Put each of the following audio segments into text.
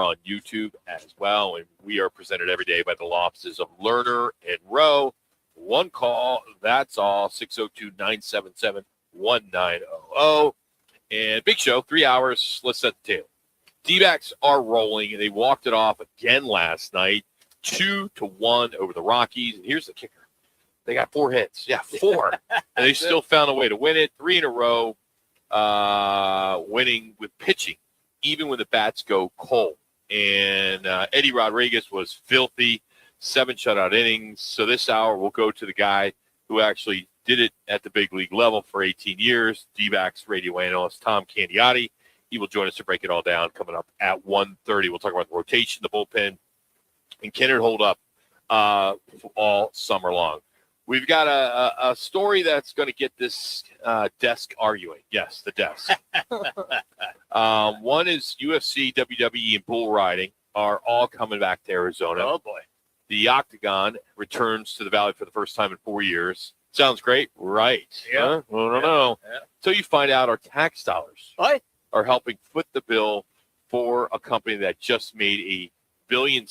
on YouTube as well. And we are presented every day by the law offices of Lerner and Rowe. One call, that's all, 602-977-1900. And big show, 3 hours. Let's set the table. D-backs are rolling. They walked it off again last night, 2-1 over the Rockies. And here's the kicker. They got 4 hits. Yeah, 4. And they still found a way to win it. 3 in a row, winning with pitching, even when the bats go cold. And Eddie Rodriguez was filthy, 7 shutout innings. So this hour we'll go to the guy who actually did it at the big league level for 18 years, D-backs radio analyst Tom Candiotti. He will join us to break it all down coming up at 1:30. We'll talk about the rotation, the bullpen, and can it hold up all summer long. We've got a story that's going to get this desk arguing. Yes, the desk. One is UFC, WWE, and bull riding are all coming back to Arizona. Oh, boy. The Octagon returns to the Valley for the first time in 4 years. Sounds great, right? Yeah. Huh? I don't know. Yeah. Until you find out our tax dollars What? are helping foot the bill for a company that just made $1.6 billion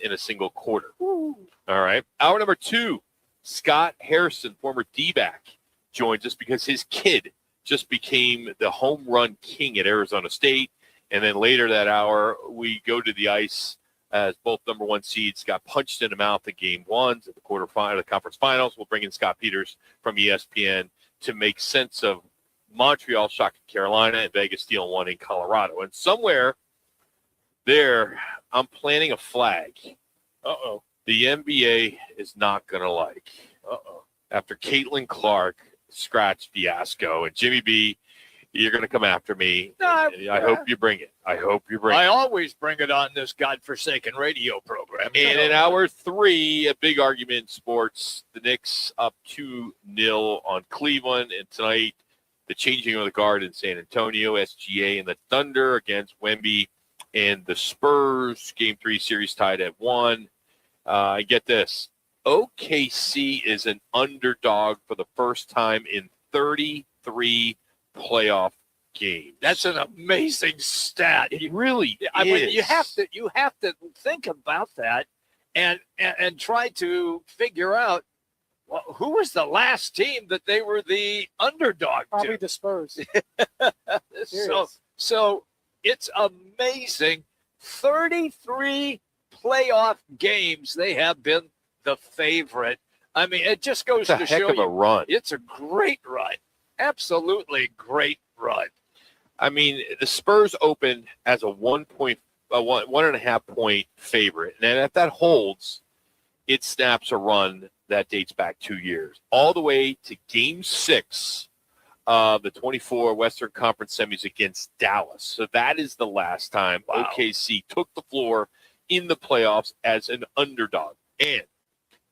in a single quarter. Ooh. All right. Hour number 2, Scott Hairston, former D-back, joins us because his kid just became the home run king at Arizona State. And then later that hour, we go to the ice as both number 1 seeds got punched in the mouth in game 1 at the quarterfinal, the conference finals. We'll bring in Scott Peters from ESPN to make sense of Montreal shocking Carolina and Vegas stealing 1 in Colorado. And somewhere there, I'm planting a flag. Uh-oh. The NBA is not going to like. Uh-oh. After Caitlin Clark scratch fiasco. And Jimmy B, you're going to come after me. No, I hope you bring it. I always bring it on this godforsaken radio program. And in hour 3, a big argument in sports. The Knicks up 2-0 on Cleveland. And tonight, the changing of the guard in San Antonio, SGA and the Thunder against Wemby and the Spurs. Game 3 series tied at 1. Get this. OKC is an underdog for the first time in 33 playoff games. That's an amazing stat. It really is. I mean, you have to think about that and try to figure out, well, who was the last team that they were the underdog Probably to? the Spurs. So it's amazing. 33 playoff games they have been the favorite. I mean, it just goes to show it's a heck of a run. It's a great run. Absolutely great run. I mean, the Spurs opened as a 1.5 point favorite. And if that holds, it snaps a run that dates back 2 years, all the way to Game 6 of the 24 Western Conference semis against Dallas. So that is the last time OKC took the floor in the playoffs as an underdog. And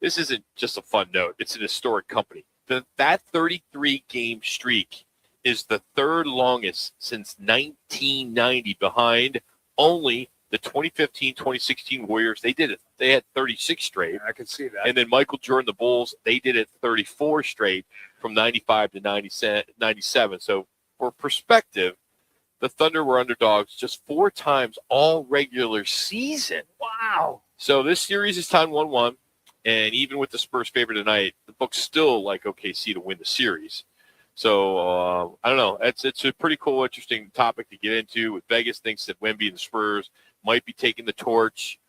this isn't just a fun note. It's an historic company. That 33-game streak is the third longest since 1990, behind only the 2015-2016 Warriors. They did it. They had 36 straight. I can see that. And then Michael Jordan, the Bulls, they did it 34 straight from 95 to 97. So for perspective, the Thunder were underdogs just 4 times all regular season. Wow. So this series is tied 1-1. And even with the Spurs favorite tonight, the book's still like OKC to win the series. So, I don't know. It's a pretty cool, interesting topic to get into. With Vegas thinks that Wemby and the Spurs might be taking the torch.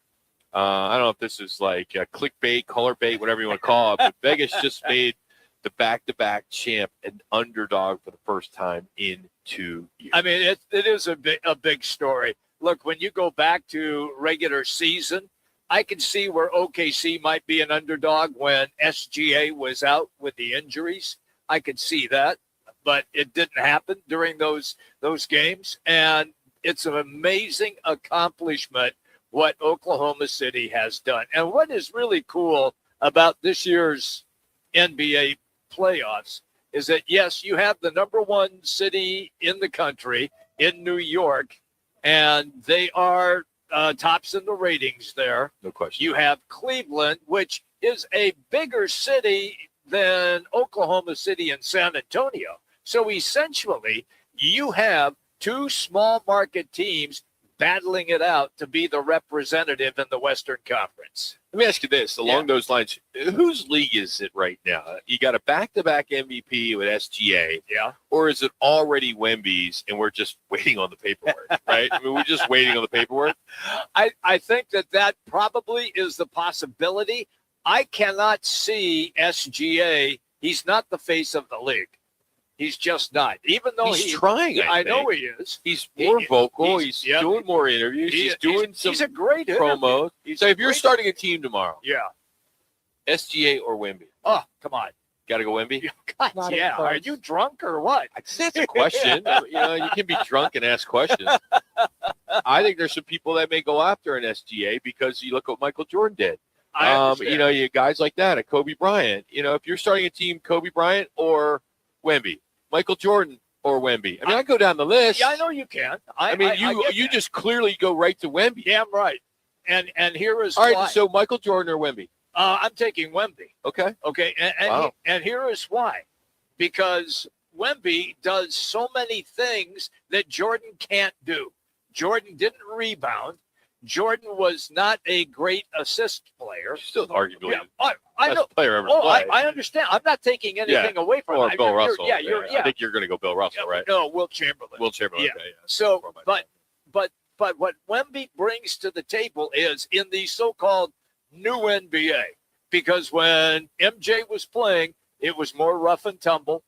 I don't know if this is like clickbait, color bait, whatever you want to call it. But Vegas just made the back-to-back champ an underdog for the first time in 2 years. I mean, it is a big story. Look, when you go back to regular season, I can see where OKC might be an underdog when SGA was out with the injuries. I could see that, but it didn't happen during those games. And it's an amazing accomplishment what Oklahoma City has done. And what is really cool about this year's NBA playoffs is that, yes, you have the number 1 city in the country in New York, and they are tops in the ratings there. No question. You have Cleveland, which is a bigger city than Oklahoma City and San Antonio. So essentially, you have 2 small market teams battling it out to be the representative in the Western Conference. Let me ask you this, along those lines, whose league is it right now? You got a back-to-back MVP with SGA, or is it already Wemby's and we're just waiting on the paperwork, right? I mean, we're just waiting on the paperwork. I think that probably is the possibility. I cannot see SGA. He's not the face of the league. He's just not. Even though he's trying, I know he is. He's more vocal. He's doing more interviews. He's doing some he's a great promos. So if you're starting a team tomorrow, SGA or Wemby? Oh, come on. Got to go Wemby? God, yeah. Are you drunk or what? That's a question. You can be drunk and ask questions. I think there's some people that may go after an SGA because you look what Michael Jordan did. You guys like that, a Kobe Bryant. If you're starting a team, Kobe Bryant or Wemby, Michael Jordan or Wemby. I mean, I go down the list. Yeah, I know you can. You just clearly go right to Wemby. Damn right. And here is all why. right. So Michael Jordan or Wemby? I'm taking Wemby. Okay. And here is why. Because Wemby does so many things that Jordan can't do. Jordan didn't rebound. Jordan was not a great assist player. Still arguably I know. Player ever played. I understand. I'm not taking anything away from him. Or Bill Russell. I think you're going to go Bill Russell, right? No, Wilt Chamberlain. Okay, yeah. So, but what Wemby brings to the table is in the so-called new NBA. Because when MJ was playing, it was more rough and tumble.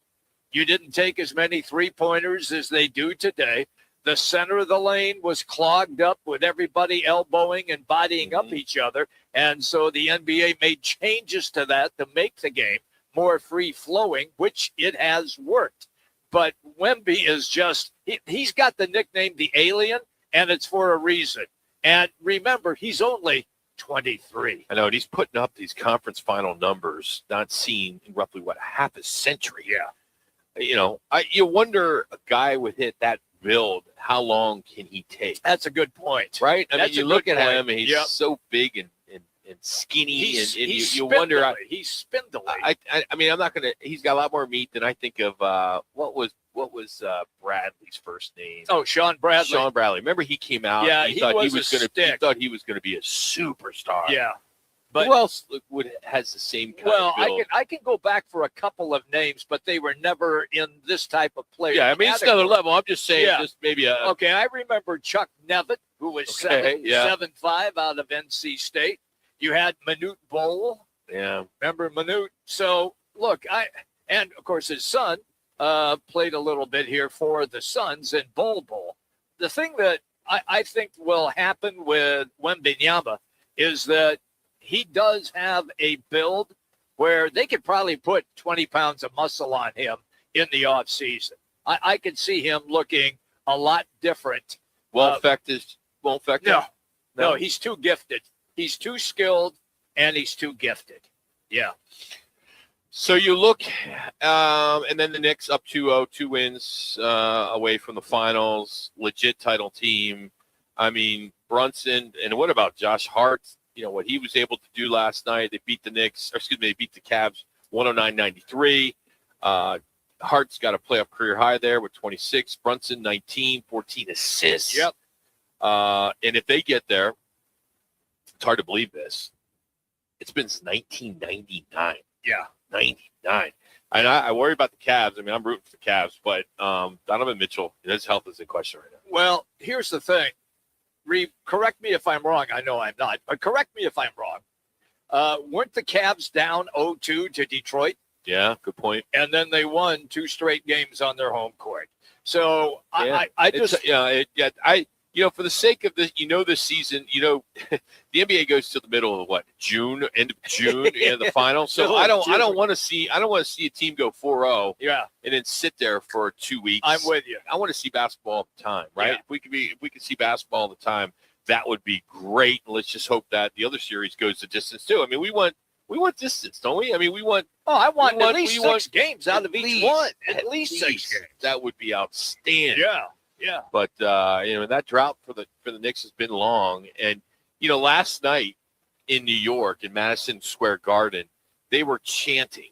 You didn't take as many three-pointers as they do today. The center of the lane was clogged up with everybody elbowing and bodying up each other. And so the NBA made changes to that to make the game more free-flowing, which it has worked. But Wemby is just he's got the nickname the Alien, and it's for a reason. And remember, he's only 23. I know, and he's putting up these conference final numbers not seen in roughly, half a century. Yeah. You wonder a guy with that build, how long can he take? That's a good point. Right? I mean, you look at him, and he's so big and skinny, and you wonder. He's spindly. I mean, I'm not going to – he's got a lot more meat than I think of what was Bradley's first name? Oh, Sean Bradley. Sean Bradley. Remember he came out and he thought he was going to be a superstar. Yeah. But who else has the same kind of build? I can go back for a couple of names, but they were never in this type of player. Yeah, I mean, it's another level. I'm just saying just maybe a – Okay, I remember Chuck Nevitt, who was 7'5" out of NC State. You had Manute Bol. Yeah. Remember Manute? So, look, and, of course, his son played a little bit here for the Suns in Bol. The thing that I think will happen with Wembanyama is that he does have a build where they could probably put 20 pounds of muscle on him in the offseason. I could see him looking a lot different. Won't affect him? No, he's too gifted. He's too skilled, and he's too gifted. Yeah. So you look, and then the Knicks up 2-0, 2 wins away from the finals, legit title team. I mean, Brunson, and what about Josh Hart? What he was able to do last night. They beat the they beat the Cavs 109-93. Hart's got a playoff career high there with 26. Brunson, 19, 14 assists. Yep. And if they get there, it's hard to believe this. It's been since 1999. Yeah. 99. And I worry about the Cavs. I mean, I'm rooting for the Cavs, but Donovan Mitchell, his health is in question right now. Well, here's the thing. Correct me if I'm wrong. I know I'm not, but correct me if I'm wrong. Weren't the Cavs down 0-2 to Detroit? Yeah, good point. And then they won 2 straight games on their home court. So I just for the sake of this, this season, the NBA goes to the middle of June, end of June, the final. So I don't want to see a team go 4-0. Yeah. And then sit there for 2 weeks. I'm with you. I want to see basketball all the time, right? Yeah. If we could see basketball all the time, that would be great. Let's just hope that the other series goes the distance too. I mean, we want distance, don't we? I mean, we want. Oh, I want at least 6 games out of each one. At least 6 games. That would be outstanding. Yeah. But that drought for the Knicks has been long, and last night in New York in Madison Square Garden, they were chanting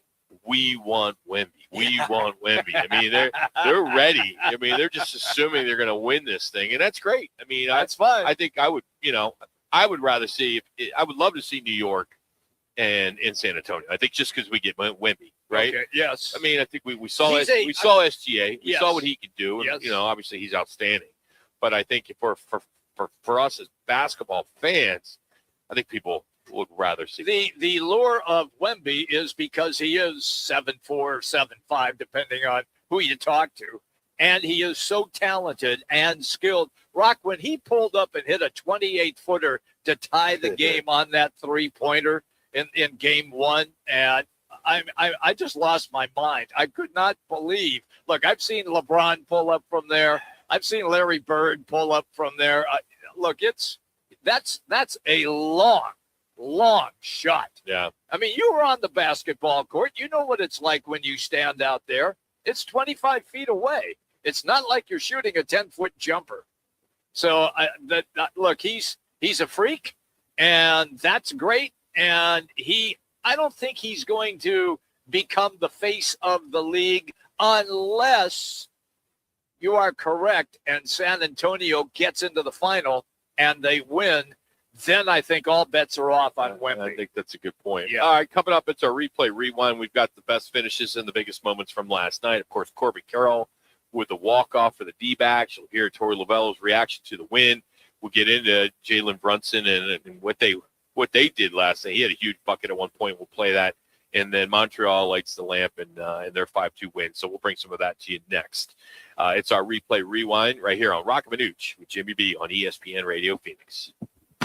we want Wemby. We want Wemby. I mean, they're ready. I mean, they're just assuming they're going to win this thing, and that's great. I mean, that's fine. I think I would rather see. I would love to see New York and in San Antonio. I think just because we get Wemby, right? Okay, yes. I mean, I think we saw SGA. We saw what he could do, and Yes. Obviously he's outstanding. But I think for us as basketball fans, I think people would rather see the lure of Wemby is because he is 7'4", 7'5", depending on who you talk to, and he is so talented and skilled. Roc, when he pulled up and hit a 28-footer to tie the game on that three-pointer in game one, and I just lost my mind. I could not believe. Look, I've seen LeBron pull up from there. I've seen Larry Bird pull up from there. Look, that's a long shot. Yeah. I mean, you were on the basketball court. You know what it's like when you stand out there. It's 25 feet away. It's not like you're shooting a 10-foot jumper. So, look, he's a freak, and that's great. And I don't think he's going to become the face of the league unless you are correct and San Antonio gets into the final and they win. Then I think all bets are off on Wemby. I think that's a good point. Yeah. All right, coming up, it's our replay rewind. We've got the best finishes and the biggest moments from last night. Of course, Corbin Carroll with the walk-off for the D-backs. You'll hear Torey Lovello's reaction to the win. We'll get into Jalen Brunson and what they did last night. He had a huge bucket at one point. We'll play that. And then Montreal lights the lamp in their 5-2 win. So we'll bring some of that to you next. It's our replay rewind right here on Roc and Manuch with Jimmy B on ESPN Radio Phoenix.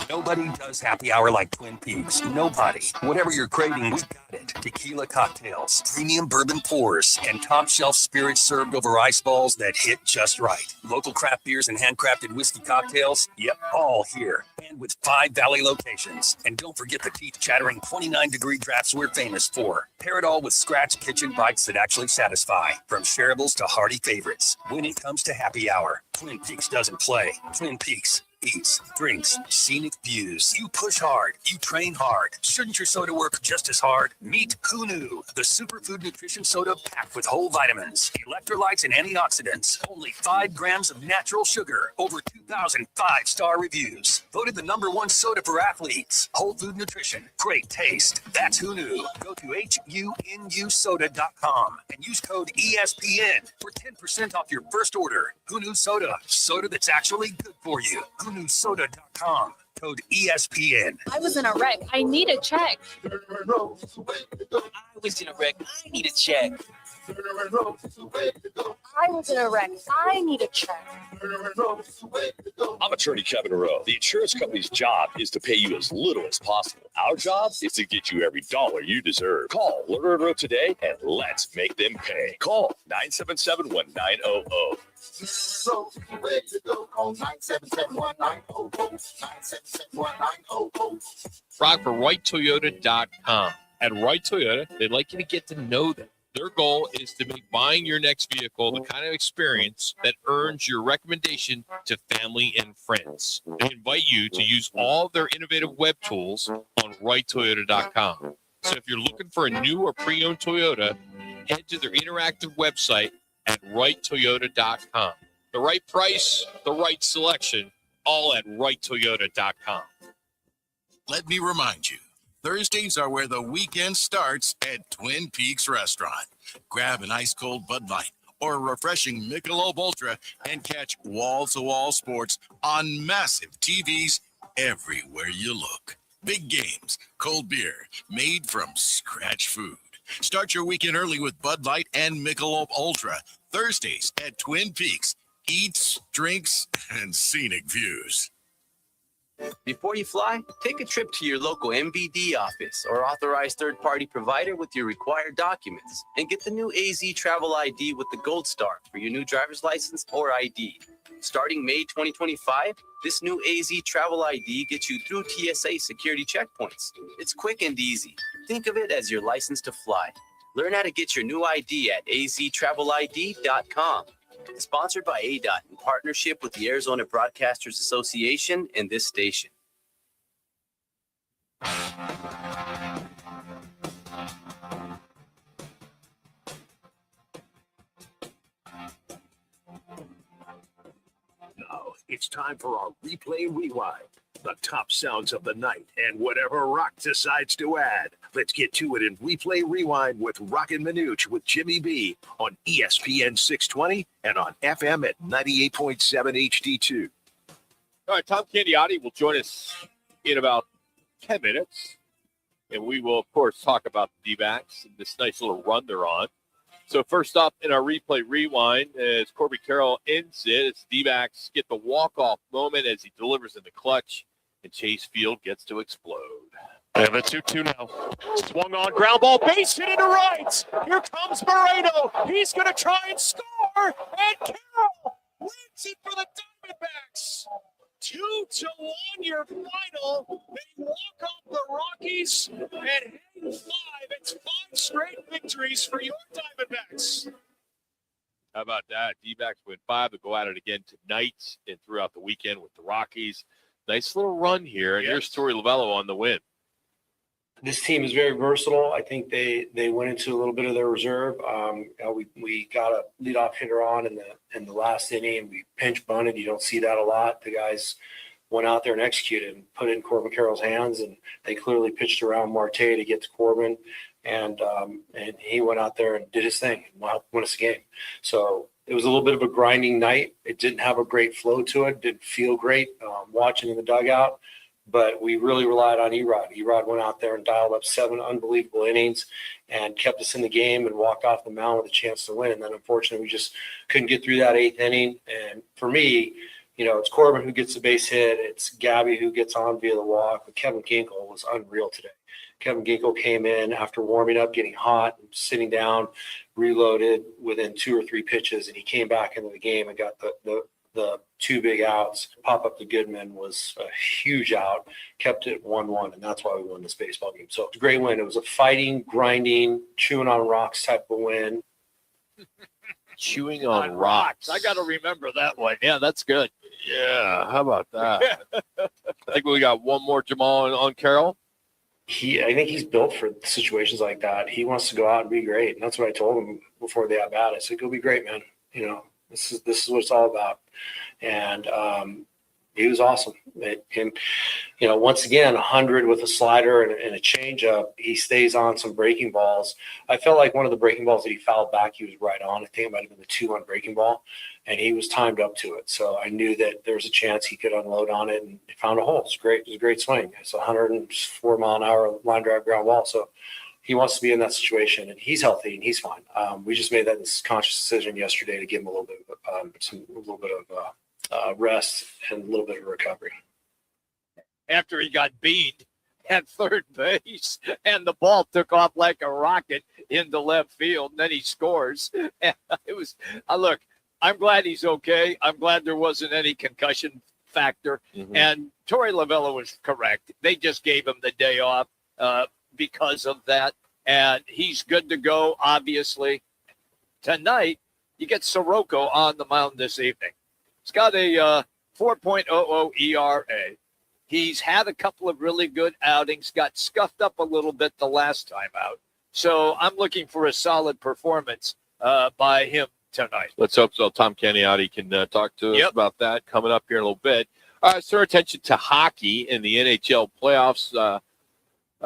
Nobody does happy hour like Twin Peaks. Nobody. Whatever you're craving, we got it. Tequila cocktails, premium bourbon pours, and top shelf spirits served over ice balls that hit just right. Local craft beers and handcrafted whiskey cocktails, yep, all here. And with 5 Valley locations. And don't forget the teeth-chattering 29-degree drafts we're famous for. Pair it all with scratch kitchen bites that actually satisfy. From shareables to hearty favorites. When it comes to happy hour, Twin Peaks doesn't play. Twin Peaks eats, drinks, scenic views. You push hard. You train hard. Shouldn't your soda work just as hard? Meet Who Knew, the superfood nutrition soda packed with whole vitamins, electrolytes, and antioxidants. Only 5 grams of natural sugar. Over 2,000 5-star reviews. Voted the #1 soda for athletes. Whole food nutrition. Great taste. That's Who Knew. Go to HUNUsoda.com and use code ESPN for 10% off your first order. Who Knew Soda. Soda that's actually good for you. HUNUsoda.com. Code ESPN. I was in a wreck. I need a check. I was in a wreck. I need a check. I was in a wreck. I need a check. I'm attorney Kevin Rowe. The insurance company's job is to pay you as little as possible. Our job is to get you every dollar you deserve. Call Lerner & Rowe today and let's make them pay. Call 977-1900. Roc for RightToyota.com. At Right Toyota, they'd like you to get to know them. Their goal is to make buying your next vehicle the kind of experience that earns your recommendation to family and friends. They invite you to use all of their innovative web tools on RightToyota.com. So if you're looking for a new or pre-owned Toyota, head to their interactive website at RightToyota.com. The right price, the right selection, all at RightToyota.com. Let me remind you, Thursdays are where the weekend starts at Twin Peaks Restaurant. Grab an ice-cold Bud Light or a refreshing Michelob Ultra and catch wall-to-wall sports on massive TVs everywhere you look. Big games, cold beer, made from scratch food. Start your weekend early with Bud Light and Michelob Ultra. Thursdays at Twin Peaks. Eats, drinks, and scenic views. Before you fly, take a trip to your local MVD office or authorized third-party provider with your required documents and get the new AZ Travel ID with the Gold Star for your new driver's license or ID. Starting May 2025, this new AZ Travel ID gets you through TSA security checkpoints. It's quick and easy. Think of it as your license to fly. Learn how to get your new ID at aztravelid.com. Sponsored by ADOT in partnership with the Arizona Broadcasters Association and this station. It's time for our Replay Rewind. The top sounds of the night and whatever Roc decides to add. Let's get to it in Replay Rewind with Roc and Manuch with Jimmy B on ESPN 620 and on FM at 98.7 HD-2. All right, Tom Candiotti will join us in about 10 minutes. And we will, of course, talk about the D-backs and this nice little run they're on. So first up in our Replay Rewind, as Corby Carroll ends it, it's D-backs get the walk-off moment as he delivers in the clutch, and Chase Field gets to explode. They have a 2-2 now. Swung on, ground ball, base hit into right. Here comes Moreno. He's going to try and score, and Carroll wins it for the Diamondbacks. 2-1 your final. They walk off the Rockies and hang 5. It's 5 straight victories for your Diamondbacks. How about that? D-backs win 5. They'll go at it again tonight and throughout the weekend with the Rockies. Nice little run here. And here's Torey Lovello on the win. This team is very versatile. I think they went into a little bit of their reserve. We got a leadoff hitter on in the last inning, and we pinch bunted. You don't see that a lot. The guys went out there and executed and put it in Corbin Carroll's hands, and they clearly pitched around Marte to get to Corbin, and he went out there and did his thing and won us a game. So it was a little bit of a grinding night. It didn't have a great flow to it. Didn't feel great watching in the dugout. But we really relied on Erod. Erod went out there and dialed up 7 unbelievable innings and kept us in the game and walked off the mound with a chance to win. And then, unfortunately, we just couldn't get through that 8th inning. And for me, it's Corbin who gets the base hit. It's Gabby who gets on via the walk. But Kevin Ginkel was unreal today. Kevin Ginkel came in after warming up, getting hot, and sitting down, reloaded within 2 or 3 pitches, and he came back into the game and got the 2 big outs. Pop up to Goodman was a huge out, kept it 1-1, and that's why we won this baseball game. So it's a great win. It was a fighting, grinding, chewing on rocks type of win. Chewing on rocks. I got to remember that one. Yeah, that's good. Yeah, how about that? I think we got one more Jamal on Carroll. I think he's built for situations like that. He wants to go out and be great, and that's what I told him before they at bat. I said, "Go be great, man. This is what it's all about." And he was awesome. Once again, 100 with a slider and a changeup. He stays on some breaking balls. I felt like one of the breaking balls that he fouled back, he was right on. I think it might have been the 2-1 breaking ball, and he was timed up to it. So I knew that there was a chance he could unload on it, and he found a hole. It's great. It was a great swing. It's a 104-mile-an-hour line drive ground ball. So he wants to be in that situation, and he's healthy and he's fine. We just made that conscious decision yesterday to give him a little bit of rest and a little bit of recovery. After he got beamed at third base, and the ball took off like a rocket into left field, and then he scores. And it was look. I'm glad he's okay. I'm glad there wasn't any concussion factor. Mm-hmm. And Torey Lovello was correct. They just gave him the day off because of that. And he's good to go, obviously. Tonight, you get Soroka on the mound this evening. He's got a 4.00 ERA. He's had a couple of really good outings, got scuffed up a little bit the last time out. So I'm looking for a solid performance by him tonight. Let's hope so. Tom Candiotti can talk to us about that coming up here in a little bit. All right, so our attention to hockey in the NHL playoffs.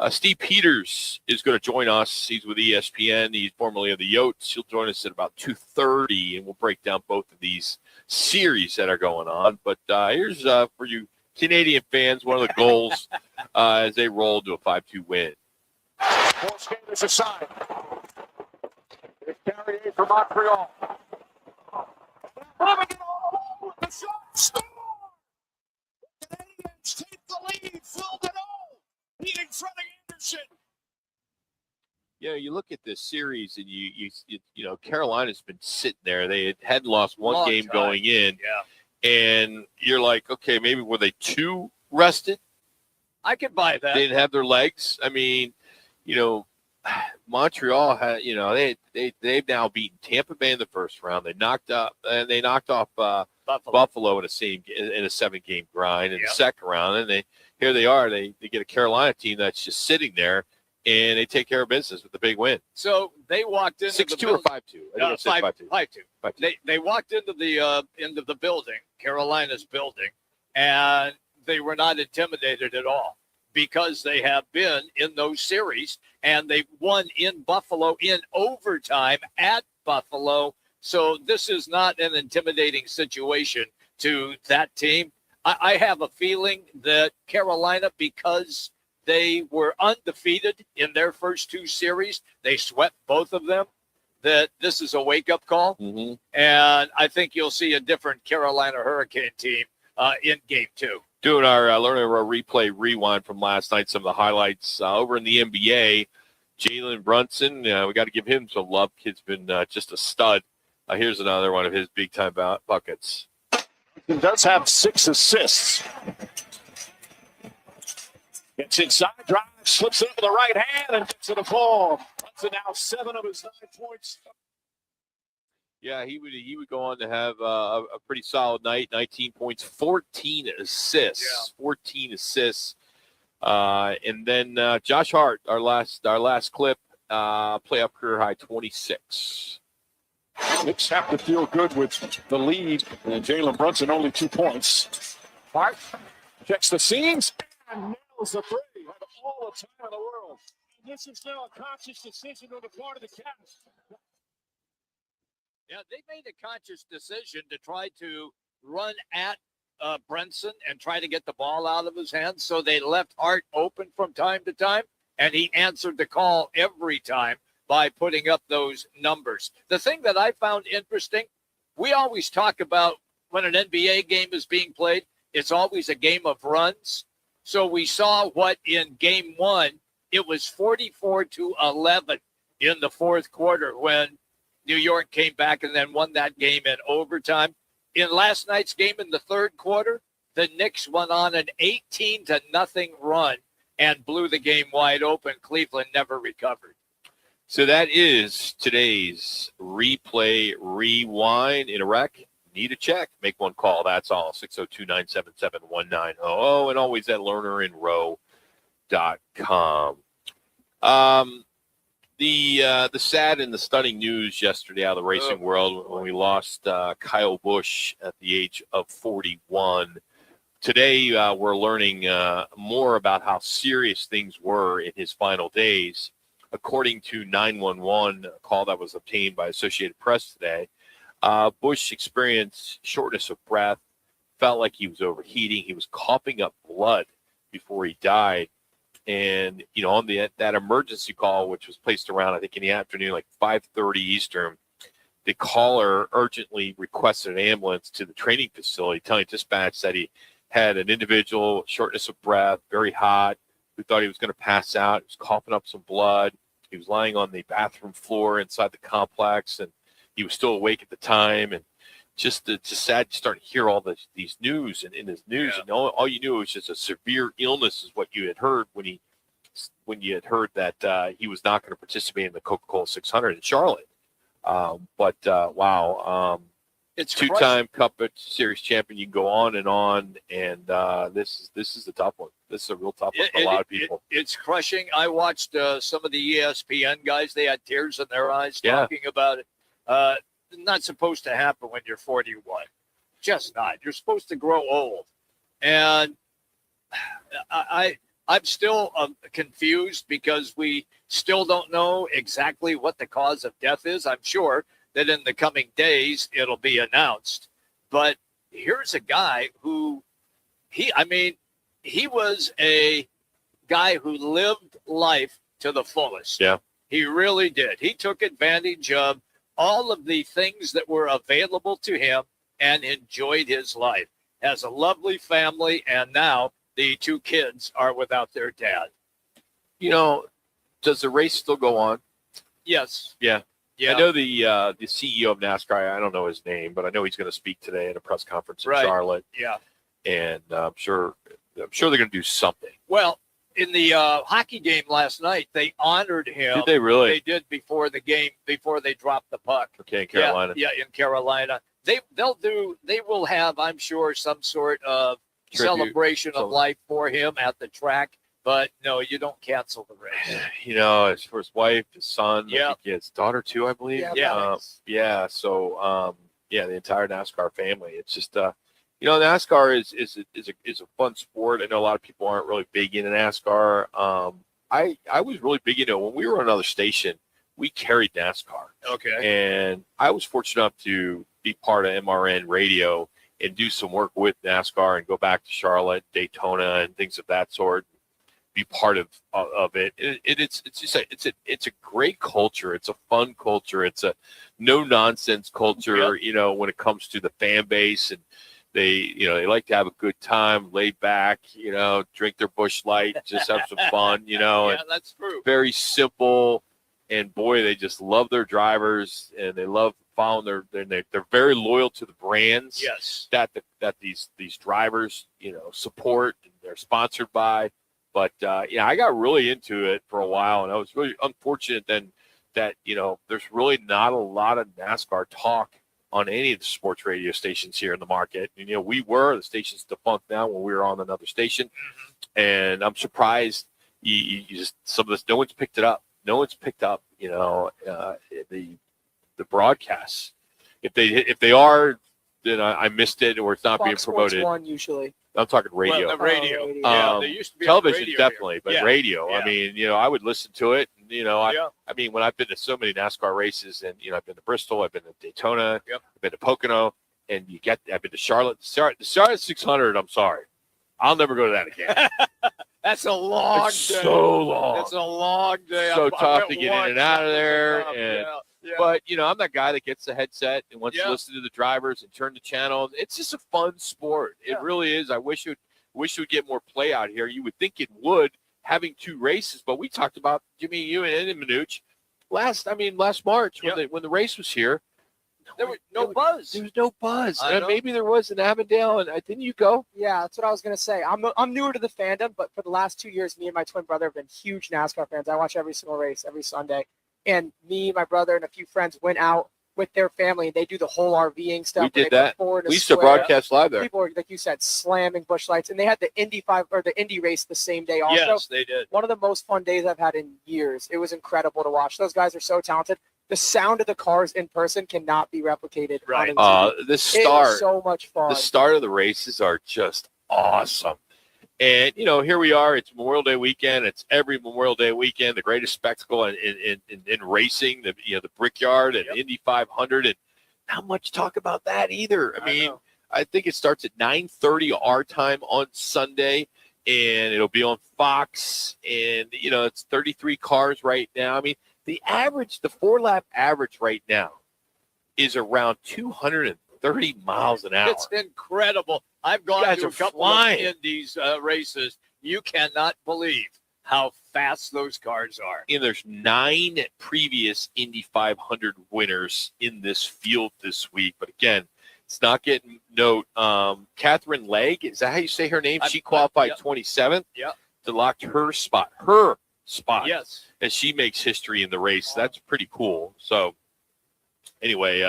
Steve Peters is going to join us. He's with ESPN. He's formerly of the Yotes. He'll join us at about 2:30, and we'll break down both of these series that are going on. But here's for you Canadian fans, one of the goals as they roll to a 5-2 win. Four skaters aside. It's Carrier for Montreal. Moving it all over the shot. Score! The Canadians take the lead. Filled it all. Lead in front of Anderson. You look at this series, and you know Carolina's been sitting there. They hadn't lost one game going in, and you're like, okay, maybe were they too rested? I could buy that. They didn't have their legs. I mean, Montreal had, they've now beaten Tampa Bay in the first round. They knocked off Buffalo in a 7-game grind in the second round, and here they are. They get a Carolina team that's just sitting there, and they take care of business with the big win. So they walked into 6-2 or 5-2? I think it's 5-2. 5-2. They walked into the building, Carolina's building, and they were not intimidated at all because they have been in those series, and they won in Buffalo in overtime at Buffalo. So this is not an intimidating situation to that team. I have a feeling that Carolina, because they were undefeated in their first 2 series, they swept both of them, that this is a wake-up call. Mm-hmm. And I think you'll see a different Carolina Hurricane team in Game 2. Doing our learning our replay rewind from last night, some of the highlights over in the NBA. Jalen Brunson, we got to give him some love. Kid's been just a stud. Here's another one of his big-time buckets. He does have 6 assists. Gets inside, drives, slips it with the right hand, and gets to the ball. Brunson now 7 of his 9 points. Yeah, he would go on to have a pretty solid night. 19 points, 14 assists. Yeah. 14 assists. And then Josh Hart, our last clip, playoff career high 26. Knicks have to feel good with the lead. And Jalen Brunson only 2 points. Hart checks the seams and nails the 3. Had all the time in the world. And this is now a conscious decision on the part of the Cavs. Yeah, they made a conscious decision to try to run at Brunson and try to get the ball out of his hands. So they left Hart open from time to time, and he answered the call every time by putting up those numbers. The thing that I found interesting, we always talk about when an NBA game is being played, it's always a game of runs. So we saw what in Game 1, it was 44-11 in the fourth quarter when New York came back and then won that game in overtime. In last night's game in the third quarter, the Knicks went on an 18-0 run and blew the game wide open. Cleveland never recovered. So that is today's replay rewind in a wreck. Need a check? Make one call. That's all. 602-977-1900. And always at learnerinrow.com. The sad and the stunning news yesterday out of the racing world when we lost Kyle Busch at the age of 41. Today, we're learning more about how serious things were in his final days. According to 911, a call that was obtained by Associated Press today, Busch experienced shortness of breath, felt like he was overheating. He was coughing up blood before he died. And, you know, on that emergency call, which was placed around, I think, in the afternoon, like 5:30 Eastern, the caller urgently requested an ambulance to the training facility, telling dispatch that he had an individual, shortness of breath, very hot, who thought he was going to pass out. He was coughing up some blood. He was lying on the bathroom floor inside the complex, and he was still awake at the time. And just sad to start to hear all these news and in his news, and all you knew was just a severe illness is what you had heard when you had heard that he was not going to participate in the Coca-Cola 600 in Charlotte. Wow, it's two-time Cup Series champion. You can go on, and this is a tough one. This is a real tough one for a lot of people. It's crushing. I watched some of the ESPN guys. They had tears in their eyes talking about it. Not supposed to happen when you're 41. Just not. You're supposed to grow old. And I'm still confused because we still don't know exactly what the cause of death is. I'm sure that in the coming days it'll be announced. But here's a guy who he was a guy who lived life to the fullest. Yeah. He really did. He took advantage of all of the things that were available to him and enjoyed his life. Has a lovely family, and now the 2 kids are without their dad. You know, does the race still go on? Yes. Yeah. Yeah. I know the CEO of NASCAR, I don't know his name, but I know he's going to speak today at a press conference in Charlotte. Yeah. And I'm sure they're going to do something. Well, in the hockey game last night, they honored him. Did they really? They did before the game, before they dropped the puck. Okay, in Carolina. Yeah, in Carolina. They will have, I'm sure, some sort of celebration of life for him at the track But no, you don't cancel the race. As for his wife, his son, I think he has a daughter too, I believe. Yeah. So, the entire NASCAR family. It's just, NASCAR is a fun sport. I know a lot of people aren't really big into NASCAR. I was really big into it. When we were on another station, we carried NASCAR. Okay. And I was fortunate enough to be part of MRN radio and do some work with NASCAR and go back to Charlotte, Daytona, and things of that sort. Be part of it. It's a great culture. It's a fun culture. It's a no nonsense culture. Yep. When it comes to the fan base, and they like to have a good time, laid back. Drink their Busch Light, just have some fun. Yeah, and that's true. very simple. And boy, they just love their drivers, and they love following they're very loyal to the brands. Yes. That these drivers support and they're sponsored by. But I got really into it for a while, and I was really unfortunate then that there's really not a lot of NASCAR talk on any of the sports radio stations here in the market. And, the station's defunct now when we were on another station, and I'm surprised you just some of this no one's picked it up. No one's picked up the broadcasts. If they are, then I missed it, or it's not being promoted. Fox Sports 1 usually. I'm talking radio. Well, the radio. radio. They used to be television on radio definitely, here. but Yeah. radio. Yeah. I mean, I would listen to it. And, Yeah. I mean, when I've been to so many NASCAR races, and I've been to Bristol, I've been to Daytona, Yep. I've been to Pocono, and I've been to Charlotte. The Charlotte 600. I'm sorry, I'll never go to that again. That's a long It's day. so long. That's a long day. So I tough went to get in once. and out of there, Tough. and Yeah. But I'm that guy that gets the headset and wants Yeah. to listen to the drivers and turn the channel. It's just a fun sport. It really is. I wish it would get more play out here. You would think it would, having two races. But we talked about Jimmy, you and Manuch last March when the race was here. There was no buzz. There was no buzz. I And know. maybe there was in Avondale. And didn't you go? Yeah, that's what I was going to say. I'm newer to the fandom, but for the last 2 years, me and my twin brother have been huge NASCAR fans. I watch every single race every Sunday. And me, my brother, and a few friends went out with their family, and they do the whole RVing stuff. We where did they that. go forward in a We used to square. broadcast live there. People were, like you said, slamming Busch Lights, and they had the Indy race the same day also. Yes, they did. One of the most fun days I've had in years. It was incredible to watch. Those guys are so talented. The sound of the cars in person cannot be replicated. Right. On The it start. was so much fun. The start of the races are just awesome. And, here we are. It's Memorial Day weekend. It's every Memorial Day weekend, the greatest spectacle in racing, the Brickyard and Indy 500. And not much talk about that either. I think it starts at 9:30 our time on Sunday, and it'll be on Fox. And, it's 33 cars right now. The 4-lap average right now is around 230 miles an hour. It's incredible. I've gone guys to a are couple flying. of Indy's races. You cannot believe how fast those cars are. And there's 9 previous Indy 500 winners in this field this week. But again, it's not getting note. Catherine Legg, is that how you say her name? She qualified 27th to lock her spot. Yes. And she makes history in the race. That's pretty cool. So anyway,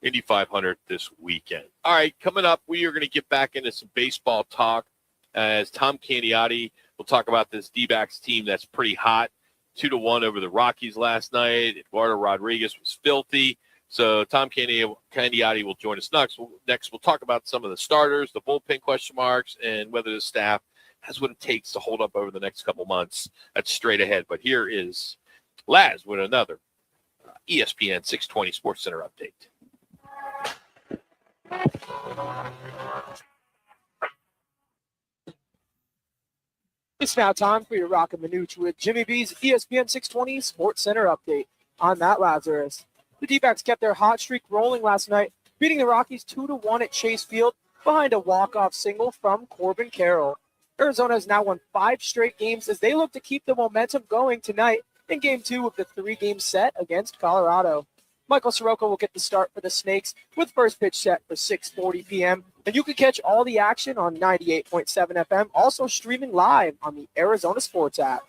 Indy 500 this weekend. All right, coming up, we are going to get back into some baseball talk as Tom Candiotti will talk about this D-backs team that's pretty hot. 2-1 over the Rockies last night. Eduardo Rodriguez was filthy. So Tom Candiotti will join us next. We'll talk about some of the starters, the bullpen question marks, and whether the staff has what it takes to hold up over the next couple months. That's straight ahead. But here is Laz with another ESPN 620 Sports Center update. It's now time for your Roc and Manuch with Jimmy B's ESPN 620 Sports Center update. On that, Lazarus. The D-backs kept their hot streak rolling last night, beating the Rockies 2-1 at Chase Field behind a walk-off single from Corbin Carroll. Arizona has now won 5 straight games as they look to keep the momentum going tonight in Game 2 of the 3-game set against Colorado. Michael Soroka will get the start for the Snakes with first pitch set for 6:40 p.m. And you can catch all the action on 98.7 FM, also streaming live on the Arizona Sports app.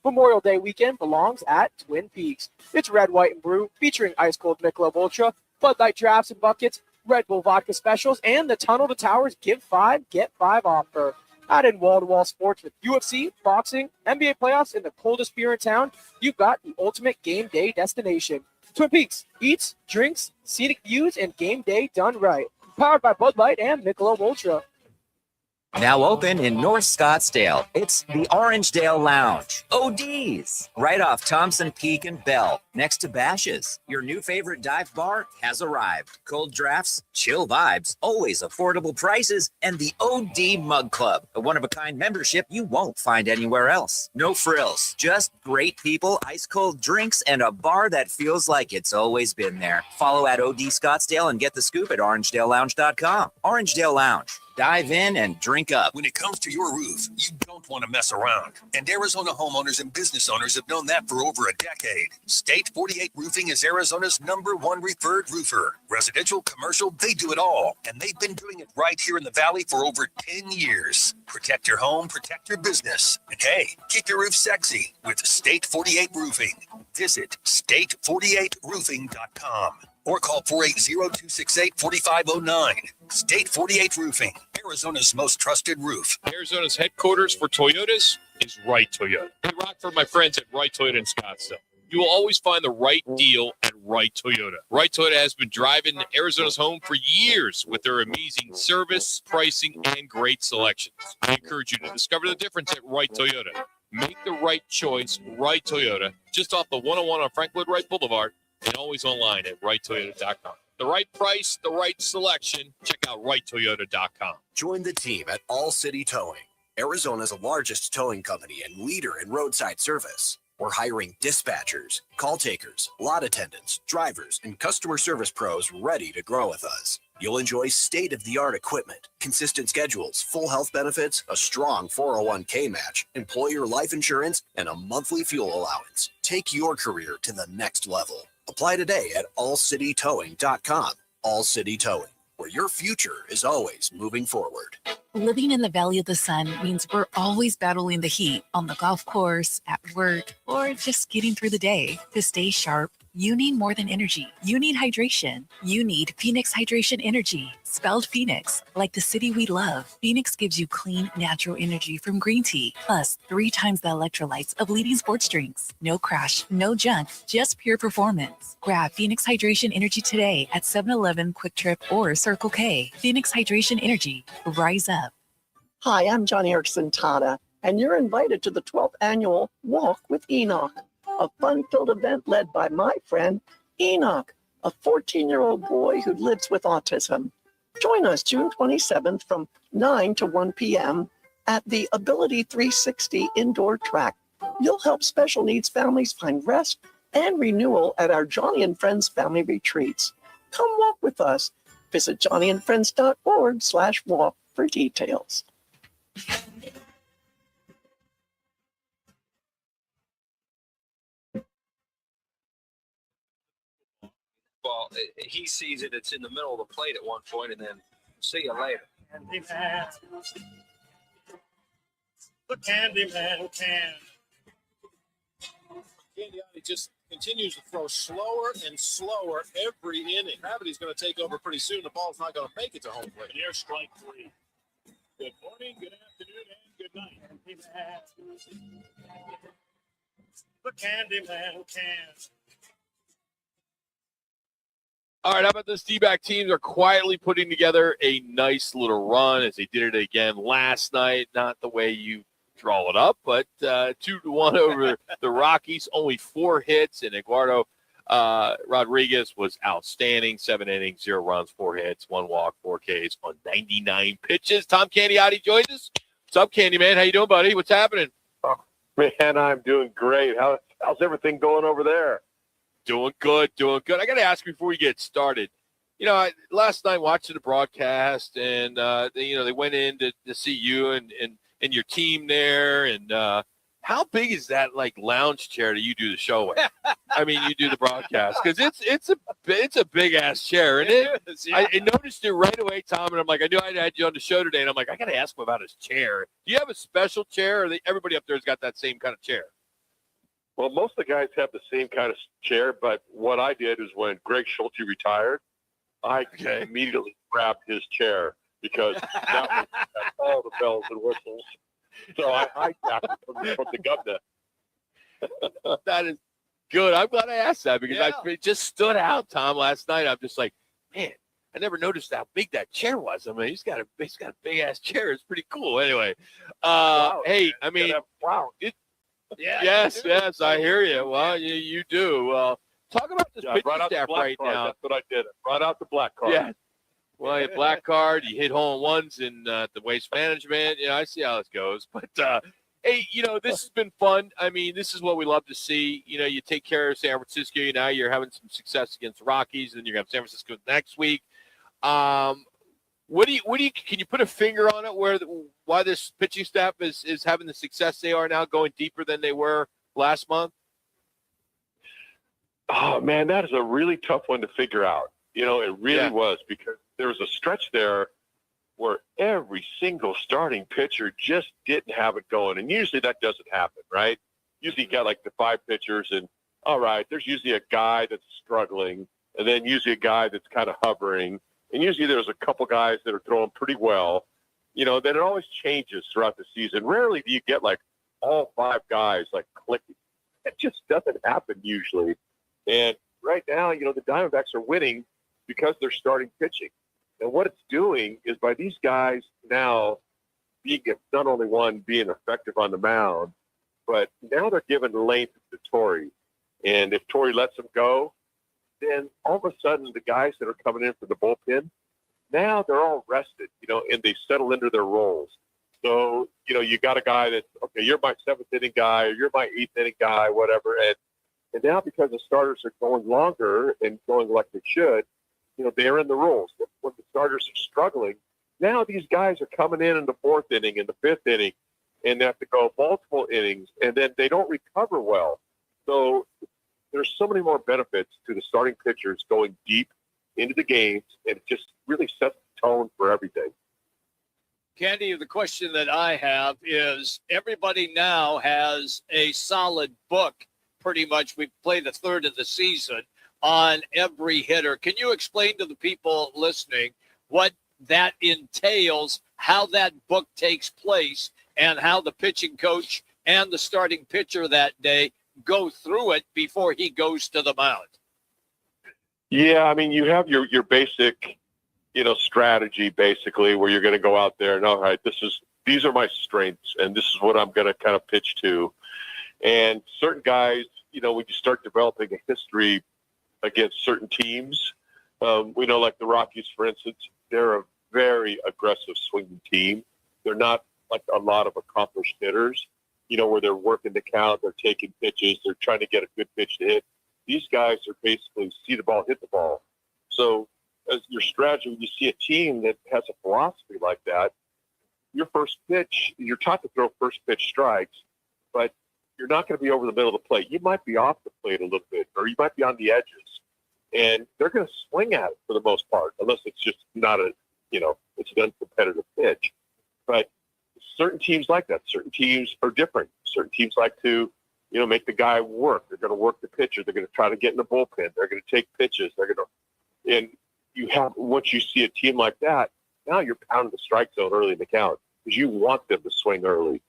Memorial Day weekend belongs at Twin Peaks. It's red, white, and brew featuring ice cold Michelob Ultra, Bud Light drafts and buckets, Red Bull vodka specials, and the Tunnel to Towers Give 5, Get 5 offer. Add in wall-to-wall sports with UFC, boxing, NBA playoffs, and the coldest beer in town. You've got the ultimate game day destination. Twin Peaks, eats, drinks, scenic views, and game day done right. Powered by Bud Light and Michelob Ultra. Now open in North Scottsdale, it's the Orangedale Lounge. ODs, right off Thompson Peak and Bell, next to Bash's. Your new favorite dive bar has arrived. Cold drafts, chill vibes, always affordable prices, and the OD Mug Club, a one-of-a-kind membership you won't find anywhere else. No frills, just great people, ice-cold drinks, and a bar that feels like it's always been there. Follow at OD Scottsdale and get the scoop at orangedalelounge.com. Orangedale Lounge. Dive in and drink up. When it comes to your roof, you don't want to mess around. And Arizona homeowners and business owners have known that for over a decade. State 48 Roofing is Arizona's #1 referred roofer. Residential, commercial, they do it all. And they've been doing it right here in the Valley for over 10 years. Protect your home, protect your business. And hey, keep your roof sexy with State 48 Roofing. Visit state48roofing.com. Or call 480-268-4509. State 48 Roofing, Arizona's most trusted roof. Arizona's headquarters for Toyotas is Wright Toyota. Hey, Rock, for my friends at Wright Toyota in Scottsdale. You will always find the right deal at Wright Toyota. Wright Toyota has been driving Arizona's home for years with their amazing service, pricing, and great selections. I encourage you to discover the difference at Wright Toyota. Make the right choice, Wright Toyota, just off the 101 on Frank Lloyd Wright Boulevard, and always online at wrighttoyota.com. The right price, the right selection. Check out wrighttoyota.com. Join the team at All City Towing, Arizona's largest towing company and leader in roadside service. We're hiring dispatchers, call takers, lot attendants, drivers, and customer service pros ready to grow with us. You'll enjoy state-of-the-art equipment, consistent schedules, full health benefits, a strong 401k match, employer life insurance, and a monthly fuel allowance. Take your career to the next level. Apply today at allcitytowing.com. All City Towing, where your future is always moving forward. Living in the Valley of the Sun means we're always battling the heat on the golf course, at work, or just getting through the day. To stay sharp, you need more than energy. You need hydration. You need Phoenix Hydration Energy, spelled Phoenix, like the city we love. Phoenix gives you clean, natural energy from green tea, plus 3 times the electrolytes of leading sports drinks. No crash, no junk, just pure performance. Grab Phoenix Hydration Energy today at 7-Eleven, Quick Trip, or Circle K. Phoenix Hydration Energy. Rise up. Hi, I'm John Erickson Tata, and you're invited to the 12th annual Walk with Enoch, a fun-filled event led by my friend Enoch, a 14-year-old boy who lives with autism. Join us June 27th from 9 to 1 p.m. at the Ability 360 indoor track. You'll help special needs families find rest and renewal at our Johnny and Friends family retreats. Come walk with us. Visit johnnyandfriends.org/walk for details. Well, he sees it. It's in the middle of the plate at one point, and then see you later. Candyman. The Candyman can. Candiotti just continues to throw slower and slower every inning. Gravity's going to take over pretty soon. The ball's not going to make it to home plate. And here's strike 3. Good morning, good afternoon, and good night. The Candyman can. All right, how about this? D-back teams are quietly putting together a nice little run as they did it again last night. Not the way you draw it up, but 2-1 over the Rockies. Only 4 hits, and Eduardo Rodriguez was outstanding. 7 innings, 0 runs, 4 hits, 1 walk, 4 Ks on 99 pitches. Tom Candiotti joins us. What's up, Candy Man? How you doing, buddy? What's happening? Oh, man, I'm doing great. How's everything going over there? Doing good. I got to ask before we get started. You know, last night watching the broadcast, and they went in to see you and your team there. And how big is that lounge chair that you do the show with? I mean, you do the broadcast because it's a big ass chair, and it is, yeah. I noticed it right away, Tom. And I'm like, I knew I had you on the show today, and I'm like, I got to ask him about his chair. Do you have a special chair, or everybody up there's got that same kind of chair? Well, most of the guys have the same kind of chair, but what I did is when Greg Schulte retired, I immediately grabbed his chair. because that was had all the bells and whistles. So I hijacked it from the governor. That is good. I'm glad I asked that because it just stood out, Tom, last night. I'm just like, man, I never noticed how big that chair was. I mean, he's got a big ass chair. It's pretty cool. Anyway, hey, I mean, yes, I hear you. Well, you do. Talk about this pitching staff right now. That's what I did. Brought out the black card. Yeah. Well, you black card, you hit hole-in-ones in the waste management. I see how this goes. But, hey, this has been fun. I mean, this is what we love to see. You take care of San Francisco. Now you're having some success against the Rockies, and then you're going to have San Francisco next week. What do you can you put a finger on it why this pitching staff is having the success they are now, going deeper than they were last month? Oh, man, that is a really tough one to figure out. It really was, because there was a stretch there where every single starting pitcher just didn't have it going. And usually that doesn't happen, right? Usually you got like the 5 pitchers, and all right, there's usually a guy that's struggling, and then usually a guy that's kind of hovering. And usually there's a couple guys that are throwing pretty well. Then it always changes throughout the season. Rarely do you get like all 5 guys like clicking. It just doesn't happen usually. And right now, the Diamondbacks are winning because they're starting pitching. And what it's doing is, by these guys now being not only being effective on the mound, but now they're giving length to Torrey. And if Torrey lets them go, then all of a sudden the guys that are coming in for the bullpen, now they're all rested, and they settle into their roles. So, you got a guy that, okay, you're my 7th inning guy, or you're my 8th inning guy, whatever. And now, because the starters are going longer and going like they should, they're in the roles. When the starters are struggling, now these guys are coming in the 4th inning and the 5th inning, and they have to go multiple innings, and then they don't recover well. So there's so many more benefits to the starting pitchers going deep into the games, and it just really sets the tone for everything. Candy, the question that I have is, everybody now has a solid book. Pretty much, we've played a third of the season on every hitter. Can you explain to the people listening what that entails, how that book takes place, and how the pitching coach and the starting pitcher that day go through it before he goes to the mound? Yeah, I mean, you have your basic, strategy, basically, where you're going to go out there and, all right, these are my strengths, and this is what I'm going to kind of pitch to. And certain guys, when you start developing a history against certain teams, we know, like the Rockies, for instance, they're a very aggressive swinging team. They're not like a lot of accomplished hitters, where they're working the count, they're taking pitches, they're trying to get a good pitch to hit. These guys are basically see the ball, hit the ball. So as your strategy, when you see a team that has a philosophy like that, your first pitch, you're taught to throw first pitch strikes, but you're not going to be over the middle of the plate. You might be off the plate a little bit, or you might be on the edges, and they're going to swing at it for the most part, unless it's just not it's an uncompetitive pitch. But certain teams like that. Certain teams are different. Certain teams like to, make the guy work. They're going to work the pitcher. They're going to try to get in the bullpen. They're going to take pitches. And you have, once you see a team like that, now you're pounding the strike zone early in the count because you want them to swing early.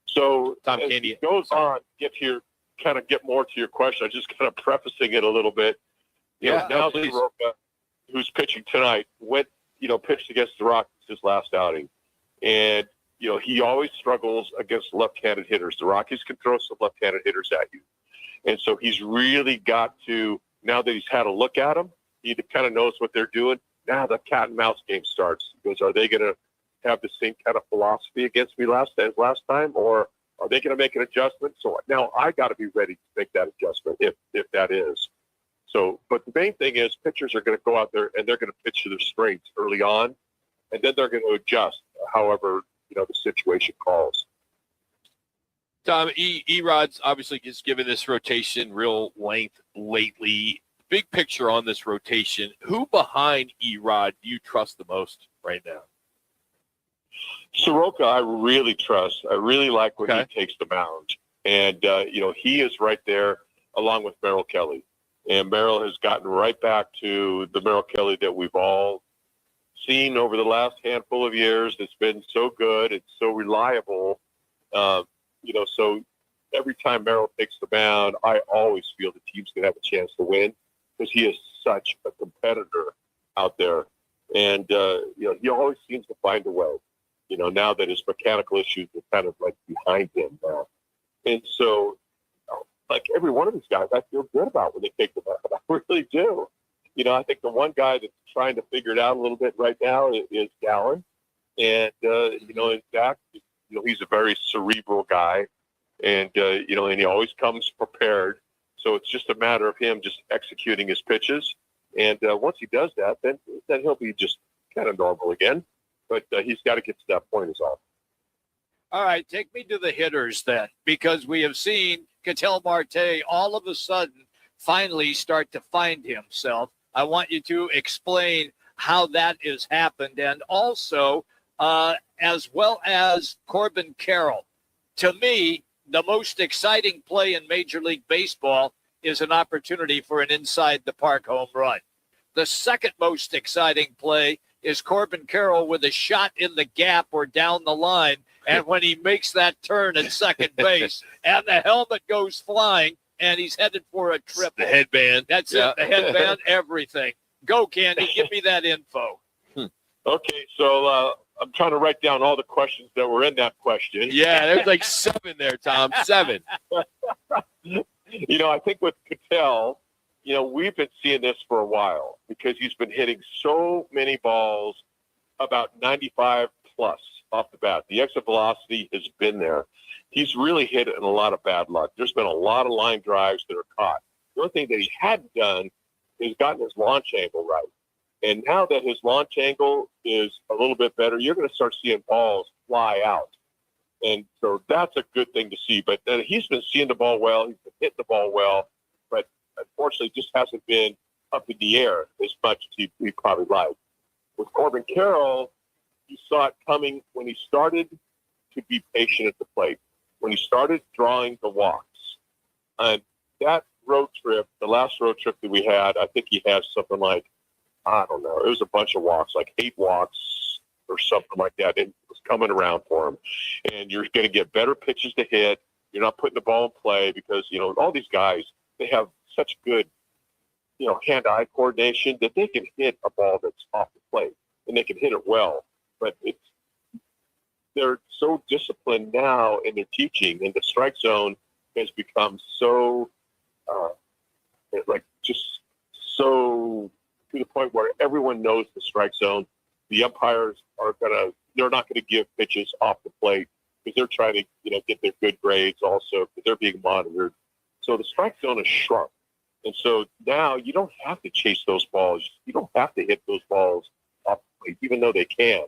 So Tom as Candy it goes on, get more to your question. I'm just kind of prefacing it a little bit. Now Soroka, who's pitching tonight, pitched against the Rockies his last outing. And, he always struggles against left-handed hitters. The Rockies can throw some left-handed hitters at you. And so he's really got to, now that he's had a look at them, he kind of knows what they're doing. Now the cat and mouse game starts. He goes, are they going to have the same kind of philosophy against me last time, or are they going to make an adjustment? So now I got to be ready to make that adjustment if that is. So, but the main thing is pitchers are going to go out there and they're going to pitch to their strengths early on, and then they're going to adjust however, the situation calls. Tom, Erod's obviously just given this rotation real length lately. Big picture on this rotation, who behind Erod do you trust the most right now? Soroka, I really trust. I really like when he takes the mound. And, he is right there along with Merrill Kelly. And Merrill has gotten right back to the Merrill Kelly that we've all seen over the last handful of years that's been so good. It's so reliable. So every time Merrill takes the mound, I always feel the team's going to have a chance to win because he is such a competitor out there. And, he always seems to find a way, now that his mechanical issues are kind of like behind him now. And so, like every one of these guys, I feel good about when they take the mound. I really do. I think the one guy that's trying to figure it out a little bit right now is Gallen. And, in fact, he's a very cerebral guy. And, and he always comes prepared. So it's just a matter of him just executing his pitches. And once he does that, then he'll be just kind of normal again. But he's got to get to that point is all. All right, take me to the hitters then, because we have seen Ketel Marte all of a sudden finally start to find himself. I want you to explain how that has happened, and also as well as Corbin Carroll. To me, the most exciting play in Major League Baseball is an opportunity for an inside-the-park home run. The second most exciting play is Corbin Carroll with a shot in the gap or down the line, and when he makes that turn at second base, and the helmet goes flying, and he's headed for a triple. The headband. That's it, the headband, everything. Go, Candy, give me that info. Okay, so I'm trying to write down all the questions that were in that question. Yeah, there's like 7 there, Tom. 7. I think with Ketel, we've been seeing this for a while because he's been hitting so many balls about 95 plus off the bat. The exit velocity has been there. He's really hit in a lot of bad luck. There's been a lot of line drives that are caught. The only thing that he hadn't done is gotten his launch angle right. And now that his launch angle is a little bit better, you're going to start seeing balls fly out. And so that's a good thing to see. But he's been seeing the ball well. He's been hitting the ball well. But unfortunately, just hasn't been up in the air as much as he probably liked. With Corbin Carroll, you saw it coming when he started to be patient at the plate, when he started drawing the walks. And that road trip, the last road trip that we had, I think he had something like, I don't know, it was a bunch of walks, like 8 walks or something like that. It was coming around for him. And you're going to get better pitches to hit. You're not putting the ball in play because, all these guys, they have such good, hand-eye coordination that they can hit a ball that's off the plate, and they can hit it well. But they're so disciplined now in their teaching, and the strike zone has become so, just so to the point where everyone knows the strike zone. The umpires they're not going to give pitches off the plate because they're trying to, get their good grades also because they're being monitored. So the strike zone is shrunk. And so now you don't have to chase those balls. You don't have to hit those balls off the plate, even though they can.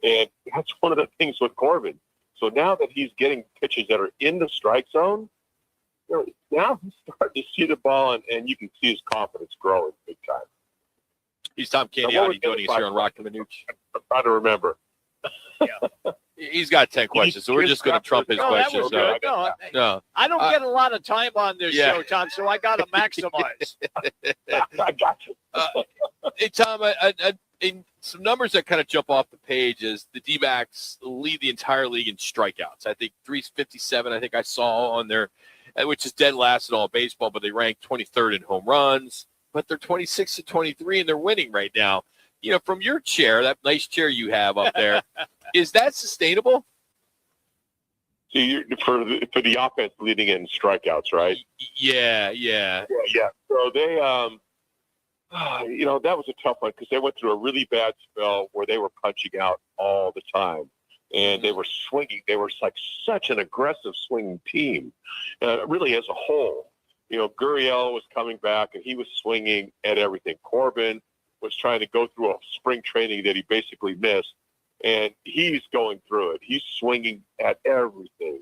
And that's one of the things with Corbin. So now that he's getting pitches that are in the strike zone, now he's starting to see the ball, and you can see his confidence growing big time. He's Tom Candiotti joining us here on Roc and Manuch. I'm trying to remember. He's got 10 questions, so we're just going to trump his questions. No, I don't get a lot of time on this show, Tom, so I got to maximize. I got you. Hey, Tom, in some numbers that kind of jump off the page is the D-backs lead the entire league in strikeouts. I think 357, I think I saw on there, which is dead last in all baseball, but they rank 23rd in home runs. But they're 26-23, and they're winning right now. From your chair, that nice chair you have up there, is that sustainable? See, for the offense leading in strikeouts, right? Yeah. So they, that was a tough one because they went through a really bad spell where they were punching out all the time, and they were swinging. They were like such an aggressive swinging team, really as a whole. Gurriel was coming back, and he was swinging at everything. Corbin was trying to go through a spring training that he basically missed, and he's going through it. He's swinging at everything.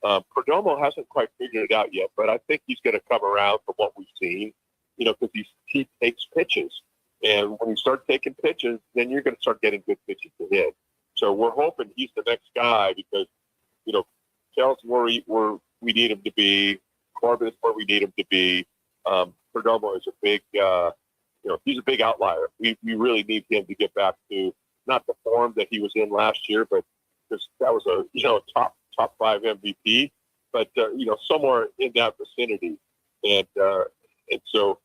Perdomo hasn't quite figured it out yet, but I think he's going to come around from what we've seen, because he takes pitches. And when you start taking pitches, then you're going to start getting good pitches to hit. So we're hoping he's the next guy because, Tells where we need him to be. Corbin is where we need him to be. Perdomo is a big, he's a big outlier. We really need him to get back to not the form that he was in last year, but that was a top 5 MVP, but somewhere in that vicinity. And so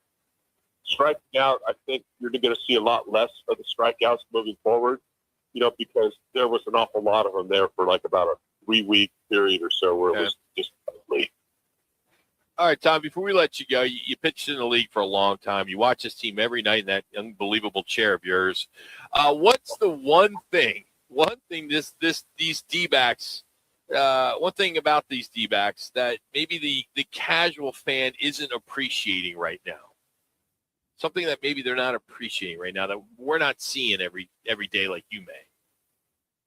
striking out, I think you're going to see a lot less of the strikeouts moving forward, because there was an awful lot of them there for like about a 3-week period or so where it was just late. All right, Tom, before we let you go, you pitched in the league for a long time. You watch this team every night in that unbelievable chair of yours. What's the one thing these D-backs, one thing about these D-backs that maybe the casual fan isn't appreciating right now? Something that maybe they're not appreciating right now that we're not seeing every day like you may.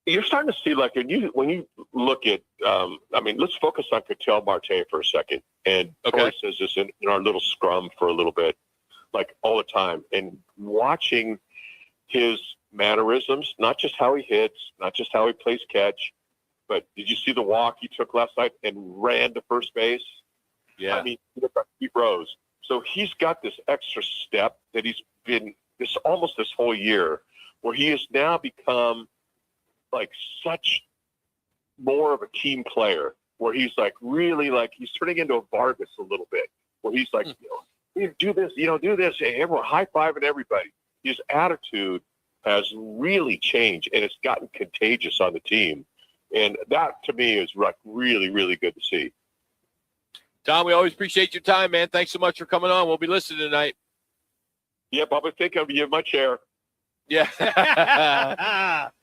You're starting to see, like, when you look at, let's focus on Ketel Marte for a second. And Troy says this in our little scrum for a little bit, like all the time. And watching his mannerisms, not just how he hits, not just how he plays catch, but did you see the walk he took last night and ran to first base? Yeah. He rose. So he's got this extra step that he's been almost this whole year, where he has now become like such more of a team player, where he's like really like he's turning into a Vargas a little bit, where he's like, do this, do this, everyone high-fiving everybody. His attitude has really changed, and it's gotten contagious on the team. And that, to me, is like really, really good to see. Tom, we always appreciate your time, man. Thanks so much for coming on. We'll be listening tonight. Yep, I'll be thinking of you in my chair. Yeah.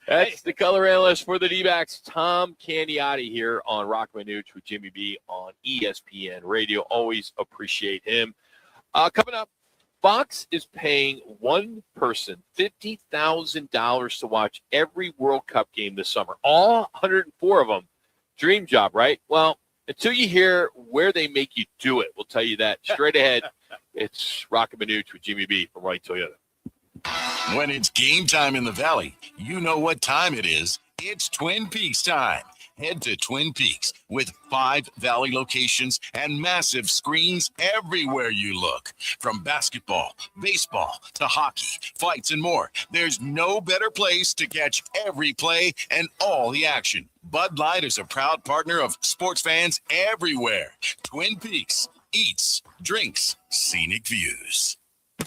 That's the color analyst for the D-backs, Tom Candiotti, here on Roc Manuch with Jimmy B on ESPN Radio. Always appreciate him. Coming up, Fox is paying one person $50,000 to watch every World Cup game this summer. All 104 of them. Dream job, right? Well, until you hear where they make you do it, we'll tell you that straight ahead. It's Roc and Manuch with Jimmy B from Wright Toyota. When it's game time in the Valley, you know what time it is. It's Twin Peaks time. Head to Twin Peaks with 5 Valley locations and massive screens everywhere you look. From basketball, baseball, to hockey, fights, and more, there's no better place to catch every play and all the action. Bud Light is a proud partner of sports fans everywhere. Twin Peaks, eats, drinks, scenic views.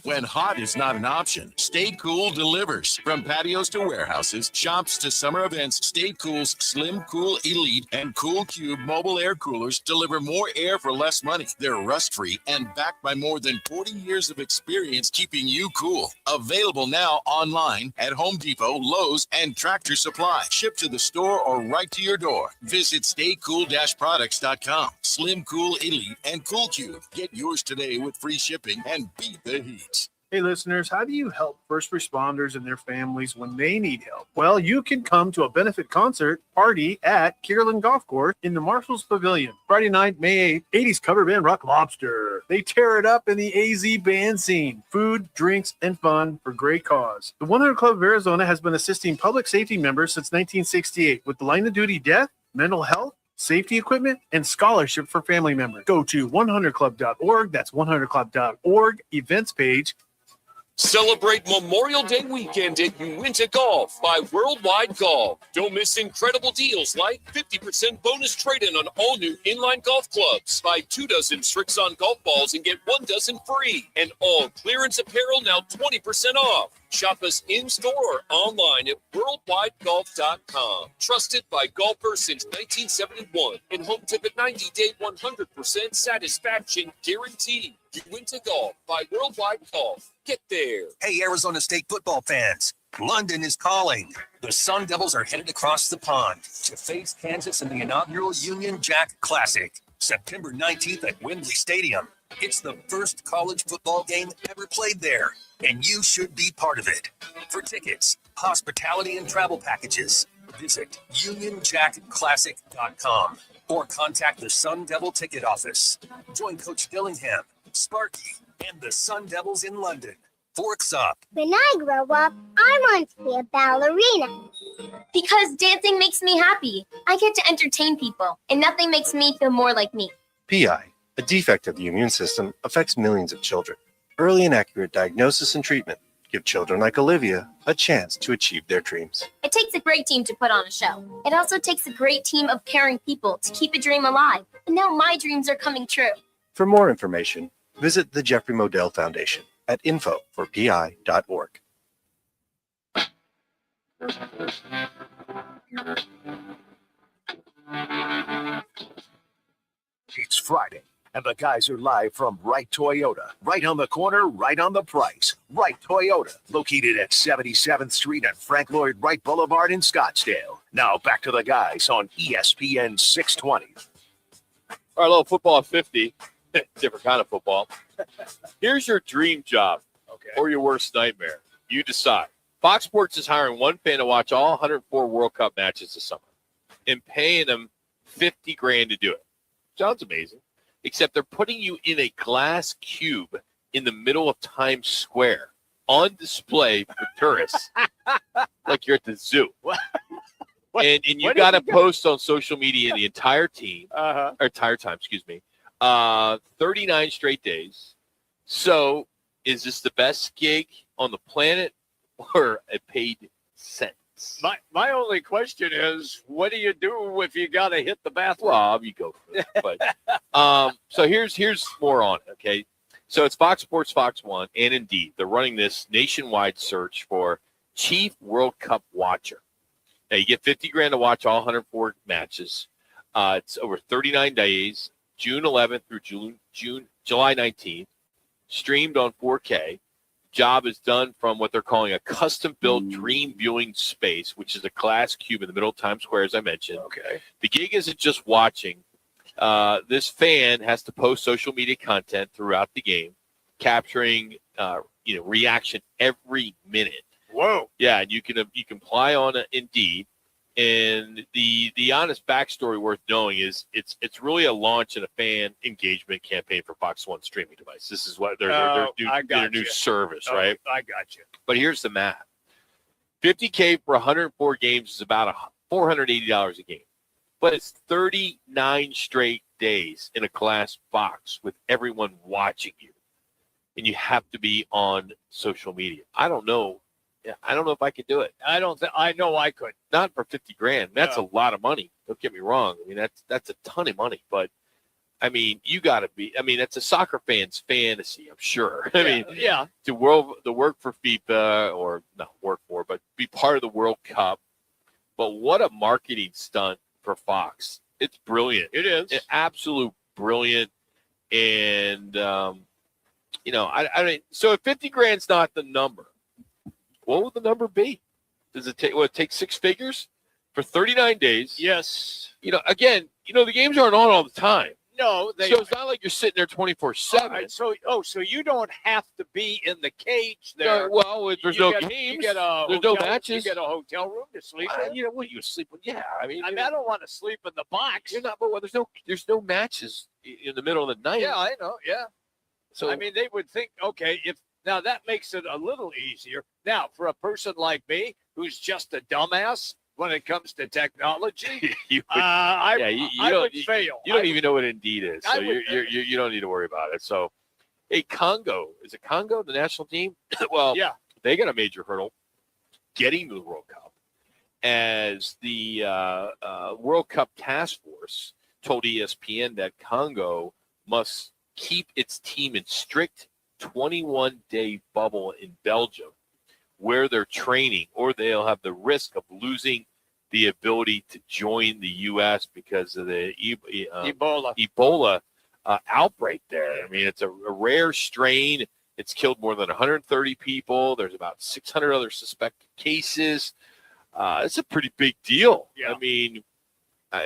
When hot is not an option, Stay Cool delivers. From patios to warehouses, shops to summer events, Stay Cool's Slim Cool Elite and Cool Cube mobile air coolers deliver more air for less money. They're rust-free and backed by more than 40 years of experience keeping you cool. Available now online at Home Depot, Lowe's, and Tractor Supply. Shipped to the store or right to your door. Visit staycool-products.com. Slim Cool Elite and Cool Cube. Get yours today with free shipping and beat the heat. Hey listeners, how do you help first responders and their families when they need help? Well, you can come to a benefit concert party at Kierland Golf Course in the Marshalls Pavilion. Friday night, May 8th, 80s cover band Rock Lobster. They tear it up in the AZ band scene. Food, drinks, and fun for great cause. The 100 Club of Arizona has been assisting public safety members since 1968 with the line of duty death, mental health, safety equipment, and scholarship for family members. Go to 100club.org. That's 100club.org events page. Celebrate Memorial Day weekend at Uinta Golf by Worldwide Golf. Don't miss incredible deals like 50% bonus trade-in on all new inline golf clubs. Buy 2 dozen Strixon golf balls and get 1 dozen free. And all clearance apparel now 20% off. Shop us in-store or online at worldwidegolf.com. Trusted by golfers since 1971. And home tip at 90-day 100% satisfaction guaranteed. Uinta Golf by Worldwide Golf. Get there. Hey, Arizona State football fans. London is calling. The Sun Devils are headed across the pond to face Kansas in the inaugural Union Jack Classic, September 19th at Wembley Stadium. It's the first college football game ever played there, and you should be part of it. For tickets, hospitality, and travel packages, visit UnionJackClassic.com or contact the Sun Devil ticket office. Join Coach Dillingham, Sparky, and the Sun Devils in London. Forks up. When I grow up, I want to be a ballerina. Because dancing makes me happy. I get to entertain people, and nothing makes me feel more like me. PI, a defect of the immune system, affects millions of children. Early and accurate diagnosis and treatment give children like Olivia a chance to achieve their dreams. It takes a great team to put on a show. It also takes a great team of caring people to keep a dream alive. And now my dreams are coming true. For more information, visit the Jeffrey Modell Foundation at info4pi.org. It's Friday, and the guys are live from Wright Toyota. Right on the corner, right on the price. Wright Toyota, located at 77th Street and Frank Lloyd Wright Boulevard in Scottsdale. Now back to the guys on ESPN 620. All right, a little football at 50. Different kind of football. Here's your dream job or your worst nightmare. You decide. Fox Sports is hiring one fan to watch all 104 World Cup matches this summer and paying them $50,000 to do it. Sounds amazing. Except they're putting you in a glass cube in the middle of Times Square on display for tourists, like you're at the zoo. And you got to post on social media the entire team, or entire time, 39 straight days. So is this the best gig on the planet or a paid sentence? My only question is, what do you do if you got to hit the bathroom? Well, you go for it. But, so here's more on it, okay? So it's Fox Sports, Fox One, and Indeed. They're running this nationwide search for Chief World Cup Watcher. Now, you get $50,000 to watch all 104 matches. It's over 39 days, June 11th through July 19th, streamed on 4K. Job is done from what they're calling a custom-built dream viewing space, which is a glass cube in the middle of Times Square, as I mentioned. Okay. The gig isn't just watching. This fan has to post social media content throughout the game, capturing reaction every minute. Whoa. Yeah, and you can apply on Indeed. And the honest backstory worth knowing is it's really a launch and a fan engagement campaign for Fox One streaming device. This is what their new service, right? I got you. But here's the math: $50,000 for 104 games is about $480 a game, but it's 39 straight days in a glass box with everyone watching you, and you have to be on social media. I don't know if I could do it. I know I could. Not for $50,000. That's a lot of money. Don't get me wrong. I mean, that's a ton of money. But I mean, you got to be. I mean, that's a soccer fan's fantasy. I'm sure. I mean, to work for FIFA or not work for, but be part of the World Cup. But what a marketing stunt for Fox! It's brilliant. It is. It's absolute brilliant. And I mean, so if $50,000's not the number, what would the number be? Does it take? Will it take six figures for 39 days? Yes. Again, the games aren't on all the time. No, so it's not like you're sitting there 24/7. Right, so you don't have to be in the cage there. Well, there's no games. There's no matches. You get a hotel room to sleep in. You sleep with? Yeah, I mean, I don't want to sleep in the box. You're not. But there's no matches in the middle of the night. Yeah, I know. Yeah. So I mean, they would think, okay, now that makes it a little easier. Now, for a person like me who's just a dumbass when it comes to technology, I would fail. You don't even know what Indeed is, so you don't need to worry about it. So, Congo, is it Congo, the national team? Well, yeah, they got a major hurdle getting to the World Cup, as the World Cup task force told ESPN that Congo must keep its team in strict 21-day bubble in Belgium where they're training, or they'll have the risk of losing the ability to join the U.S. because of the Ebola outbreak there. I mean, it's a rare strain. It's killed more than 130 people. There's about 600 other suspected cases. It's a pretty big deal. Yeah. I mean,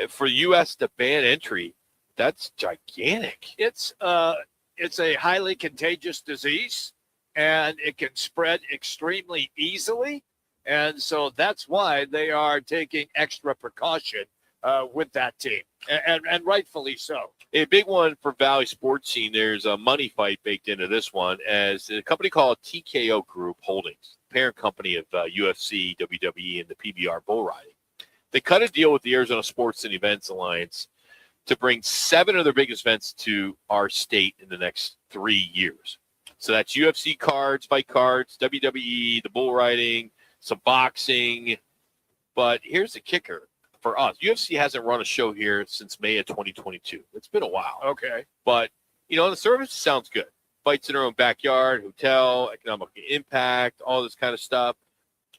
for U.S. to ban entry, that's gigantic. It's a highly contagious disease, and it can spread extremely easily. And so that's why they are taking extra precaution with that team, and rightfully so. A big one for Valley Sports Scene. There's a money fight baked into this one, as a company called TKO Group Holdings, parent company of UFC, WWE, and the PBR bull riding. They cut a deal with the Arizona Sports and Events Alliance to bring 7 of their biggest events to our state in the next 3 years. So that's UFC cards, fight cards, WWE, the bull riding, some boxing. But here's the kicker for us. UFC hasn't run a show here since May of 2022. It's been a while. Okay. But, the service sounds good. Fights in their own backyard, hotel, economic impact, all this kind of stuff.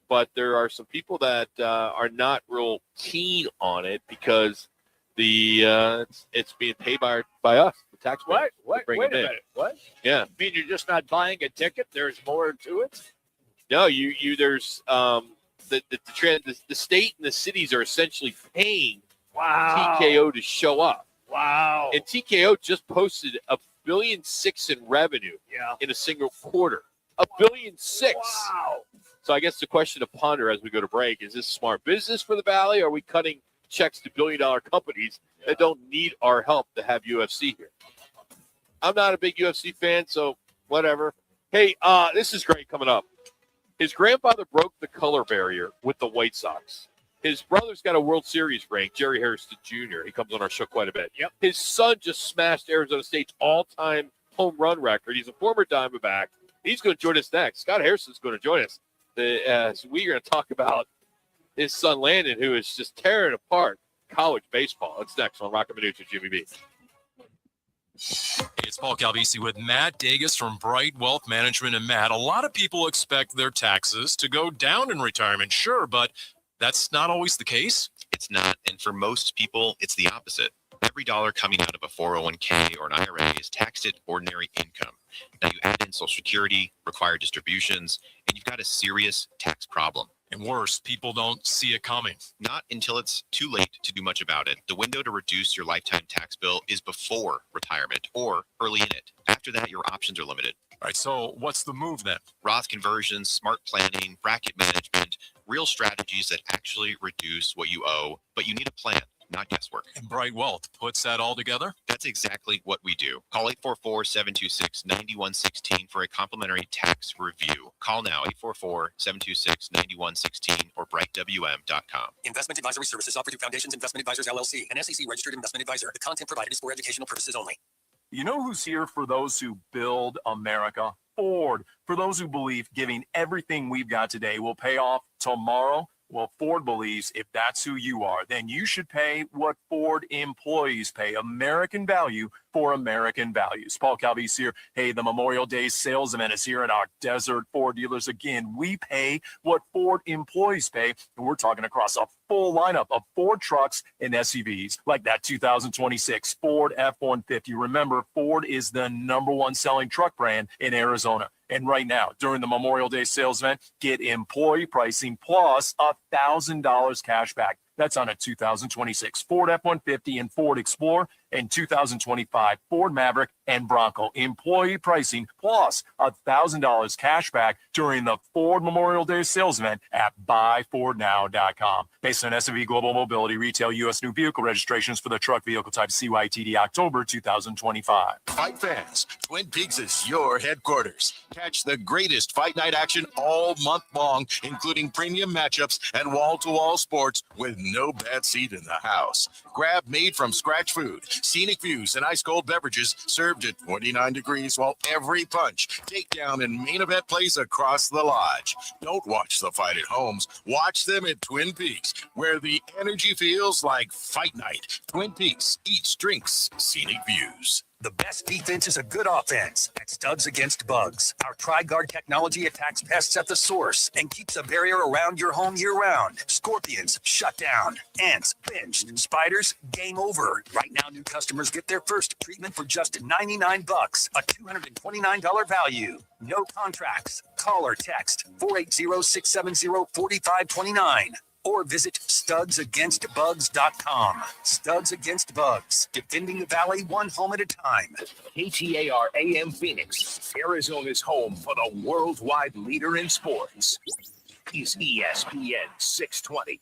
But there are some people that are not real keen on it because it's being paid by us, the taxpayers. What? Wait a minute. What? Yeah. You mean you're just not buying a ticket? There's more to it? No, there's the state and the cities are essentially paying TKO to show up. Wow. And TKO just posted $1.6 billion in revenue in a single quarter. $1.6 billion. Wow. So I guess the question to ponder as we go to break, is this smart business for the Valley? Or are we cutting checks to billion-dollar companies that don't need our help to have UFC here? I'm not a big UFC fan, so whatever. Hey, this is great coming up. His grandfather broke the color barrier with the White Sox. His brother's got a World Series ring, Jerry Hairston Jr. He comes on our show quite a bit. Yep. His son just smashed Arizona State's all-time home run record. He's a former Diamondback. He's going to join us next. Scott Hairston's going to join us. So we're going to talk about his son Landon, who is just tearing apart college baseball. That's next on Roc and Manuch and Jimmy B. Hey, it's Paul Calvisi with Matt Dagus from Bright Wealth Management. And Matt, a lot of people expect their taxes to go down in retirement, sure, but that's not always the case. It's not. And for most people, it's the opposite. Every dollar coming out of a 401k or an IRA is taxed at ordinary income. Now you add in Social Security, required distributions, and you've got a serious tax problem. And worse, people don't see it coming. Not until it's too late to do much about it. The window to reduce your lifetime tax bill is before retirement or early in it. After that, your options are limited. All right, so what's the move then? Roth conversions, smart planning, bracket management, real strategies that actually reduce what you owe, but you need a plan, not guesswork. And Bright Wealth puts that all together? That's exactly what we do. Call 844-726-9116 for a complimentary tax review. Call now, 844-726-9116 or brightwm.com. Investment advisory services offered through Foundations Investment Advisors, LLC, an SEC-registered investment advisor. The content provided is for educational purposes only. You know who's here for those who build America? Ford. For those who believe giving everything we've got today will pay off tomorrow, well, Ford believes if that's who you are, then you should pay what Ford employees pay. American value for American values. Paul Calvisi here. Hey, the Memorial Day sales event is here at our Desert Ford dealers. Again, we pay what Ford employees pay, and we're talking across a full lineup of Ford trucks and SUVs, like that 2026 Ford F-150. Remember, Ford is the #1 selling truck brand in Arizona. And right now, during the Memorial Day sales event, get employee pricing plus $1,000 cash back. That's on a 2026 Ford F-150 and Ford Explorer and 2025 Ford Maverick and Bronco. Employee pricing plus $1,000 cash back during the Ford Memorial Day sales event at buyfordnow.com. Based on S&P Global Mobility, retail U.S. new vehicle registrations for the truck vehicle type CYTD October 2025. Fight fans, Twin Peaks is your headquarters. Catch the greatest fight night action all month long, including premium matchups and wall-to-wall sports with no bad seat in the house. Grab made-from-scratch food, scenic views, and ice-cold beverages served at 29 degrees while every punch, takedown, and main event plays across the lodge. Don't watch the fight at homes. Watch them at Twin Peaks, where the energy feels like fight night. Twin Peaks eats, drinks, scenic views. The best defense is a good offense at Studs Against Bugs. Our Tri-Guard technology attacks pests at the source and keeps a barrier around your home year-round. Scorpions, shut down. Ants, pinched. Spiders, game over. Right now, new customers get their first treatment for just $99, a $229 value. No contracts. Call or text 480-670-4529. Or visit studsagainstbugs.com. Studs Against Bugs, defending the valley one home at a time. KTAR AM Phoenix, Arizona's home for the worldwide leader in sports, is ESPN 620.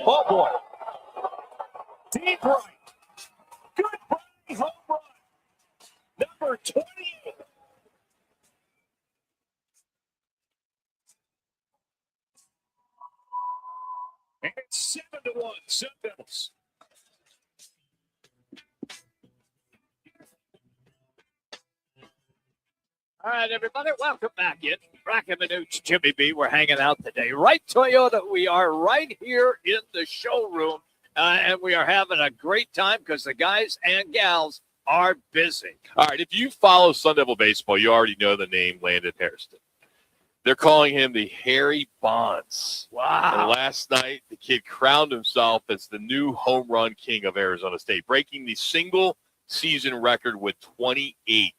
Oh boy. Deep right. Good play, home run. Number 28. And 7 2-1, Sun Devils. All right, everybody, welcome back in. Roc and Manuch, Jimmy B. We're hanging out today. Right, Toyota, we are right here in the showroom, and we are having a great time because the guys and gals are busy. All right, if you follow Sun Devil baseball, you already know the name Landon Hairston. They're calling him the Harry Bonds. Wow. And last night, the kid crowned himself as the new home run king of Arizona State, breaking the single season record with 28.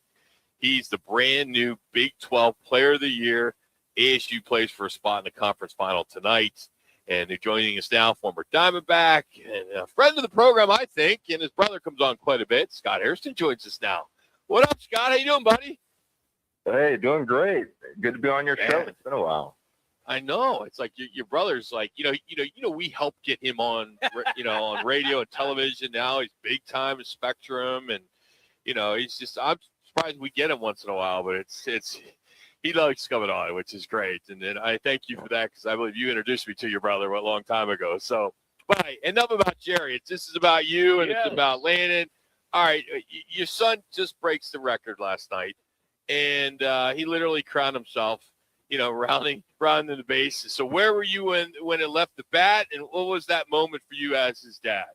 He's the brand new Big 12 Player of the Year. ASU plays for a spot in the conference final tonight. And they're joining us now, former Diamondback and a friend of the program, I think, and his brother comes on quite a bit. Scott Hairston joins us now. What up, Scott? How you doing, buddy? Hey, doing great. Good to be on your show. It's been a while. I know. It's like your brother's like, we helped get him on, on radio and television. Now he's big time in Spectrum, and he's just. I'm surprised we get him once in a while, but it's he likes coming on, which is great. And then I thank you for that because I believe you introduced me to your brother a long time ago. So, but enough about Jerry. This is about you and It's about Landon. All right, your son just breaks the record last night, and he literally crowned himself. Rounding the bases. So where were you when it left the bat, and what was that moment for you as his dad?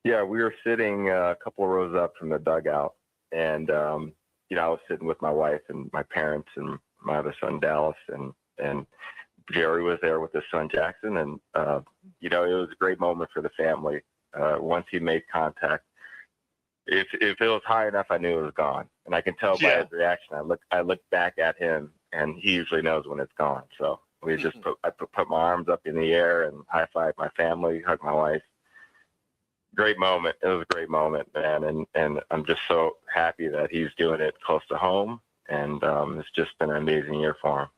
Yeah, we were sitting a couple of rows up from the dugout, and I was sitting with my wife and my parents and my other son Dallas, and Jerry was there with his son Jackson, and it was a great moment for the family. Once he made contact, if it was high enough, I knew it was gone, and I can tell by his reaction. I looked back at him, and he usually knows when it's gone. So we just I put my arms up in the air and high-fived my family, hugged my wife. Great moment. It was a great moment, man. And I'm just so happy that he's doing it close to home. And it's just been an amazing year for him.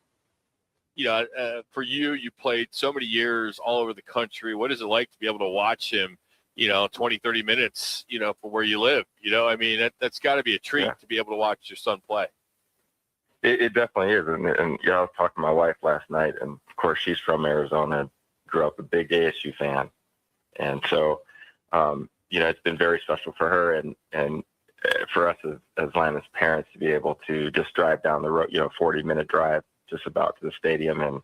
For you played so many years all over the country. What is it like to be able to watch him, 20, 30 minutes, from where you live? That's got to be a treat to be able to watch your son play. It definitely is. And I was talking to my wife last night, and of course she's from Arizona, grew up a big ASU fan. And so, it's been very special for her and for us as Landon's parents to be able to just drive down the road, 40-minute drive just about to the stadium and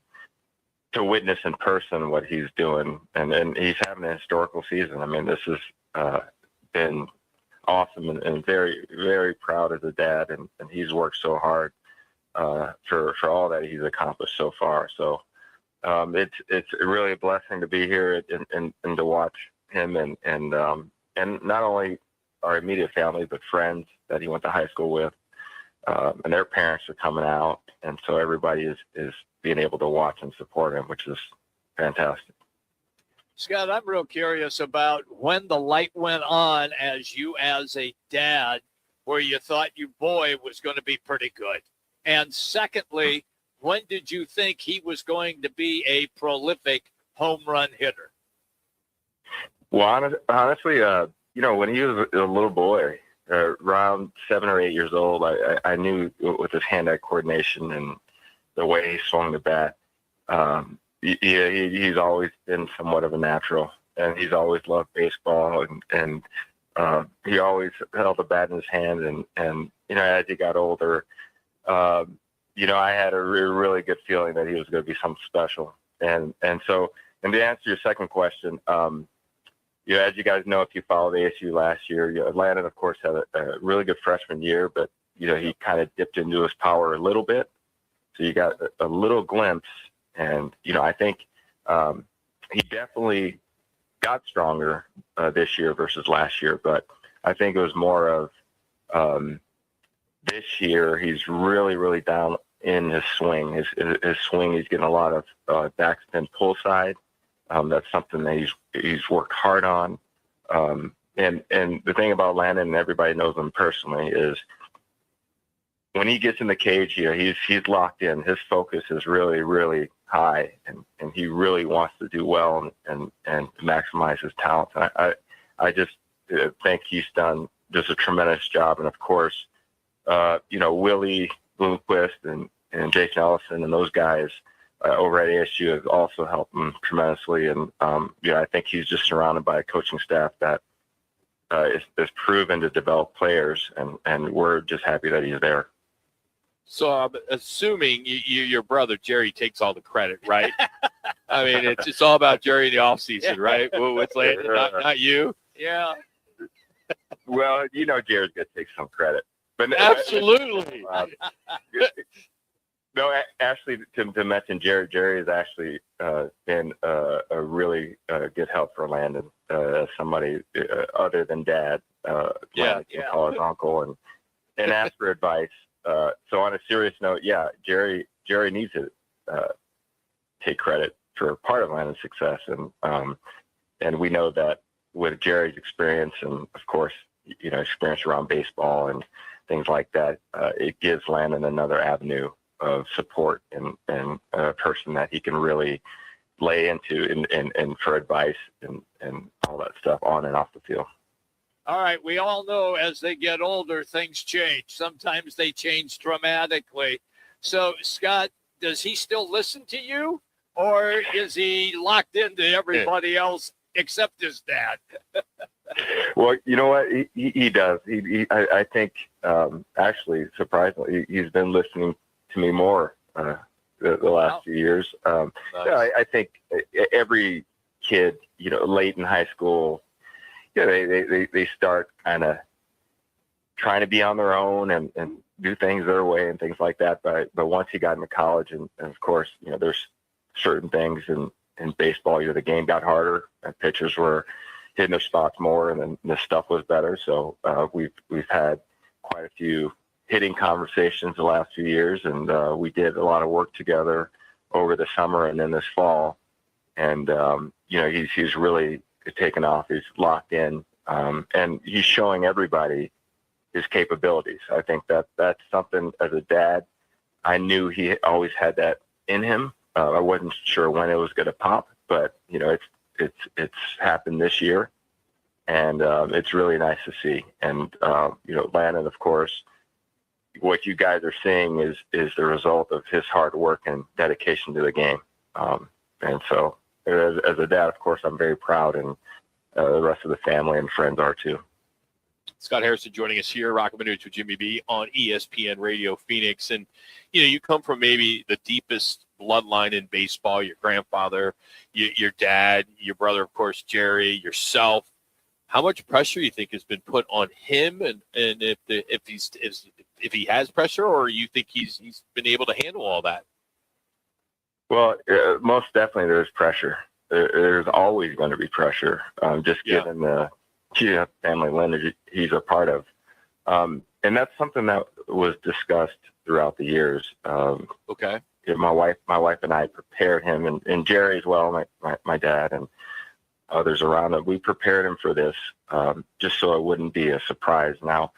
to witness in person what he's doing. And he's having a historical season. This has been awesome and very, very proud as a dad. And he's worked so hard for all that he's accomplished so far. So it's really a blessing to be here and to watch him and not only our immediate family, but friends that he went to high school with, and their parents are coming out. And so everybody is being able to watch and support him, which is fantastic. Scott, I'm real curious about when the light went on as a dad, where you thought your boy was going to be pretty good. And secondly, when did you think he was going to be a prolific home run hitter? Well, honestly, when he was a little boy, around 7 or 8 years old, I knew with his hand-eye coordination and the way he swung the bat, he's always been somewhat of a natural, and he's always loved baseball, and he always held the bat in his hand, and as he got older, I had a really good feeling that he was going to be something special. And so, and to answer your second question, as you guys know, if you followed ASU last year, Landon, of course, had a really good freshman year, but, he kind of dipped into his power a little bit. So you got a little glimpse. And, I think he definitely got stronger this year versus last year. But I think it was more of this year, he's really, really down in his swing. His swing, he's getting a lot of backspin pull side. That's something that he's worked hard on. And the thing about Landon, and everybody knows him personally, is when he gets in the cage here, he's locked in. His focus is really, really high, and he really wants to do well and maximize his talent. And I just think he's done just a tremendous job. And of course, Willie Bloomquist and Jason Ellison and those guys over at ASU has also helped him tremendously. And, I think he's just surrounded by a coaching staff that is proven to develop players, and we're just happy that he's there. So I'm assuming your brother Jerry takes all the credit, right? I mean, it's all about Jerry in the offseason, right? Well, it's Landon, not you. Yeah. Well, Jared's going to take some credit. But absolutely. No, actually, to mention Jerry has actually been a really good help for Landon. Somebody other than Dad, can call his uncle and ask for advice. So on a serious note, Jerry needs to take credit for part of Landon's success, and we know that with Jerry's experience and of course experience around baseball and things like that, it gives Landon another avenue of support and a person that he can really lay into and for advice and all that stuff on and off the field. All right. We all know as they get older, things change. Sometimes they change dramatically. So, Scott, does he still listen to you, or is he locked into everybody else except his dad? Well, you know what? He does. I think, actually, surprisingly, he's been listening to me more the last few years. Nice. I think every kid, late in high school, they start kind of trying to be on their own and do things their way and things like that. But once he got into college, and of course, there's certain things in baseball, the game got harder and pitchers were hitting their spots more, and then the stuff was better. So we've had quite a few hitting conversations the last few years, and we did a lot of work together over the summer and then this fall. And he's really taken off. He's locked in, and he's showing everybody his capabilities. I think that's something as a dad, I knew he always had that in him. I wasn't sure when it was going to pop, but it's happened this year, and it's really nice to see. And Landon, of course, what you guys are seeing is the result of his hard work and dedication to the game. And so as a dad, of course, I'm very proud, and the rest of the family and friends are too. Scott Hairston joining us here, Roc and Manuch with Jimmy B on ESPN Radio Phoenix. And, you come from maybe the deepest bloodline in baseball, your grandfather, your dad, your brother, of course, Jerry, yourself. How much pressure you think has been put on him, and if he has pressure, or you think he's been able to handle all that? Well, most definitely there's pressure. There's always going to be pressure, just given the family lineage he's a part of. And that's something that was discussed throughout the years. Okay. My wife and I prepared him, and Jerry as well, my dad and others around him. We prepared him for this, just so it wouldn't be a surprise. Now,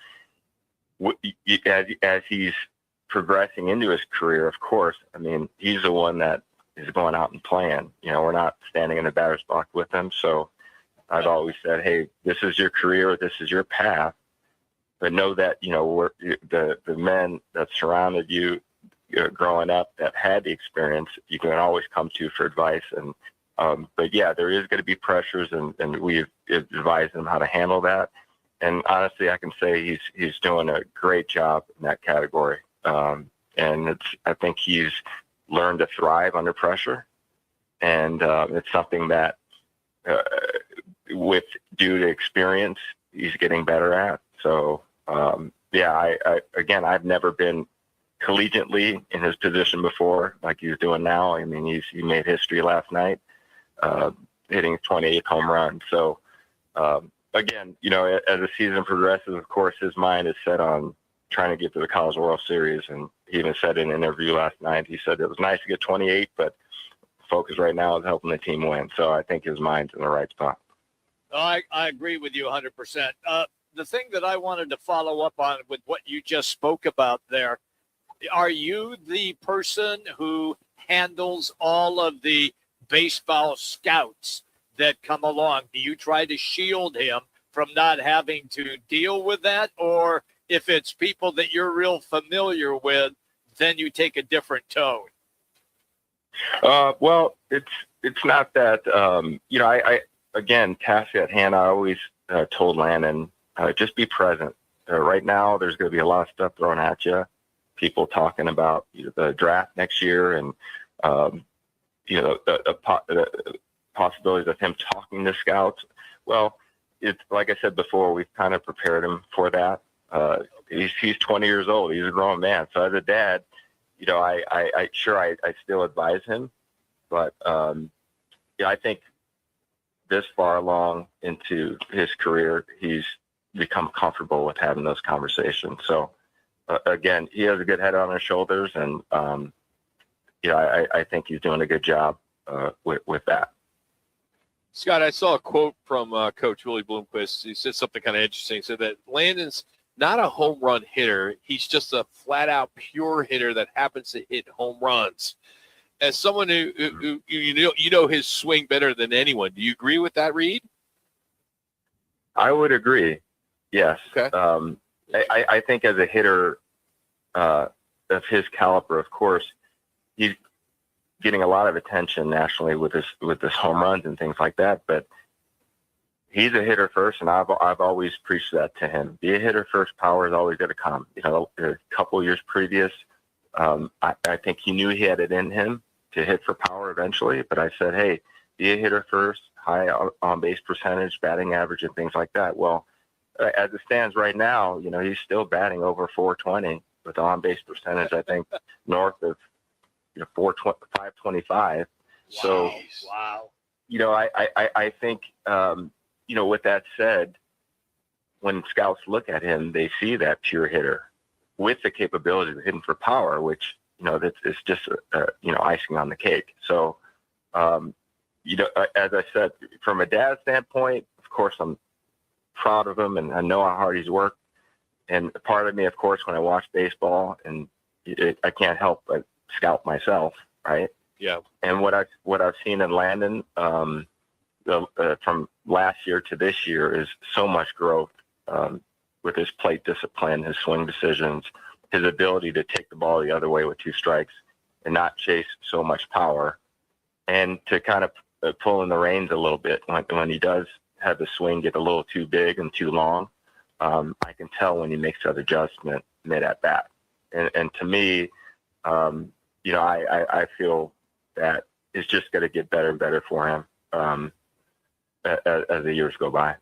as he's progressing into his career, of course, I mean, he's the one that is going out and playing. We're not standing in the batter's box with him. So I've always said, hey, this is your career, this is your path, but know that, the men that surrounded you growing up that had the experience, you can always come to for advice. And, but yeah, there is going to be pressures, and we've advised him how to handle that. And honestly, I can say he's doing a great job in that category. And I think he's learned to thrive under pressure, and it's something that, due to experience, he's getting better at. So I've never been collegiately in his position before, like he's doing now. I mean, he made history last night, hitting 28 home runs. So again, as the season progresses, of course, his mind is set on trying to get to the College World Series. And he even said in an interview last night, he said it was nice to get 28, but focus right now is helping the team win. So I think his mind's in the right spot. I agree with you 100%. The thing that I wanted to follow up on with what you just spoke about there, are you the person who handles all of the baseball scouts that come along? Do you try to shield him from not having to deal with that? Or if it's people that you're real familiar with, then you take a different tone? Well, it's not that. I again, task at hand. I always told Landon, just be present. Right now, there's going to be a lot of stuff thrown at you. People talking about the draft next year, and the possibilities of him talking to scouts. Well, it's like I said before, we've kind of prepared him for that. He's 20 years old. He's a grown man. So as a dad, I still advise him, but I think this far along into his career, he's become comfortable with having those conversations. So again, he has a good head on his shoulders, and I think he's doing a good job with that. Scott, I saw a quote from Coach Willie Bloomquist. He said something kind of interesting. He said that Landon's not a home run hitter. He's just a flat-out pure hitter that happens to hit home runs. As someone who you know his swing better than anyone, do you agree with that, Reed? I would agree. Yes. Okay. I think as a hitter of his caliber, of course, he's getting a lot of attention nationally with his home runs and things like that. But he's a hitter first, and I've always preached that to him. Be a hitter first. Power is always going to come. A couple of years previous, I think he knew he had it in him to hit for power eventually. But I said, hey, be a hitter first, high on base percentage, batting average, and things like that. Well, as it stands right now, he's still batting over 420 with on base percentage, I think, north of 525. So, wow. I think, with that said, when scouts look at him, they see that pure hitter with the capability of hitting for power, which, it's just, icing on the cake. So, as I said, from a dad standpoint, of course, I'm proud of him and I know how hard he's worked. And part of me, of course, when I watch baseball, and I can't help but scout myself, right? Yeah. And what I've seen in Landon from last year to this year is so much growth with his plate discipline, his swing decisions, his ability to take the ball the other way with 2 strikes and not chase so much power, and to kind of pull in the reins a little bit when he does have the swing get a little too big and too long. I can tell when he makes that adjustment mid at bat. And to me, I feel that it's just going to get better and better for him as the years go by.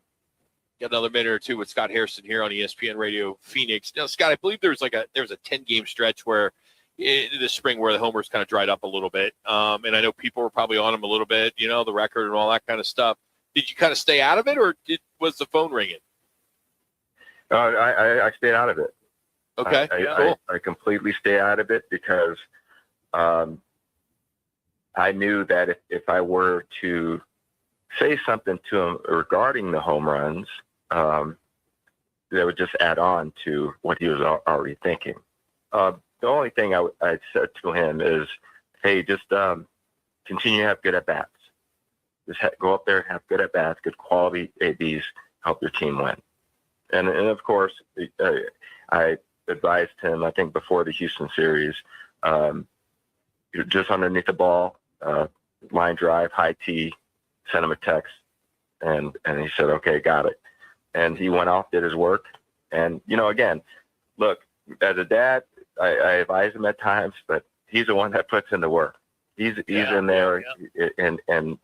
Got another minute or two with Scott Hairston here on ESPN Radio Phoenix. Now, Scott, I believe there was a 10-game stretch where in the spring where the homers kind of dried up a little bit. And I know people were probably on him a little bit, the record and all that kind of stuff. Did you kind of stay out of it, or was the phone ringing? I stayed out of it. Okay. Cool. I completely stay out of it because I knew that if I were to say something to him regarding the home runs, that would just add on to what he was already thinking. The only thing I said to him is, hey, just continue to have good at-bats. Just go up there and have good at-bats, good quality ABs, help your team win. And of course, I advised him, I think before the Houston series, just underneath the ball, line drive, high tee, sent him a text, and he said, okay, got it. And he went off, did his work. And, again, look, as a dad, I advise him at times, but he's the one that puts in the work. He's in there, and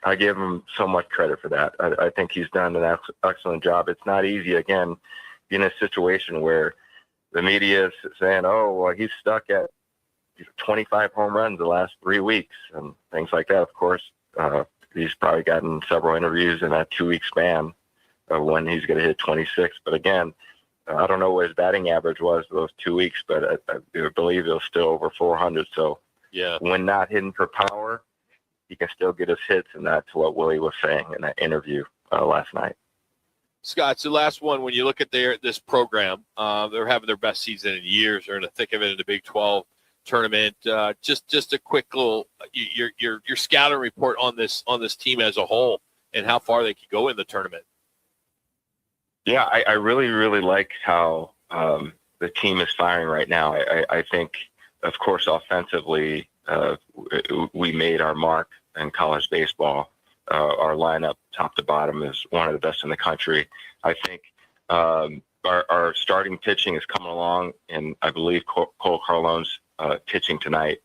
I give him so much credit for that. I think he's done an excellent job. It's not easy, again, being in a situation where the media is saying, oh, well, he's stuck at 25 home runs the last 3 weeks and things like that. Of course, he's probably gotten several interviews in that 2-week span of when he's going to hit 26. But again, I don't know what his batting average was those 2 weeks, but I believe it was still over 400. So yeah, when not hitting for power, he can still get his hits, and that's what Willie was saying in that interview last night. Scott, so last one, when you look at this program, they're having their best season in years. They're in the thick of it in the Big 12 tournament. Just a quick little your scouting report on this team as a whole and how far they could go in the tournament. Yeah, I really, really like how the team is firing right now. I think, of course, offensively, we made our mark in college baseball. Our lineup, top to bottom, is one of the best in the country. I think our starting pitching is coming along, and I believe Cole Carlone's pitching tonight.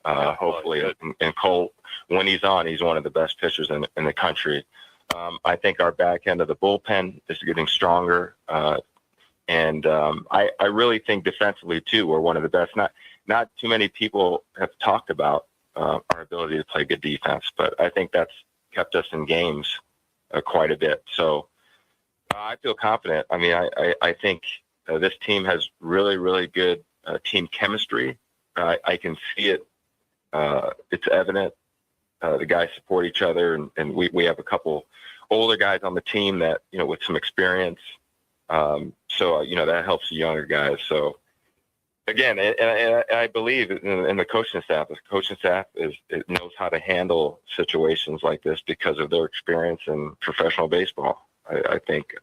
Hopefully, and Cole, when he's on, he's one of the best pitchers in the country. I think our back end of the bullpen is getting stronger, and I really think defensively too, we're one of the best. Not too many people have talked about our ability to play good defense, but I think that's kept us in games quite a bit. So I feel confident. I mean, I think this team has really, really good team chemistry. I can see it. It's evident. The guys support each other, and we have a couple older guys on the team that, with some experience. So that helps the younger guys. So again, and I believe in the coaching staff. The coaching staff knows how to handle situations like this because of their experience in professional baseball. I think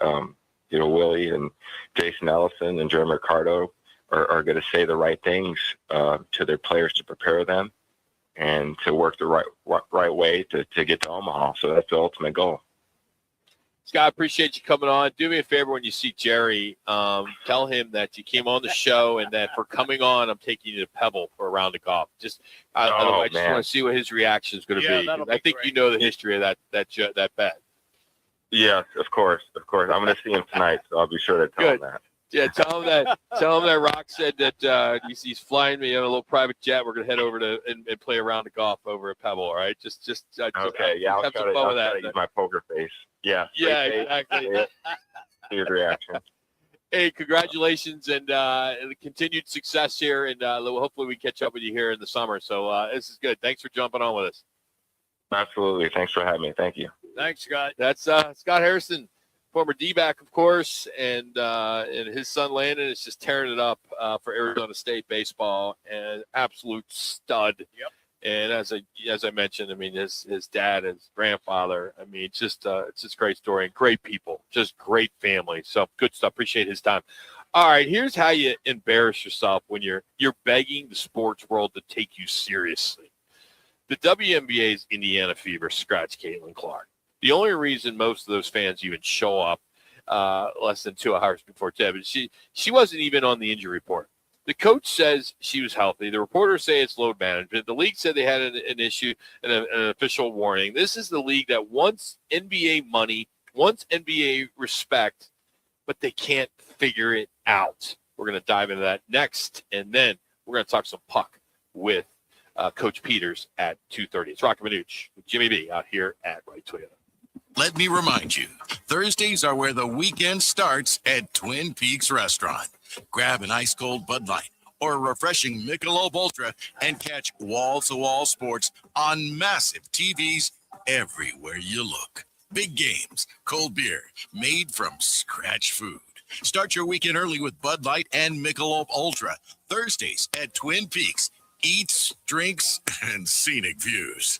Willie and Jason Ellison and Jeremy Ricardo are going to say the right things to their players to prepare them and to work the right way to get to Omaha. So that's the ultimate goal. Scott, appreciate you coming on. Do me a favor when you see Jerry, tell him that you came on the show and that for coming on, I'm taking you to Pebble for a round of golf. I just want to see what his reaction is going to be. I think you know the history of that bet. Yes, of course. I'm going to see him tonight, so I'll be sure to tell him that. Yeah, tell him that Roc said that he's flying me on a little private jet. We're gonna head over to and play a round of golf over at Pebble. All right, just okay. Yeah, I'll try to use my poker face. Yeah. Yeah, exactly. See his reaction. Hey, congratulations and continued success here, and hopefully we catch up with you here in the summer. So this is good. Thanks for jumping on with us. Absolutely. Thanks for having me. Thank you. Thanks, Scott. That's Scott Hairston, former D-back, of course, and his son Landon is just tearing it up for Arizona State baseball, and absolute stud. Yep. And as I mentioned, I mean his dad, his grandfather. I mean, it's just a great story and great people, just great family. So good stuff. Appreciate his time. All right, here's how you embarrass yourself when you're begging the sports world to take you seriously. The WNBA's Indiana Fever scratched Caitlin Clark. The only reason most of those fans even show up less than 2 hours before tip, she wasn't even on the injury report. The coach says she was healthy. The reporters say it's load management. The league said they had an issue, an official warning. This is the league that wants NBA money, wants NBA respect, but they can't figure it out. We're going to dive into that next, and then we're going to talk some puck with Coach Peters at 2:30. It's Roc and Manuch with Jimmy B out here at Wright Toyota. Let me remind you, Thursdays are where the weekend starts at Twin Peaks Restaurant. Grab an ice-cold Bud Light or a refreshing Michelob Ultra and catch wall-to-wall sports on massive TVs everywhere you look. Big games, cold beer, made from scratch food. Start your weekend early with Bud Light and Michelob Ultra. Thursdays at Twin Peaks. Eats, drinks, and scenic views.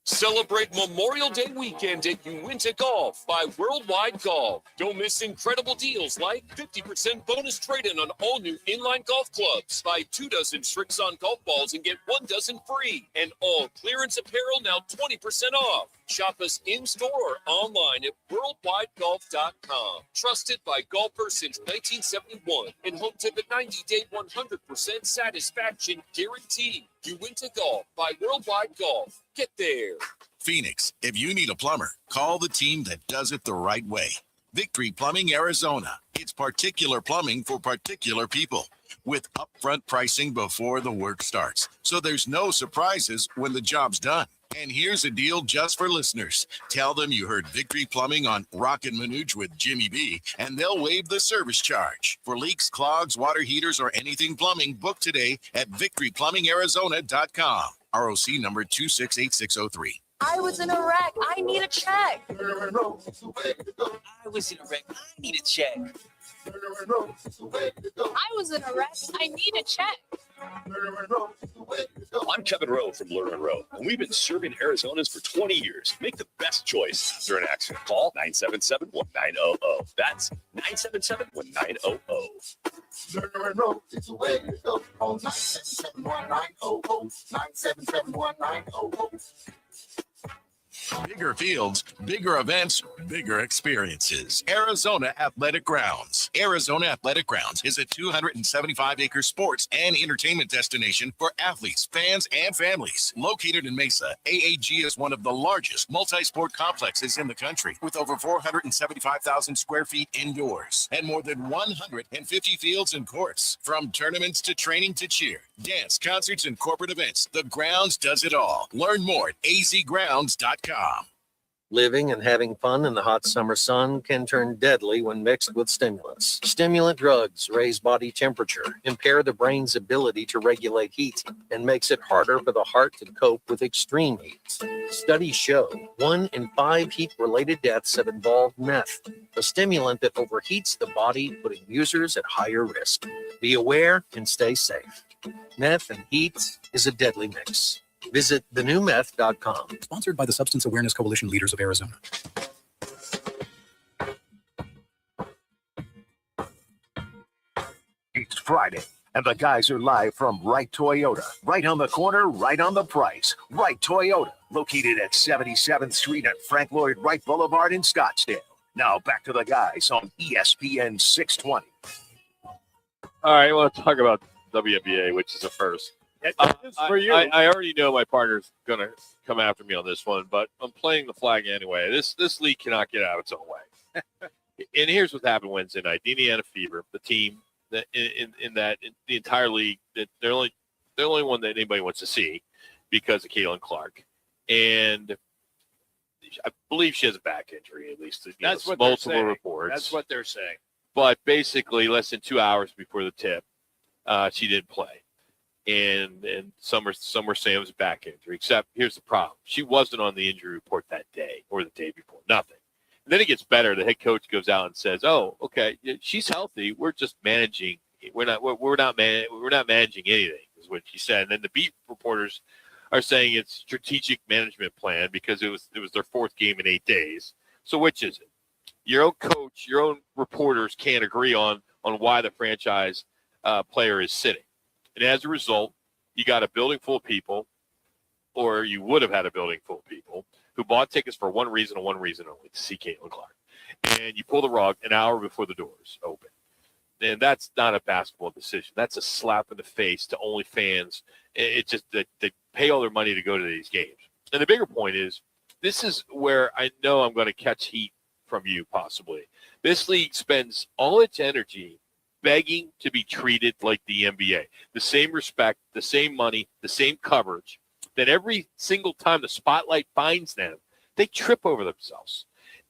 Celebrate Memorial Day weekend at Uinta Golf by Worldwide Golf. Don't miss incredible deals like 50% bonus trade-in on all new inline golf clubs. Buy 2 dozen Strixon golf balls and get 1 dozen free. And all clearance apparel now 20% off. Shop us in-store or online at worldwidegolf.com. Trusted by golfers since 1971 and home to the 90-day 100% satisfaction guarantee. Uinta Golf by Worldwide Golf. Get there. Phoenix, if you need a plumber, call the team that does it the right way. Victory Plumbing Arizona. It's particular plumbing for particular people with upfront pricing before the work starts. So there's no surprises when the job's done. And here's a deal just for listeners. Tell them you heard Victory Plumbing on Roc and Manuch with Jimmy B, and they'll waive the service charge. For leaks, clogs, water heaters, or anything plumbing, book today at victoryplummingarizona.com. ROC number 268603. I was in a wreck. I need a check. I was in a wreck. I need a check. I was in a wreck. I need a check. I'm Kevin Rowe from Lerner & Rowe, and we've been serving Arizonans for 20 years. Make the best choice after an accident. Call 977-1900. That's 977-1900. Lerner and Rose, it's the way to go. On 977-1900, 977-1900. Bigger fields, bigger events, bigger experiences. Arizona Athletic Grounds. Arizona Athletic Grounds is a 275-acre sports and entertainment destination for athletes, fans, and families. Located in Mesa, AAG is one of the largest multi-sport complexes in the country, with over 475,000 square feet indoors and more than 150 fields and courts. From tournaments to training to cheer, dance, concerts, and corporate events, the Grounds does it all. Learn more at azgrounds.com. Living and having fun in the hot summer sun can turn deadly when mixed with stimulants. Stimulant drugs raise body temperature, impair the brain's ability to regulate heat, and makes it harder for the heart to cope with extreme heat. Studies show 1 in 5 heat-related deaths have involved meth, a stimulant that overheats the body, putting users at higher risk. Be aware and stay safe. Meth and heat is a deadly mix. Visit thenewmeth.com. Sponsored by the Substance Awareness Coalition Leaders of Arizona. It's Friday, and the guys are live from Wright Toyota. Right on the corner, right on the price. Wright Toyota, located at 77th Street and Frank Lloyd Wright Boulevard in Scottsdale. Now back to the guys on ESPN 620. All right, I want to talk about WNBA, which is a first. For you. I already know my partner's going to come after me on this one, but I'm playing the flag anyway. This league cannot get out its own way. And here's what happened Wednesday night. The Indiana Fever, the team that in the entire league, that they're the only one that anybody wants to see because of Caitlin Clark. And I believe she has a back injury, at least. That's what multiple they're saying. reports. That's what they're saying. But basically, less than 2 hours before the tip, she didn't play. And some were saying it was a back injury, except here's the problem. She wasn't on the injury report that day or the day before, nothing. And then it gets better. The head coach goes out and says, oh, okay, she's healthy. We're just managing. We're not managing anything, is what she said. And then the beat reporters are saying it's strategic management plan because it was their 4th game in 8 days. So which is it? Your own coach, your own reporters can't agree on why the franchise player is sitting. And as a result, you got a building full of people, or you would have had a building full of people, who bought tickets for one reason and one reason only, to see Caitlin Clark. And you pull the rug an hour before the doors open. And that's not a basketball decision. That's a slap in the face to only fans. It's just that they pay all their money to go to these games. And the bigger point is, this is where I know I'm going to catch heat from you, possibly. This league spends all its energy begging to be treated like the NBA. The same respect, the same money, the same coverage. That every single time the spotlight finds them, they trip over themselves.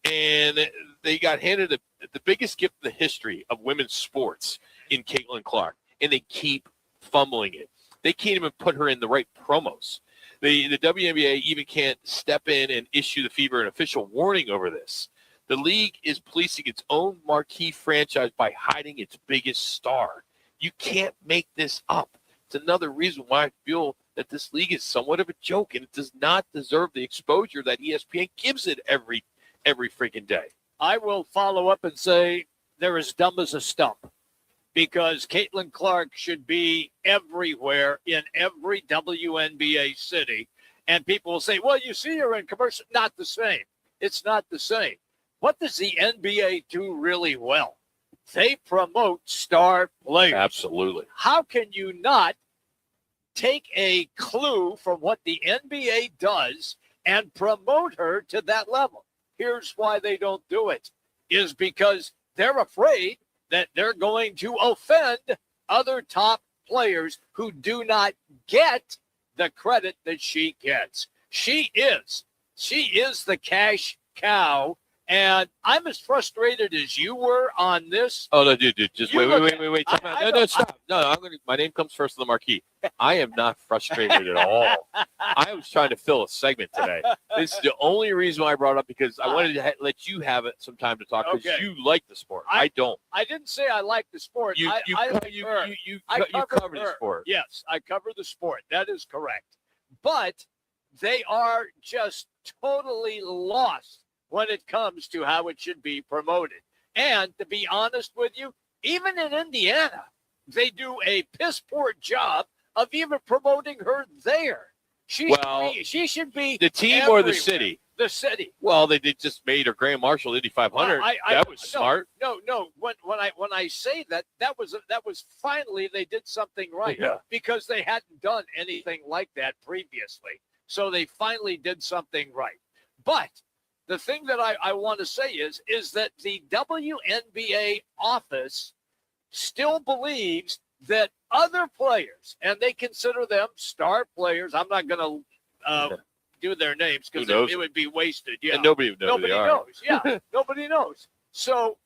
And they got handed the biggest gift in the history of women's sports in Caitlin Clark. And they keep fumbling it. They can't even put her in the right promos. The WNBA even can't step in and issue the Fever an official warning over this. The league is policing its own marquee franchise by hiding its biggest star. You can't make this up. It's another reason why I feel that this league is somewhat of a joke, and it does not deserve the exposure that ESPN gives it every freaking day. I will follow up and say they're as dumb as a stump, because Caitlin Clark should be everywhere in every WNBA city. And people will say, well, you see her in commercial. Not the same. It's not the same. What does the NBA do really well? They promote star players. Absolutely. How can you not take a clue from what the NBA does and promote her to that level? Here's why they don't do it, is because they're afraid that they're going to offend other top players who do not get the credit that she gets. She is the cash cow. And I'm as frustrated as you were on this. Oh, no, dude. Just wait. No, stop. No, my name comes first on the marquee. I am not frustrated at all. I was trying to fill a segment today. This is the only reason why I brought it up, because I wanted to let you have it some time to talk, because you like the sport. I don't. I didn't say I like the sport. You cover the sport. Yes, I cover the sport. That is correct. But they are just totally lost when it comes to how it should be promoted. And to be honest with you, even in Indiana, they do a piss poor job of even promoting her there. She should be the team everywhere. or the city. The city. Well, they just made her Grand Marshal Indy 500. That was smart. No. When I say that was finally they did something right because they hadn't done anything like that previously. So they finally did something right. But the thing that I want to say is that the WNBA office still believes that other players, and they consider them star players. I'm not going to do their names because it would be wasted. Yeah, and nobody knows. Yeah, nobody knows. So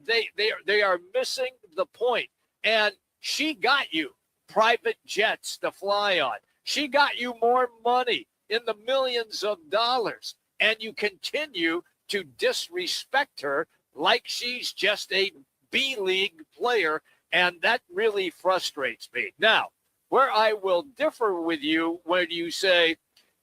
they are missing the point. And she got you private jets to fly on. She got you more money in the millions of dollars, and you continue to disrespect her like she's just a B-League player, and that really frustrates me. Now, where I will differ with you when you say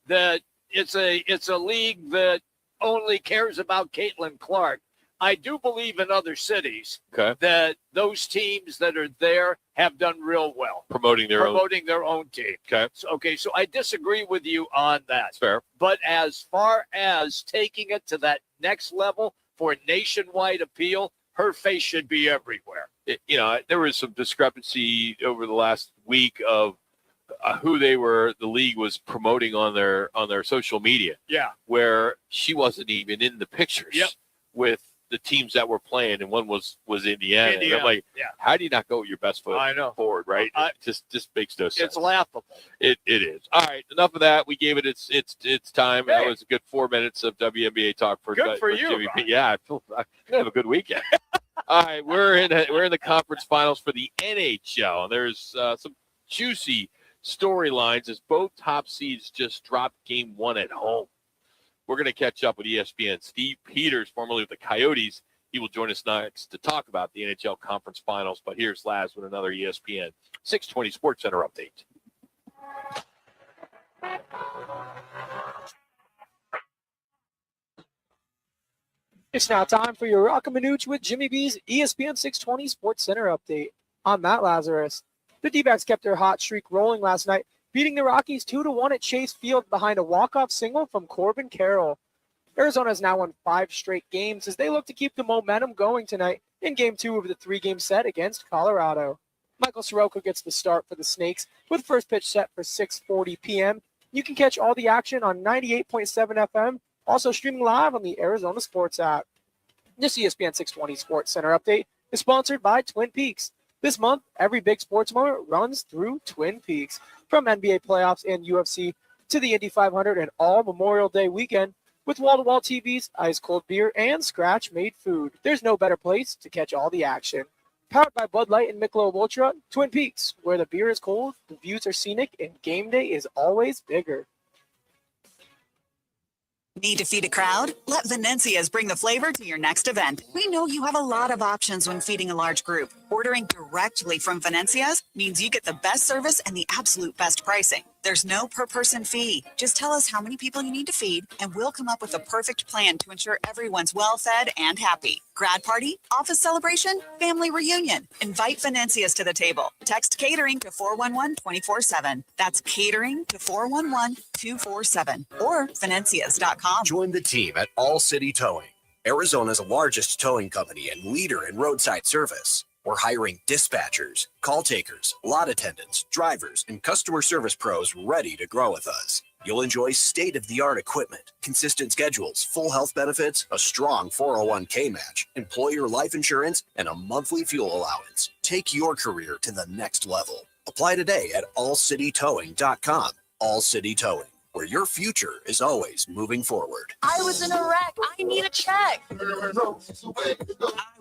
that it's a league that only cares about Caitlin Clark, I do believe in other cities that those teams that are there have done real well. Promoting their own team. So I disagree with you on that. That's fair. But as far as taking it to that next level for nationwide appeal, her face should be everywhere. There was some discrepancy over the last week of who the league was promoting on their social media. Yeah. Where she wasn't even in the pictures with the teams that were playing, and one was Indiana. And I'm like, how do you not go with your best foot forward, right? It just makes no sense. It's laughable. It is. All right, enough of that. We gave it its time. Hey. That was a good 4 minutes of WNBA talk for you. Jimmy P. Yeah, I'm gonna have a good weekend. All right, we're in the conference finals for the NHL, and there's some juicy storylines as both top seeds just dropped game one at home. We're going to catch up with ESPN. Steve Peters, formerly with the Coyotes, he will join us next to talk about the NHL Conference Finals. But here's Laz with another ESPN 620 Sports Center update. It's now time for your Roc and Manuch with Jimmy B's ESPN 620 Sports Center update. I'm Matt Lazarus. The D-backs kept their hot streak rolling last night, beating the Rockies 2-1 at Chase Field behind a walk-off single from Corbin Carroll. Arizona has now won 5 straight games as they look to keep the momentum going tonight in Game 2 of the 3-game set against Colorado. Michael Soroka gets the start for the Snakes with first pitch set for 6:40 p.m. You can catch all the action on 98.7 FM, also streaming live on the Arizona Sports app. This ESPN 620 Sports Center update is sponsored by Twin Peaks. This month, every big sports moment runs through Twin Peaks. From NBA playoffs and UFC to the Indy 500 and all Memorial Day weekend, with wall-to-wall TVs, ice-cold beer, and scratch-made food. There's no better place to catch all the action. Powered by Bud Light and Michelob Ultra, Twin Peaks, where the beer is cold, the views are scenic, and game day is always bigger. Need to feed a crowd? Let Venencia's bring the flavor to your next event. We know you have a lot of options when feeding a large group. Ordering directly from Venencia's means you get the best service and the absolute best pricing. There's no per-person fee. Just tell us how many people you need to feed, and we'll come up with the perfect plan to ensure everyone's well-fed and happy. Grad party, office celebration, family reunion. Invite Venencia's to the table. Text catering to 411-24/7. That's catering to 411-247 or Venencias.com. Join the team at All City Towing, Arizona's largest towing company and leader in roadside service. We're hiring dispatchers, call takers, lot attendants, drivers, and customer service pros ready to grow with us. You'll enjoy state-of-the-art equipment, consistent schedules, full health benefits, a strong 401k match, employer life insurance, and a monthly fuel allowance. Take your career to the next level. Apply today at allcitytowing.com. All City Towing, where your future is always moving forward. I was in a wreck. I need a check. I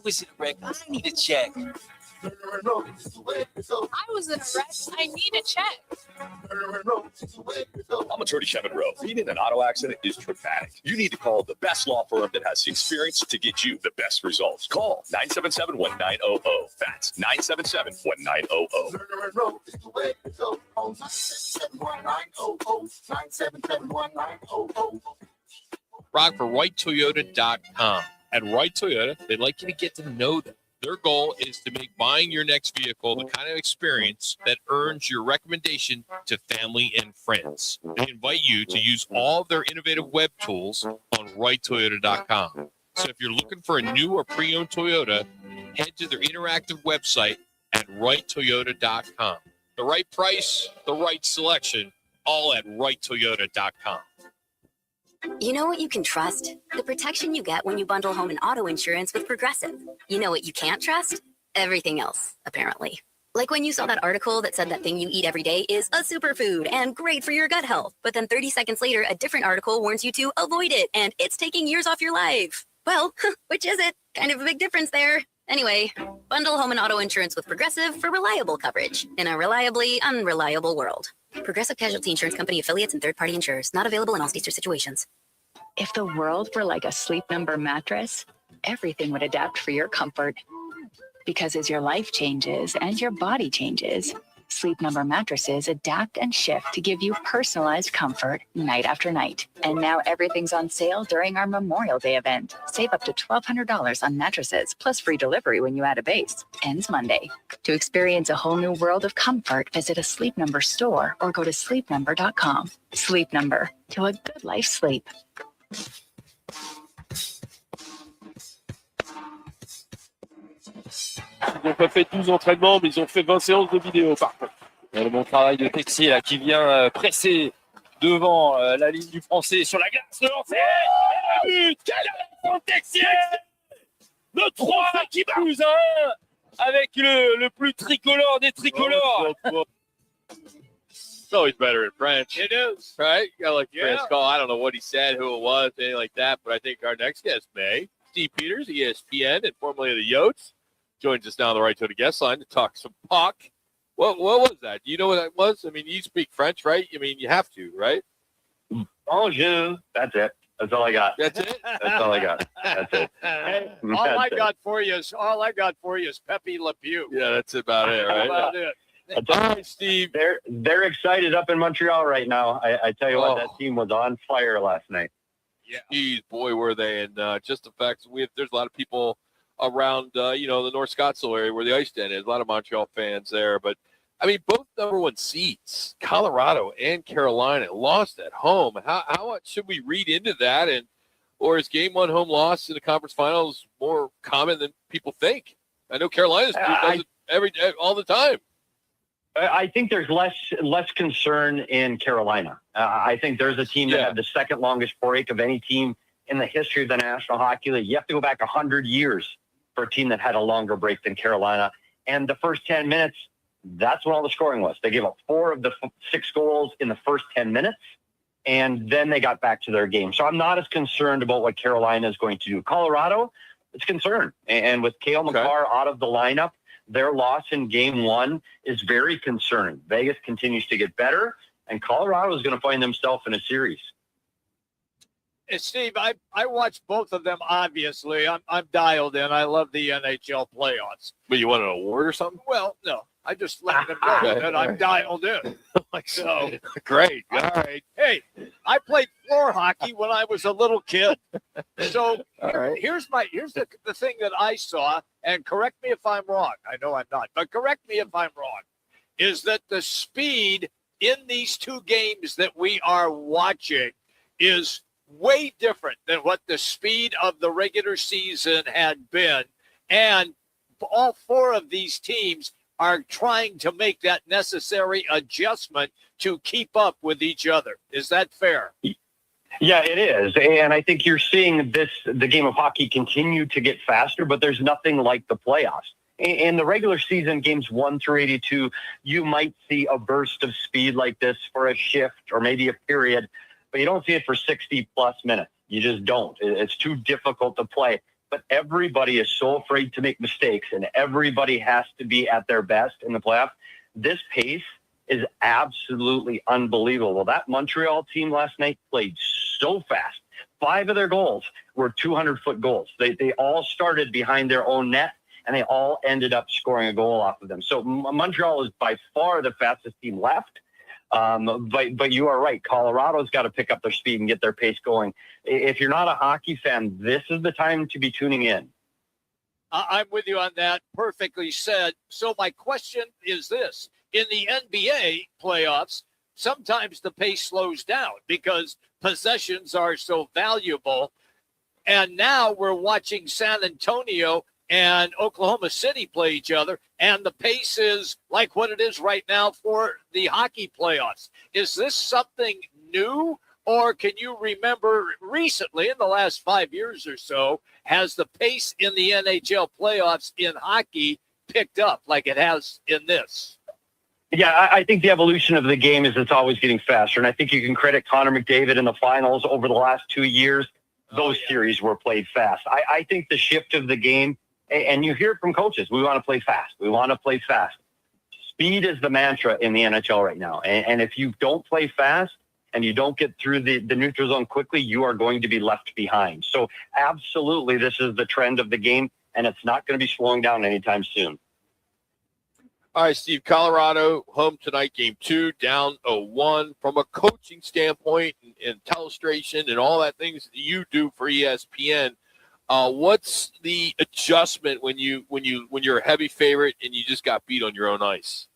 was in a wreck. I need a check. I was in a wreck. I need a check. I'm attorney Kevin Rowe. Being in an auto accident is traumatic. You need to call the best law firm that has the experience to get you the best results. Call 977-1900. That's 977-1900. Rock for RightToyota.com. At Right Toyota, they'd like you to get to know them. Their goal is to make buying your next vehicle the kind of experience that earns your recommendation to family and friends. They invite you to use all of their innovative web tools on righttoyota.com. So if you're looking for a new or pre-owned Toyota, head to their interactive website at righttoyota.com. The right price, the right selection, all at righttoyota.com. You know what you can trust? The protection you get when you bundle home and auto insurance with Progressive. You know what you can't trust? Everything else, apparently. Like when you saw that article that said that thing you eat every day is a superfood and great for your gut health. But then 30 seconds later, a different article warns you to avoid it and it's taking years off your life. Well, which is it? Kind of a big difference there. Anyway, bundle home and auto insurance with Progressive for reliable coverage in a reliably unreliable world. Progressive Casualty Insurance Company affiliates and third-party insurers. Not available in all states or situations. If the world were like a Sleep Number mattress, everything would adapt for your comfort. Because as your life changes and your body changes, Sleep Number mattresses adapt and shift to give you personalized comfort night after night. And now everything's on sale during our Memorial Day event. Save up to $1,200 on mattresses, plus free delivery when you add a base. Ends Monday. To experience a whole new world of comfort, visit a Sleep Number store or go to sleepnumber.com. Sleep Number. To a good life sleep. Ils n'ont pas fait 12 entraînements, mais ils ont fait 20 séances de vidéo par contre. Et le bon travail de Texier là, qui vient presser devant la ligne du français sur la glace. Le lancer et le but. Quel est Texier. Le 3 qui pousse à 1 avec le plus tricolore des tricolores. It's always better in French. It is. Right? You got like Yeah. French call. I don't know what he said, who it was, anything like that, but I think our next guest may. Steve Peters, ESPN, and formerly of the Yotes, joins us now on the Right to the Guest line to talk some puck. What was that? Do you know what that was? I mean, you speak French, right? I mean, you have to, right? Bonjour. That's it. That's all I got. That's it? That's all I got. That's it. Hey, That's all I it. got for you is Pepe Le Pew. Yeah, that's about it, right? About it. All right, Steve. They're excited up in Montreal right now. I tell you what, that team was on fire last night. Yeah. Geez, boy, were they. And just the fact that there's a lot of people around, the North Scottsdale area where the Ice Den is. A lot of Montreal fans there. But, I mean, both number one seeds, Colorado and Carolina, lost at home. How much should we read into that? Or is game one home loss in the conference finals more common than people think? I know Carolina's does it all the time. I think there's less concern in Carolina. I think there's a team that had the second longest break of any team in the history of the National Hockey League. You have to go back 100 years for a team that had a longer break than Carolina. And the first 10 minutes, that's when all the scoring was. They gave up 4 of the 6 goals in the first 10 minutes, and then they got back to their game. So I'm not as concerned about what Carolina is going to do. Colorado, it's concerned. And with Cale McCarr out of the lineup, their loss in game 1 is very concerning. Vegas continues to get better, and Colorado is going to find themselves in a series. Hey, Steve, I watch both of them, obviously. I'm dialed in. I love the NHL playoffs. But you want an award or something? Well, no. I just let them know that I'm dialed in. So Great. All right. Hey, I played floor hockey when I was a little kid. So here's the thing that I saw, and correct me if I'm wrong. I know I'm not, but correct me if I'm wrong, is that the speed in these two games that we are watching is way different than what the speed of the regular season had been. And all 4 of these teams are trying to make that necessary adjustment to keep up with each other. Is that fair? Yeah, it is. And I think you're seeing the game of hockey continue to get faster, but there's nothing like the playoffs. In the regular season, games 1 through 82, you might see a burst of speed like this for a shift or maybe a period, but you don't see it for 60-plus minutes. You just don't. It's too difficult to play. But everybody is so afraid to make mistakes, and everybody has to be at their best in the playoffs. This pace is absolutely unbelievable. That Montreal team last night played so fast. 5 of their goals were 200-foot goals. They all started behind their own net, and they all ended up scoring a goal off of them. So Montreal is by far the fastest team left. But you are right. Colorado's got to pick up their speed and get their pace going. If you're not a hockey fan, this is the time to be tuning in. I'm with you on that. Perfectly said. So my question is this. In the NBA playoffs, sometimes the pace slows down because possessions are so valuable. And now we're watching San Antonio and Oklahoma City play each other, and the pace is like what it is right now for the hockey playoffs. Is this something new, or can you remember recently, in the last 5 years or so, has the pace in the NHL playoffs in hockey picked up like it has in this? Yeah, I think the evolution of the game is it's always getting faster, and I think you can credit Connor McDavid in the finals over the last 2 years. Those series were played fast. I think the shift of the game, and you hear it from coaches, we want to play fast. We want to play fast. Speed is the mantra in the NHL right now. And if you don't play fast and you don't get through the neutral zone quickly, you are going to be left behind. So absolutely, this is the trend of the game, and it's not going to be slowing down anytime soon. All right, Steve, Colorado home tonight, game 2, down 0-1. From a coaching standpoint and telestration and all that things that you do for ESPN, what's the adjustment when you're a heavy favorite and you just got beat on your own ice?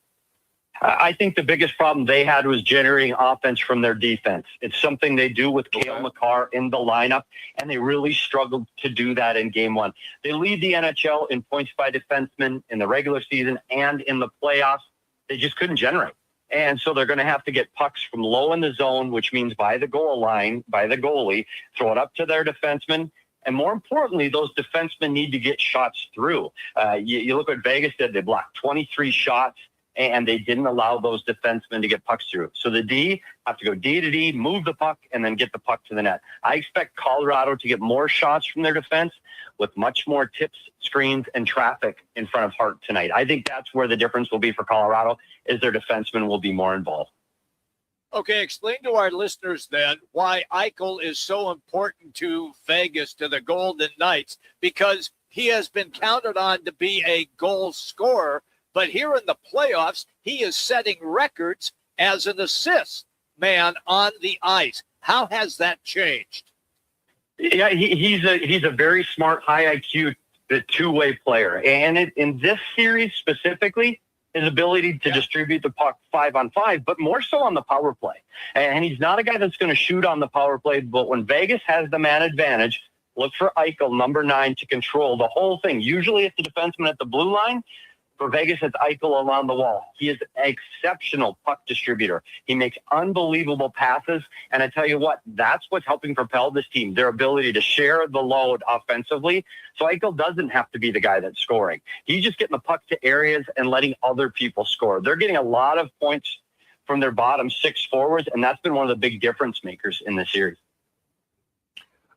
I think the biggest problem they had was generating offense from their defense. It's something they do with Cale Makar in the lineup, and they really struggled to do that in game 1. They lead the NHL in points by defensemen in the regular season and in the playoffs. They just couldn't generate. And so they're going to have to get pucks from low in the zone, which means by the goal line, by the goalie, throw it up to their defensemen. And more importantly, those defensemen need to get shots through. You look what Vegas did. They blocked 23 shots, and they didn't allow those defensemen to get pucks through. So the D have to go D to D, move the puck, and then get the puck to the net. I expect Colorado to get more shots from their defense with much more tips, screens, and traffic in front of Hart tonight. I think that's where the difference will be for Colorado, is their defensemen will be more involved. Okay, explain to our listeners then why Eichel is so important to Vegas, to the Golden Knights, because he has been counted on to be a goal scorer. But here in the playoffs, he is setting records as an assist man on the ice. How has that changed? Yeah, he's a very smart, high IQ, two-way player. And in this series specifically, his ability to distribute the puck 5-on-5, but more so on the power play. And he's not a guy that's going to shoot on the power play, but when Vegas has the man advantage, look for Eichel, number 9, to control the whole thing. Usually it's the defenseman at the blue line. For Vegas, it's Eichel along the wall. He is an exceptional puck distributor. He makes unbelievable passes. And I tell you what, that's what's helping propel this team, their ability to share the load offensively. So Eichel doesn't have to be the guy that's scoring. He's just getting the puck to areas and letting other people score. They're getting a lot of points from their bottom 6 forwards, and that's been one of the big difference makers in this series.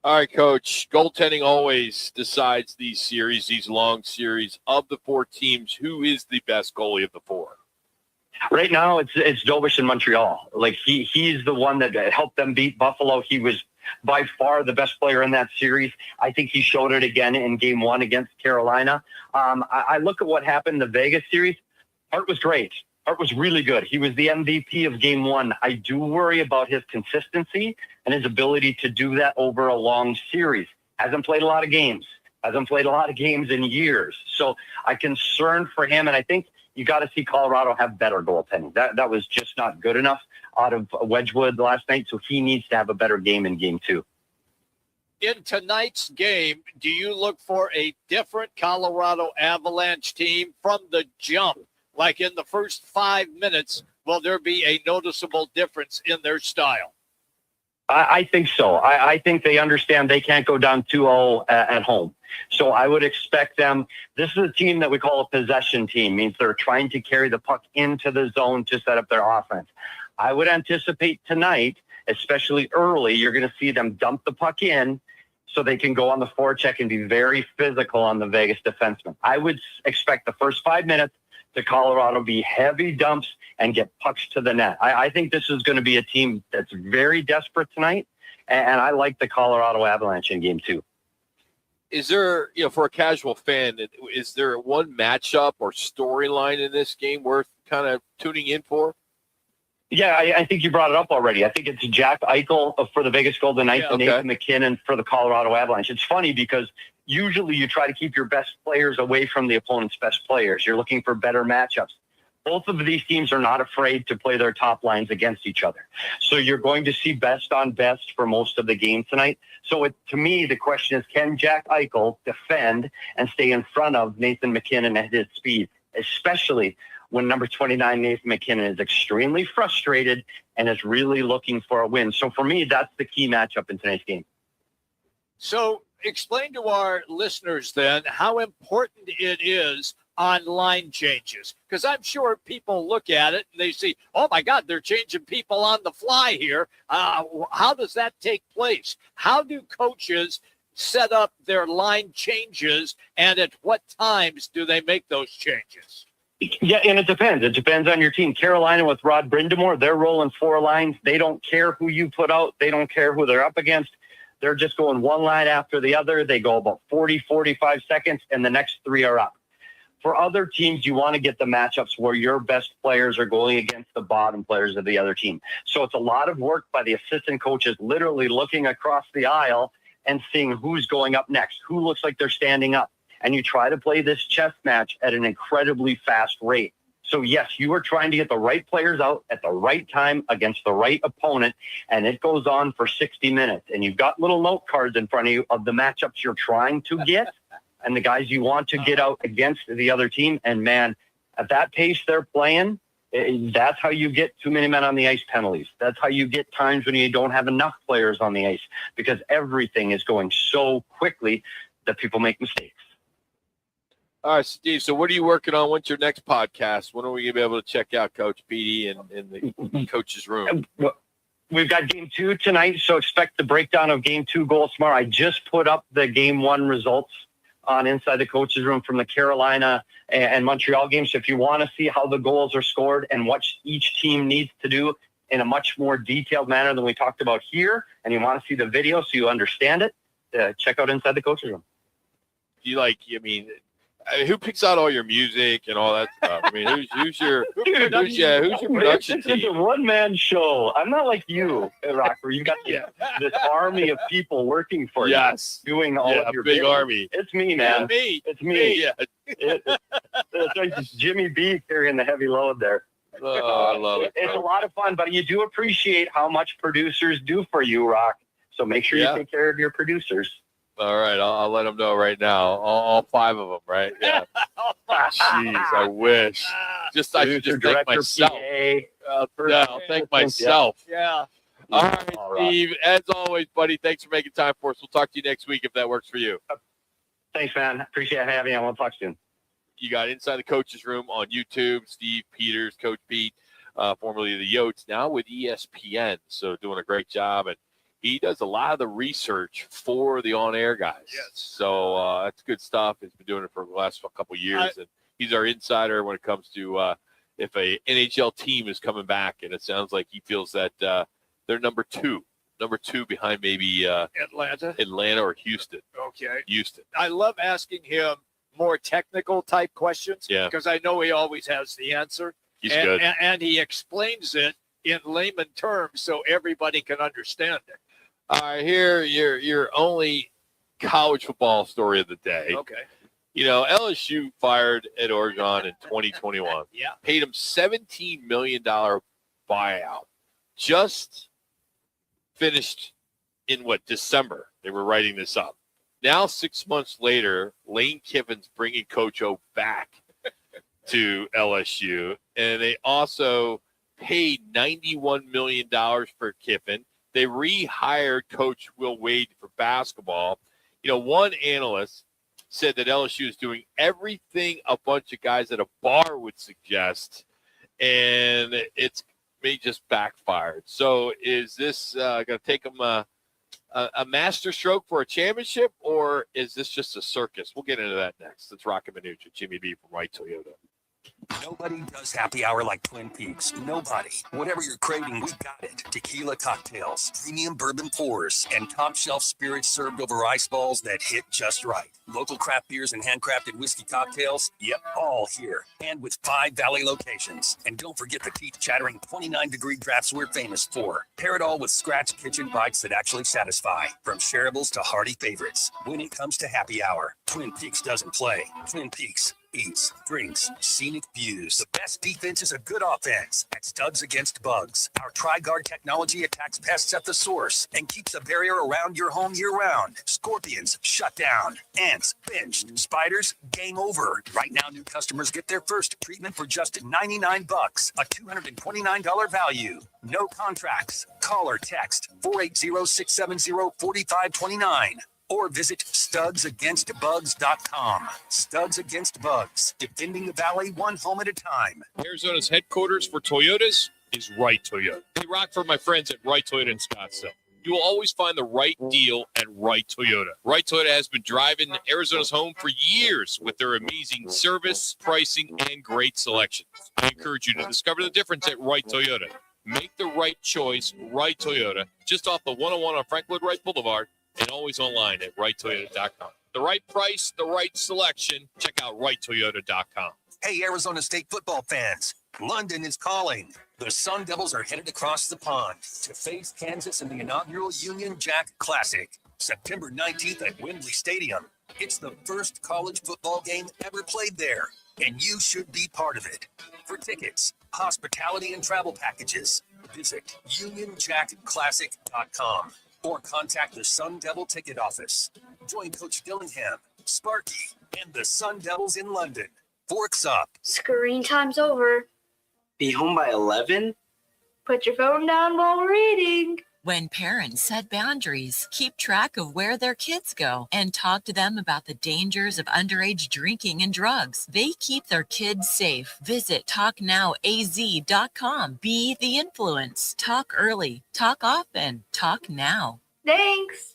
All right, Coach. Goaltending always decides these series, these long series. Of the 4 teams, who is the best goalie of the 4? Right now, it's Dobish in Montreal. Like he's the one that helped them beat Buffalo. He was by far the best player in that series. I think he showed it again in Game 1 against Carolina. I look at what happened in the Vegas series. Hart was great. Hart was really good. He was the MVP of Game 1. I do worry about his consistency and his ability to do that over a long series. Hasn't played a lot of games. Hasn't played a lot of games in years. So I'm concerned for him, and I think you got to see Colorado have better goaltending. That was just not good enough out of Wedgwood last night, so he needs to have a better game in Game 2. In tonight's game, do you look for a different Colorado Avalanche team from the jump? Like in the first 5 minutes, will there be a noticeable difference in their style? I think so. I think they understand they can't go down 2-0 at home. So I would expect them. This is a team that we call a possession team, means they're trying to carry the puck into the zone to set up their offense. I would anticipate tonight, especially early, you're going to see them dump the puck in so they can go on the forecheck and be very physical on the Vegas defenseman. I would expect the first 5 minutes to Colorado be heavy dumps and get pucks to the net. I think this is going to be a team that's very desperate tonight, and I like the Colorado Avalanche in Game 2. Is there, for a casual fan, is there one matchup or storyline in this game worth kind of tuning in for? Yeah, I think you brought it up already. I think it's Jack Eichel for the Vegas Golden Knights and Nathan McKinnon for the Colorado Avalanche. It's funny because usually you try to keep your best players away from the opponent's best players. You're looking for better matchups. Both of these teams are not afraid to play their top lines against each other. So you're going to see best on best for most of the game tonight. So to me, the question is, can Jack Eichel defend and stay in front of Nathan McKinnon at his speed, especially when number 29, Nathan McKinnon, is extremely frustrated and is really looking for a win. So for me, that's the key matchup in tonight's game. So explain to our listeners then how important it is on line changes, because I'm sure people look at it and they see, oh my God, they're changing people on the fly here. How does that take place? How do coaches set up their line changes, and at what times do they make those changes? Yeah, and it depends. It depends on your team. Carolina with Rod Brindamore, they're rolling 4 lines. They don't care who you put out. They don't care who they're up against. They're just going one line after the other. They go about 40, 45 seconds, and the next 3 are up. For other teams, you want to get the matchups where your best players are going against the bottom players of the other team. So it's a lot of work by the assistant coaches literally looking across the aisle and seeing who's going up next, who looks like they're standing up. And you try to play this chess match at an incredibly fast rate. So, yes, you are trying to get the right players out at the right time against the right opponent, and it goes on for 60 minutes. And you've got little note cards in front of you of the matchups you're trying to get and the guys you want to get out against the other team. And, man, at that pace they're playing, that's how you get too many men on the ice penalties. That's how you get times when you don't have enough players on the ice, because everything is going so quickly that people make mistakes. All right, Steve, so what are you working on? What's your next podcast? When are we going to be able to check out Coach Petey in the coach's room? We've got game 2 tonight, so expect the breakdown of game 2 goals tomorrow. I just put up the game 1 results on Inside the Coach's Room from the Carolina and Montreal game. So if you want to see how the goals are scored and what each team needs to do in a much more detailed manner than we talked about here, and you want to see the video so you understand it, check out Inside the Coach's Room. Who picks out all your music and all that stuff? I mean, who's your production team? It's a one-man show. I'm not like you, Roc, where you got this army of people working for you, doing all of your big business. army. It's me, man. It's me. Yeah. It's like Jimmy B carrying the heavy load there. Oh, I love it. It's a lot of fun, but you do appreciate how much producers do for you, Roc. So make sure you take care of your producers. All right, I'll let them know right now. All 5 of them, right? Yeah. Jeez, I wish. I should just thank myself. I'll thank myself. Yeah. All right, Steve. As always, buddy, thanks for making time for us. We'll talk to you next week if that works for you. Thanks, man. Appreciate having you. I want to talk soon. You got Inside the Coach's Room on YouTube. Steve Peters, Coach Pete, formerly of the Yotes, now with ESPN. So doing a great job. And he does a lot of the research for the on-air guys. Yes. So that's good stuff. He's been doing it for the last couple of years, and he's our insider when it comes to if a NHL team is coming back, and it sounds like he feels that they're number two behind maybe Atlanta or Houston. Okay. Houston. I love asking him more technical type questions because I know he always has the answer. He's good. And he explains it in layman terms so everybody can understand it. All right, here your only college football story of the day. Okay. You know, LSU fired Ed Orgeron in 2021. Yeah. Paid him $17 million buyout. Just finished in December. They were writing this up. Now, 6 months later, Lane Kiffin's bringing Coach O back to LSU, and they also paid $91 million for Kiffin. They rehired Coach Will Wade for basketball. You know, one analyst said that LSU is doing everything a bunch of guys at a bar would suggest, and it's may just backfired. So is this going to take them a master stroke for a championship, or is this just a circus? We'll get into that next. It's Roc and Manuch with Jimmy B from Wright Toyota. Nobody does happy hour like Twin Peaks. Nobody. Whatever you're craving, we got it. Tequila cocktails, premium bourbon pours, and top shelf spirits served over ice balls that hit just right. Local craft beers and handcrafted whiskey cocktails, yep, all here. And with 5 Valley locations. And don't forget the teeth-chattering 29-degree drafts we're famous for. Pair it all with scratch kitchen bites that actually satisfy. From shareables to hearty favorites. When it comes to happy hour, Twin Peaks doesn't play. Twin Peaks eats, drinks, scenic views. The best defense is a good offense at Studs Against Bugs. Our Tri-Guard technology attacks pests at the source and keeps a barrier around your home year-round. Scorpions, shut down. Ants, benched. Spiders, game over. Right now, new customers get their first treatment for just $99, a $229 value. No contracts. Call or text 480-670-4529. Or visit studsagainstbugs.com. Studs Against Bugs, defending the valley one home at a time. Arizona's headquarters for Toyotas is Wright Toyota. Hey, rock for my friends at Wright Toyota in Scottsdale. You will always find the right deal at Wright Toyota. Wright Toyota has been driving Arizona's home for years with their amazing service, pricing, and great selections. I encourage you to discover the difference at Wright Toyota. Make the right choice, Wright Toyota, just off the 101 on Frank Lloyd Wright Boulevard, and always online at wrighttoyota.com. The right price, the right selection. Check out wrighttoyota.com. Hey, Arizona State football fans, London is calling. The Sun Devils are headed across the pond to face Kansas in the inaugural Union Jack Classic, September 19th at Wembley Stadium. It's the first college football game ever played there, and you should be part of it. For tickets, hospitality, and travel packages, visit unionjackclassic.com. Or contact the Sun Devil ticket office. Join Coach Dillingham, Sparky, and the Sun Devils in London. Forks up. Screen time's over. Be home by 11? Put your phone down while reading. When parents set boundaries, keep track of where their kids go, and talk to them about the dangers of underage drinking and drugs, they keep their kids safe. Visit TalkNowAZ.com. Be the influence. Talk early. Talk often. Talk now. Thanks.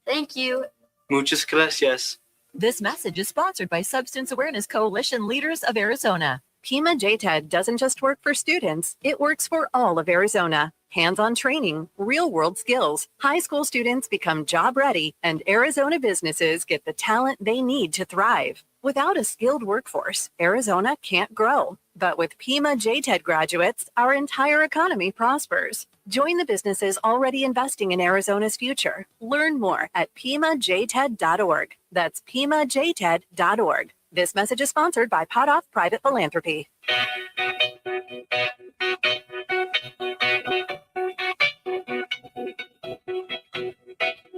Thank you. Muchas gracias. This message is sponsored by Substance Awareness Coalition Leaders of Arizona. Pima JTED doesn't just work for students, it works for all of Arizona. Hands-on training, real-world skills, high school students become job-ready, and Arizona businesses get the talent they need to thrive. Without a skilled workforce, Arizona can't grow. But with Pima JTED graduates, our entire economy prospers. Join the businesses already investing in Arizona's future. Learn more at PimaJTED.org. That's PimaJTED.org. This message is sponsored by Potoff Private Philanthropy.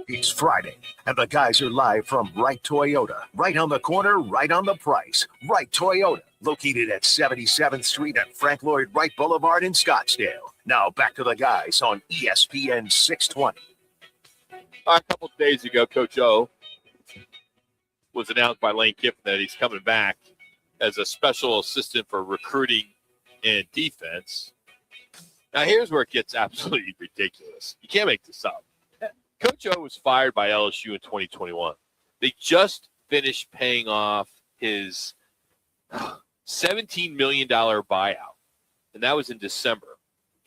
It's Friday, and the guys are live from Wright Toyota. Right on the corner, right on the price. Wright Toyota, located at 77th Street and Frank Lloyd Wright Boulevard in Scottsdale. Now back to the guys on ESPN 620. A couple of days ago, Coach O was announced by Lane Kiffin that he's coming back as a special assistant for recruiting and defense. Now, here's where it gets absolutely ridiculous. You can't make this up. Coach O was fired by LSU in 2021. They just finished paying off his $17 million buyout, and that was in December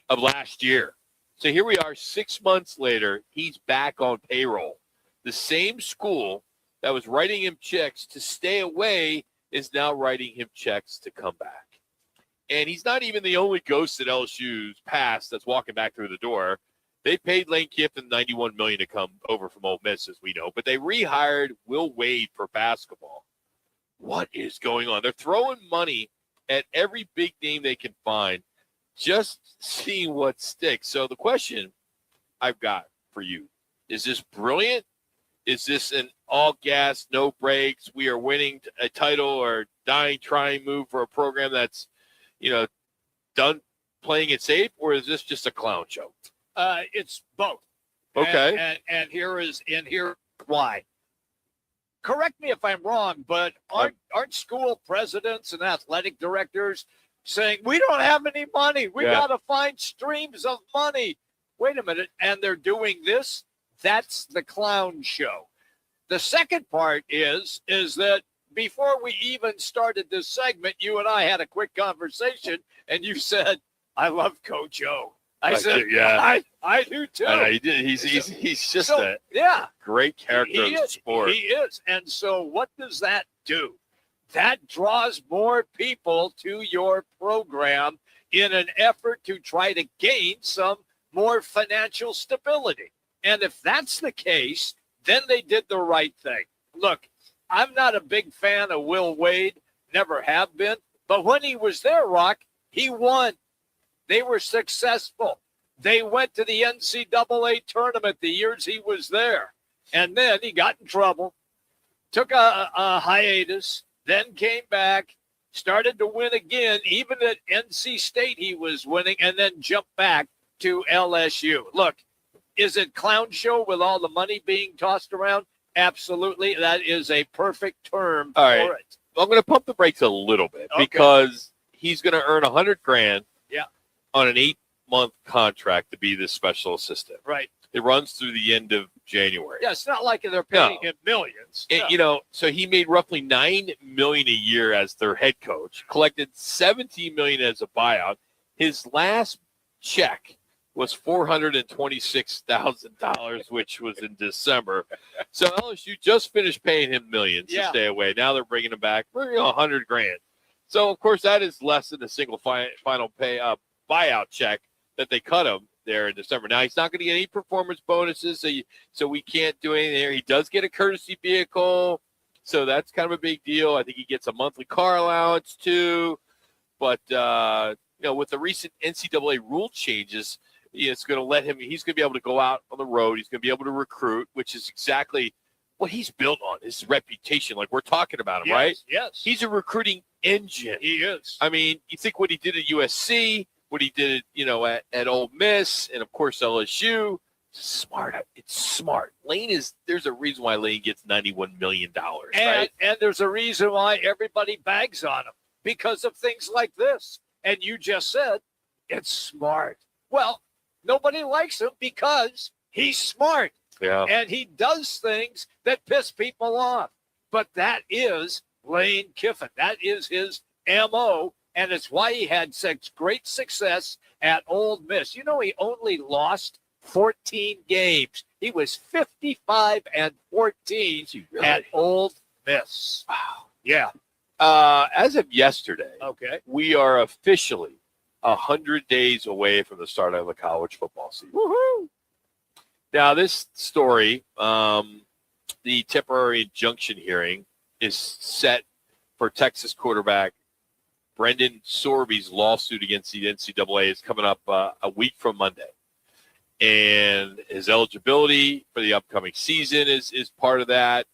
of last year. So here we are 6 months later. He's back on payroll. The same school that was writing him checks to stay away is now writing him checks to come back. And he's not even the only ghost at LSU's past that's walking back through the door. They paid Lane Kiffin $91 million to come over from Ole Miss, as we know, but they rehired Will Wade for basketball. What is going on? They're throwing money at every big name they can find, just seeing what sticks. So the question I've got for you, is this brilliant? Is this an all gas, no brakes, we are winning a title or dying trying move for a program that's, done playing it safe, or is this just a clown show? It's both. Okay. And here's why. Correct me if I'm wrong, but aren't school presidents and athletic directors saying, we don't have any money. We got to find streams of money. Wait a minute. And they're doing this? That's the clown show. The second part is that before we even started this segment, you and I had a quick conversation, and you said, "I love Coach O." I said, yeah. I do too. I know, he did. He's just a great character in the sport. He is. And so what does that do? That draws more people to your program in an effort to try to gain some more financial stability. And if that's the case, then they did the right thing. Look, I'm not a big fan of Will Wade, never have been, but when he was there, Rock, he won. They were successful. They went to the NCAA tournament the years he was there. And then he got in trouble, took a hiatus, then came back, started to win again. Even at NC State he was winning, and then jumped back to LSU. Look, is it clown show with all the money being tossed around? Absolutely. That is a perfect term All for right. it. I'm going to pump the brakes a little bit because he's going to earn $100,000 on an 8-month contract to be this special assistant. Right. It runs through the end of January. Yeah, it's not like they're paying him millions. And, so he made roughly $9 million a year as their head coach, collected $17 million as a buyout. His last check was $426,000, which was in December. So LSU just finished paying him millions to stay away. Now they're bringing him back for $100,000. So of course that is less than a single final pay buyout check that they cut him there in December. Now he's not going to get any performance bonuses, so we can't do anything there. He does get a courtesy vehicle, so that's kind of a big deal. I think he gets a monthly car allowance too. But with the recent NCAA rule changes, it's going to let him. He's going to be able to go out on the road. He's going to be able to recruit, which is exactly what he's built on, his reputation. Like we're talking about him, right? Yes. He's a recruiting engine. He is. I mean, you think what he did at USC, what he did, at Ole Miss, and of course LSU. Smart. It's smart. There's a reason why Lane gets $91 million, right? And there's a reason why everybody bags on him because of things like this. And you just said it's smart. Well, nobody likes him because he's smart. Yeah. And he does things that piss people off. But that is Lane Kiffin. That is his MO. And it's why he had such great success at Ole Miss. He only lost 14 games. He was 55-14 at Ole Miss. Wow. Yeah. As of yesterday, we are officially 100 days away from the start of the college football season. Woohoo! Now, this story, the temporary injunction hearing, is set for Texas quarterback Brendan Sorby's lawsuit against the NCAA is coming up a week from Monday. And his eligibility for the upcoming season is part of that.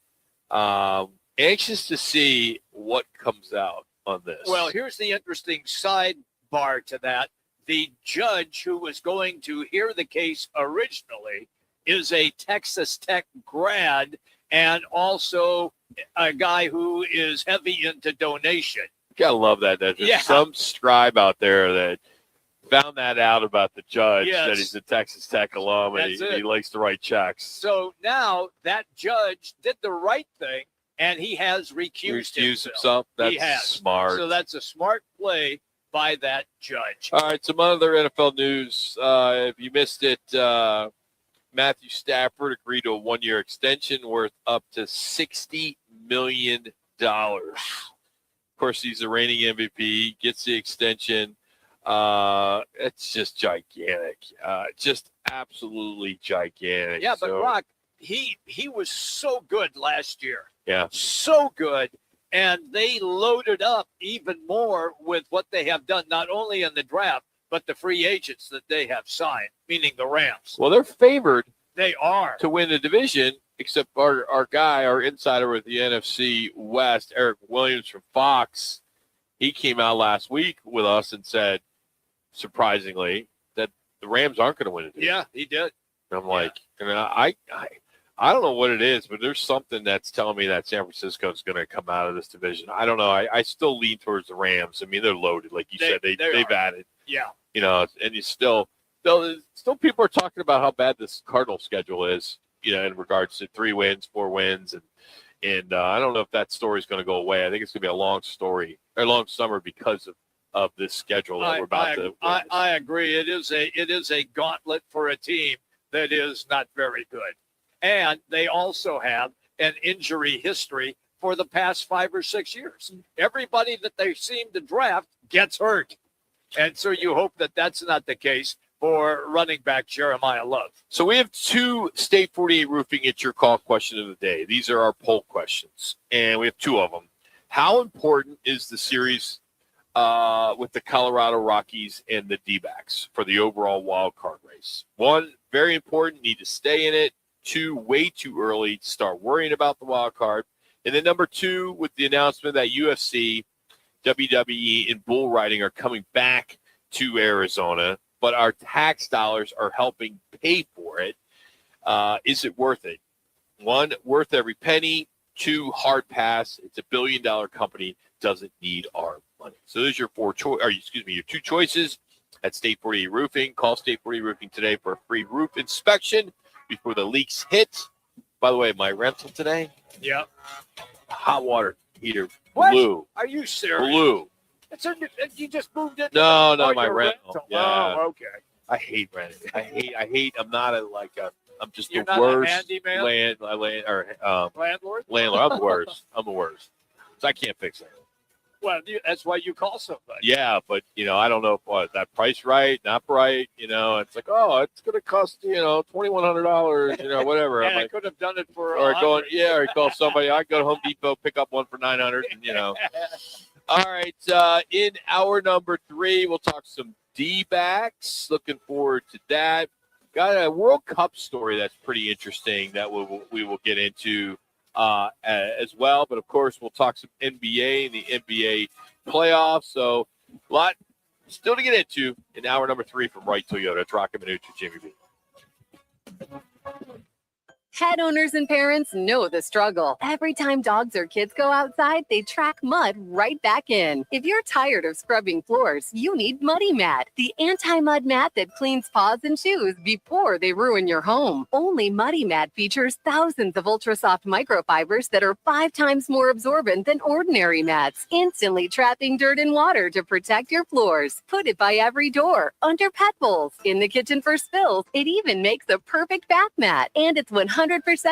Anxious to see what comes out on this. Well, here's the interesting sidebar to that. The judge who was going to hear the case originally is a Texas Tech grad and also a guy who is heavy into donation. Gotta love that. There's some scribe out there that found that out about the judge, that he's a Texas Tech alum, and he likes to write checks. So now that judge did the right thing, and he has recused himself. That's smart. So that's a smart play by that judge. All right, some other NFL news. If you missed it, Matthew Stafford agreed to a 1-year extension worth up to $60 million. Of course, he's the reigning MVP, gets the extension. It's just gigantic. Just absolutely gigantic. Yeah, but Rock, he was so good last year. Yeah. So good. And they loaded up even more with what they have done, not only in the draft, but the free agents that they have signed, meaning the Rams. Well, they're favored. They are. To win the division, except our insider with the NFC West, Eric Williams from Fox, he came out last week with us and said, surprisingly, that the Rams aren't going to win it. Yeah, he did. And I'm like, I don't know what it is, but there's something that's telling me that San Francisco is going to come out of this division. I don't know. I still lean towards the Rams. I mean, they're loaded, like you said. They've added. Yeah. And you still people are talking about how bad this Cardinal schedule is. In regards to 3 wins, 4 wins, And I don't know if that story is going to go away. I think it's going to be a long summer because of this schedule that we're about to. I agree. It is a gauntlet for a team that is not very good, and they also have an injury history for the past 5 or 6 years. Everybody that they seem to draft gets hurt, and so you hope that that's not the case for running back Jeremiah Love. So we have 2 State 48 Roofing It's Your Call question of the day. These are our poll questions, and we have 2 of them. How important is the series with the Colorado Rockies and the D-backs for the overall wild card race? 1, very important, need to stay in it. 2, way too early to start worrying about the wild card. And then number 2, with the announcement that UFC, WWE, and bull riding are coming back to Arizona, but our tax dollars are helping pay for it. Is it worth it? 1, worth every penny. 2, hard pass. It's a billion-dollar company. Doesn't need our money. So those are your 2 choices at State 48 Roofing. Call State 48 Roofing today for a free roof inspection before the leaks hit. By the way, my rental today, hot water heater blew. Are you serious? Blew. You just moved in? No, my rental. Yeah. Oh, okay. I hate renting. I hate. I'm not I'm just You're the not worst a handyman? landlord. Landlord? I'm the worst. I'm the worst. So I can't fix it. Well, that's why you call somebody. Yeah, but I don't know if that price right, not right. It's like, oh, it's going to cost $2,100. Whatever. Yeah, I'm I like, could have done it for. or call somebody. I go to Home Depot, pick up one for $900. All right. In hour number 3, we'll talk some D-backs. Looking forward to that. Got a World Cup story that's pretty interesting that we will get into as well. But, of course, we'll talk some NBA and the NBA playoffs. So a lot still to get into in hour number 3 from Wright Toyota. It's Roc and Manuch with Jimmy B. Pet owners and parents know the struggle. Every time dogs or kids go outside, they track mud right back in. If you're tired of scrubbing floors, you need Muddy Mat, the anti-mud mat that cleans paws and shoes before they ruin your home. Only Muddy Mat features thousands of ultra-soft microfibers that are 5 times more absorbent than ordinary mats, instantly trapping dirt and water to protect your floors. Put it by every door, under pet bowls, in the kitchen for spills. It even makes the perfect bath mat, and it's 100%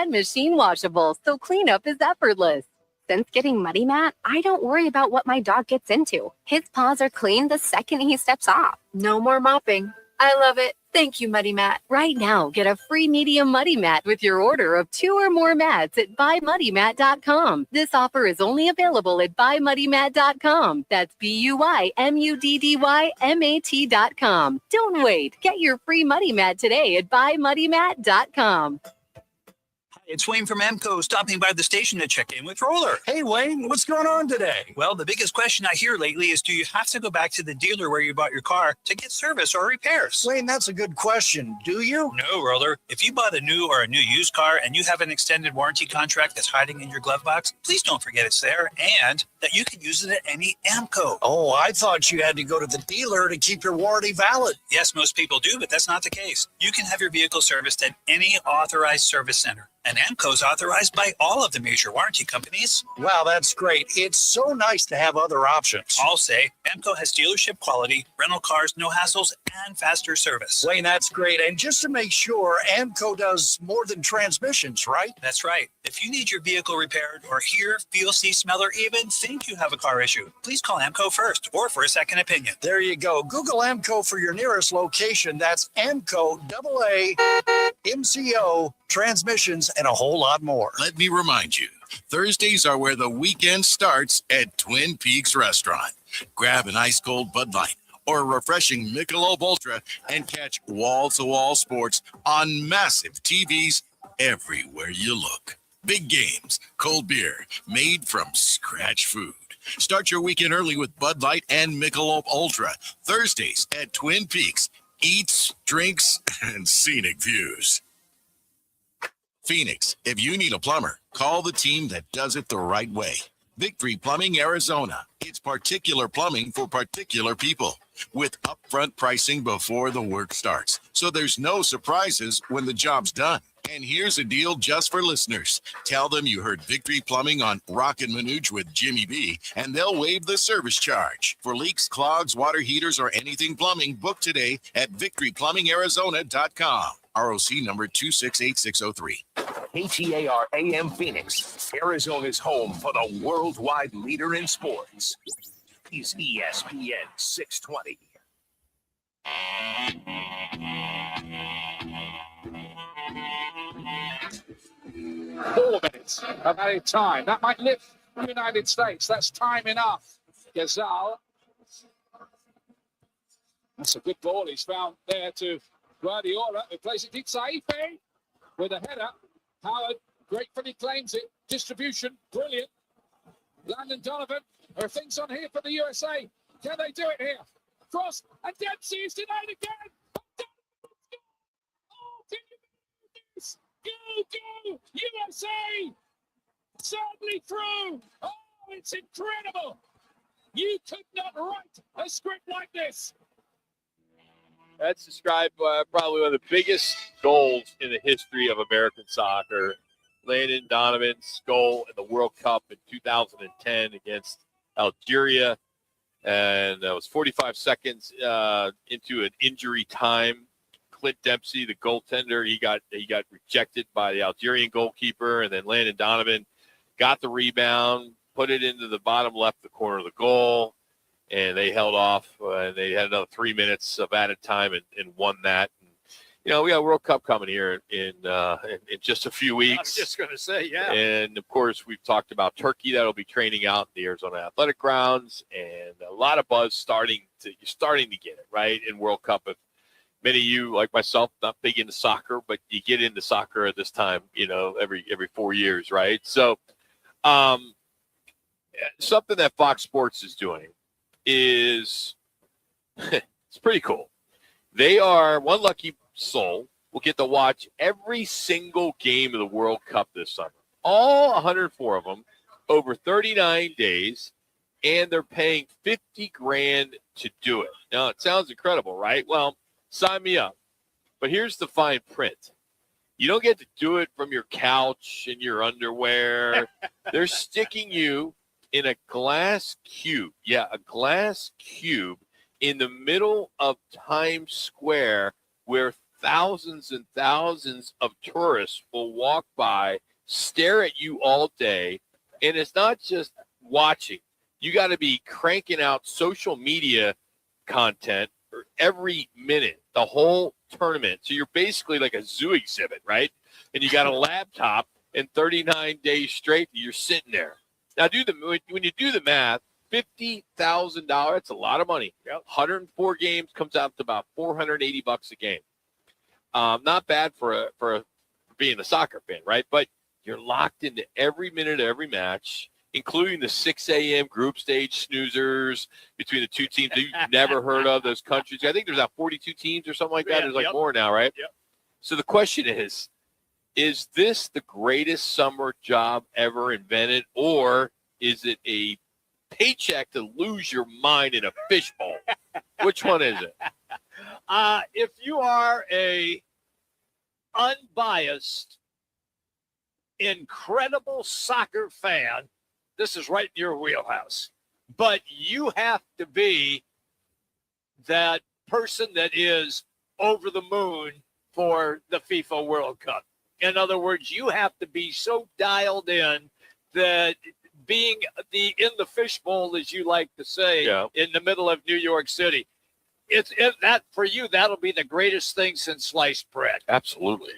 machine washable, so cleanup is effortless. Since getting Muddy Mat, I don't worry about what my dog gets into. His paws are clean the second he steps off. No more mopping. I love it. Thank you, Muddy Mat. Right now, get a free medium Muddy Mat with your order of 2 or more mats at buymuddymat.com. This offer is only available at buymuddymat.com. That's BUYMUDDYMAT.com. Don't wait. Get your free Muddy Mat today at buymuddymat.com. It's Wayne from Amco stopping by the station to check in with Roller. Hey, Wayne, what's going on today? Well, the biggest question I hear lately is, do you have to go back to the dealer where you bought your car to get service or repairs? Wayne, that's a good question. Do you? No, Roller. If you bought a new or a new used car and you have an extended warranty contract that's hiding in your glove box, please don't forget it's there and that you can use it at any Amco. Oh, I thought you had to go to the dealer to keep your warranty valid. Yes, most people do, but that's not the case. You can have your vehicle serviced at any authorized service center. And Amco's authorized by all of the major warranty companies. Wow, that's great. It's so nice to have other options. I'll say Amco has dealership quality, rental cars, no hassles, and faster service. Wayne, that's great. And just to make sure, Amco does more than transmissions, right? That's right. If you need your vehicle repaired or hear, feel, see, smell, or even think you have a car issue, please call Amco first or for a second opinion. There you go. Google Amco for your nearest location. That's Amco, AAMCO, transmissions, and a whole lot more. Let me remind you, Thursdays are where the weekend starts at Twin Peaks Restaurant. Grab an ice-cold Bud Light or a refreshing Michelob Ultra and catch wall-to-wall sports on massive TVs everywhere you look. Big games, cold beer, made from scratch food. Start your weekend early with Bud Light and Michelob Ultra. Thursdays at Twin Peaks. Eats, drinks, and scenic views. Phoenix, if you need a plumber, call the team that does it the right way. Victory Plumbing Arizona. It's particular plumbing for particular people with upfront pricing before the work starts. So there's no surprises when the job's done. And here's a deal just for listeners. Tell them you heard Victory Plumbing on Roc and Manuch with Jimmy B, and they'll waive the service charge. For leaks, clogs, water heaters, or anything plumbing, book today at victoryplumbingarizona.com. ROC number 268603. KTAR AM Phoenix, Arizona's home for the worldwide leader in sports. Is ESPN 620. 4 minutes of added time. That might lift the United States. That's time enough. Gazal. That's a good ball he's found there to Guardiola, who plays it to Saife with a header. Howard gratefully claims it. Distribution, brilliant. Landon Donovan, there are things on here for the USA. Can they do it here? Cross, and Dempsey is denied again. Oh, can you believe this? Go, USA! Certainly through. Oh, it's incredible. You could not write a script like this. That's described probably one of the biggest goals in the history of American soccer. Landon Donovan's goal in the World Cup in 2010 against Algeria. And that was 45 seconds into an injury time. Clint Dempsey, the goaltender, he got rejected by the Algerian goalkeeper. And then Landon Donovan got the rebound, put it into the bottom left the corner of the goal. And they held off, and they had another 3 minutes of added time and won that. And, you know, we got a World Cup coming here in just a few weeks. I was just going to say, yeah. And, of course, we've talked about Turkey that'll be training out in the Arizona Athletic Grounds, and a lot of buzz starting to get it, right, in World Cup. If many of you, like myself, not big into soccer, but you get into soccer at this time, you know, every 4 years, right? So something that Fox Sports is doing is it's pretty cool. They are one lucky soul will get to watch every single game of the World Cup this summer. All 104 of them over 39 days, and they're paying $50,000 to do it. Now, it sounds incredible, right? Well, sign me up. But here's the fine print. You don't get to do it from your couch in your underwear. They're sticking you in a glass cube. Yeah, a glass cube in the middle of Times Square where thousands and thousands of tourists will walk by, stare at you all day. And it's not just watching. You got to be cranking out social media content for every minute, the whole tournament. So you're basically like a zoo exhibit, right? And you got a laptop, and 39 days straight, you're sitting there. Now, when you do the math, $50,000, that's a lot of money. Yep. 104 games comes out to about $480 a game. Not bad for being a soccer fan, right? But you're locked into every minute of every match, including the 6 a.m. group stage snoozers between the two teams that you've never heard of, those countries. I think there's about 42 teams or something like that. There's more now, right? Yep. So the question is this the greatest summer job ever invented, or is it a paycheck to lose your mind in a fishbowl? Which one is it? If you are a unbiased, incredible soccer fan, this is right in your wheelhouse. But you have to be that person that is over the moon for the FIFA World Cup. In other words, you have to be so dialed in that being in the fishbowl, as you like to say, in the middle of New York City, that for you, that'll be the greatest thing since sliced bread. Absolutely.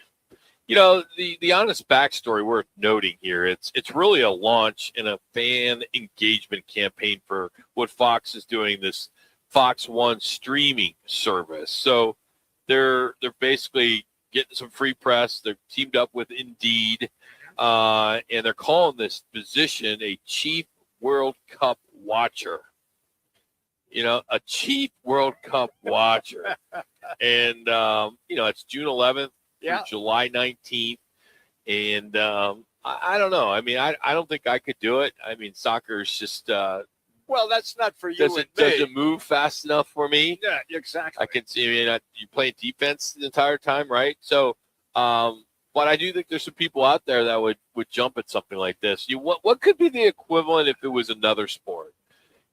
You know, the honest backstory worth noting here, it's really a launch in a fan engagement campaign for what Fox is doing, this Fox One streaming service. So they're basically getting some free press. They're teamed up with Indeed, and they're calling this position a Chief World Cup Watcher. You know, a Chief World Cup Watcher. And, it's June 11th through July 19th. And I don't know. I mean, I don't think I could do it. I mean, soccer is just Well, that's not for you and me. doesn't move fast enough for me. Yeah, exactly. I can see. I mean, you play defense the entire time, right? So, but I do think there's some people out there that would jump at something like this. What could be the equivalent if it was another sport?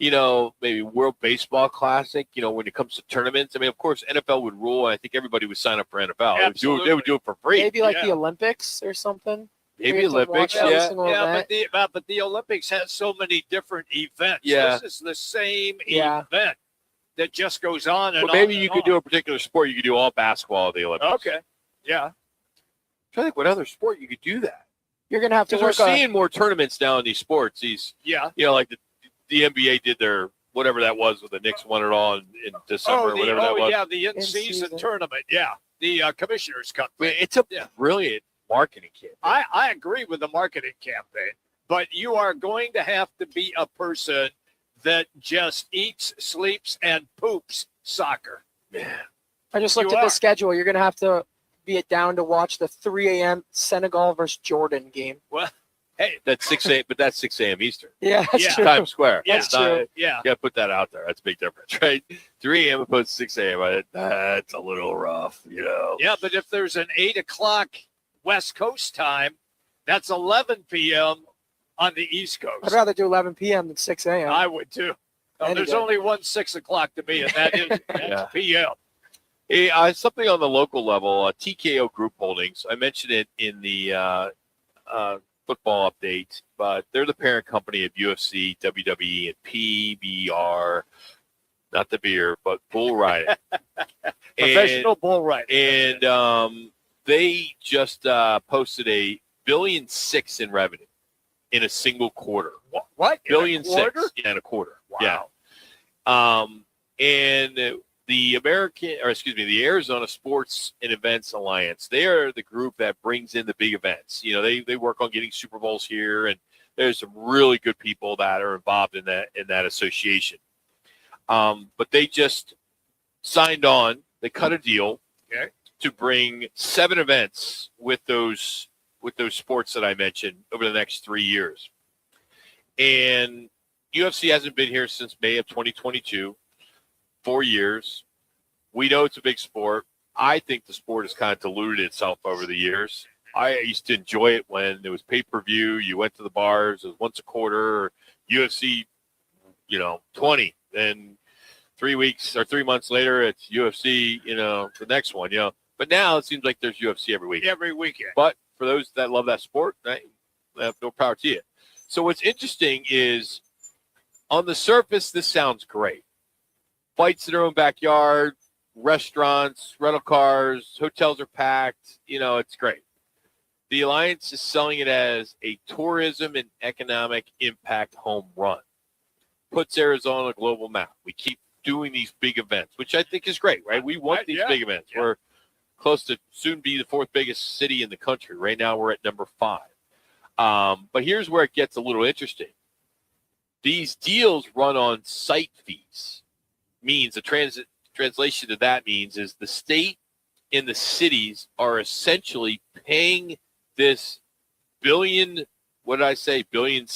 Maybe World Baseball Classic. When it comes to tournaments, I mean, of course, NFL would rule. And I think everybody would sign up for NFL. Absolutely. They would do it for free. Maybe like the Olympics or something. Maybe Olympics, yeah. But the Olympics has so many different events. Yeah. This is the same event that just goes on and Well, maybe on you could do a particular sport. You could do all basketball at the Olympics. Okay. Yeah. I'm trying to think what other sport you could do that. You're going to have to Because work we're seeing more tournaments now in these sports. Like the NBA did their whatever that was with the Knicks won it all in December, whatever that was. Yeah, the in-season tournament. Yeah, the Commissioner's Cup. It's a brilliant marketing campaign. I agree with the marketing campaign, but you are going to have to be a person that just eats, sleeps, and poops soccer. Man. I just looked at the schedule. You're going to have to be it down to watch the 3 a.m. Senegal versus Jordan game. Well, hey, that's 6 a.m. But that's 6 a.m. Eastern. Yeah, that's true. Times Square. That's true. Yeah, you got to put that out there. That's a big difference, right? 3 a.m. opposed to 6 a.m. That's a little rough, Yeah, but if there's an 8 o'clock West Coast time, that's 11 p.m. on the East Coast. I'd rather do 11 p.m. than 6 a.m. I would too. There's only one 6 o'clock to me, and that's p.m. Hey, something on the local level, TKO Group Holdings. I mentioned it in the football update, but they're the parent company of UFC, WWE, and PBR. Not the beer, but bull riding. Professional bull riding. And they just posted $1.6 billion in revenue in a single quarter. What? $1.6 billion? Yeah, in a quarter. Wow. Yeah. And the Arizona Sports and Events Alliance, they are the group that brings in the big events. They work on getting Super Bowls here, and there's some really good people that are involved in that association. But they just signed on. They cut a deal to bring 7 events with those sports that I mentioned over the next 3 years. And UFC hasn't been here since May of 2022. 4 years. We know it's a big sport. I think the sport has kind of diluted itself over the years. I used to enjoy it when there was pay-per-view. You went to the bars. It was once a quarter. Or UFC, 20. Then 3 weeks or 3 months later, it's UFC, the next one, But now it seems like there's UFC every week. Every weekend. But for those that love that sport, no power to you. So what's interesting is on the surface, this sounds great. Fights in their own backyard, restaurants, rental cars, hotels are packed. It's great. The Alliance is selling it as a tourism and economic impact home run. Puts Arizona on a global map. We keep doing these big events, which I think is great, right? We want these big events. Yeah. We're close to soon be the 4th biggest city in the country. Right now we're at number 5. But here's where it gets a little interesting. These deals run on site fees. Means the translation to that means is the state and the cities are essentially paying this $1.6 billion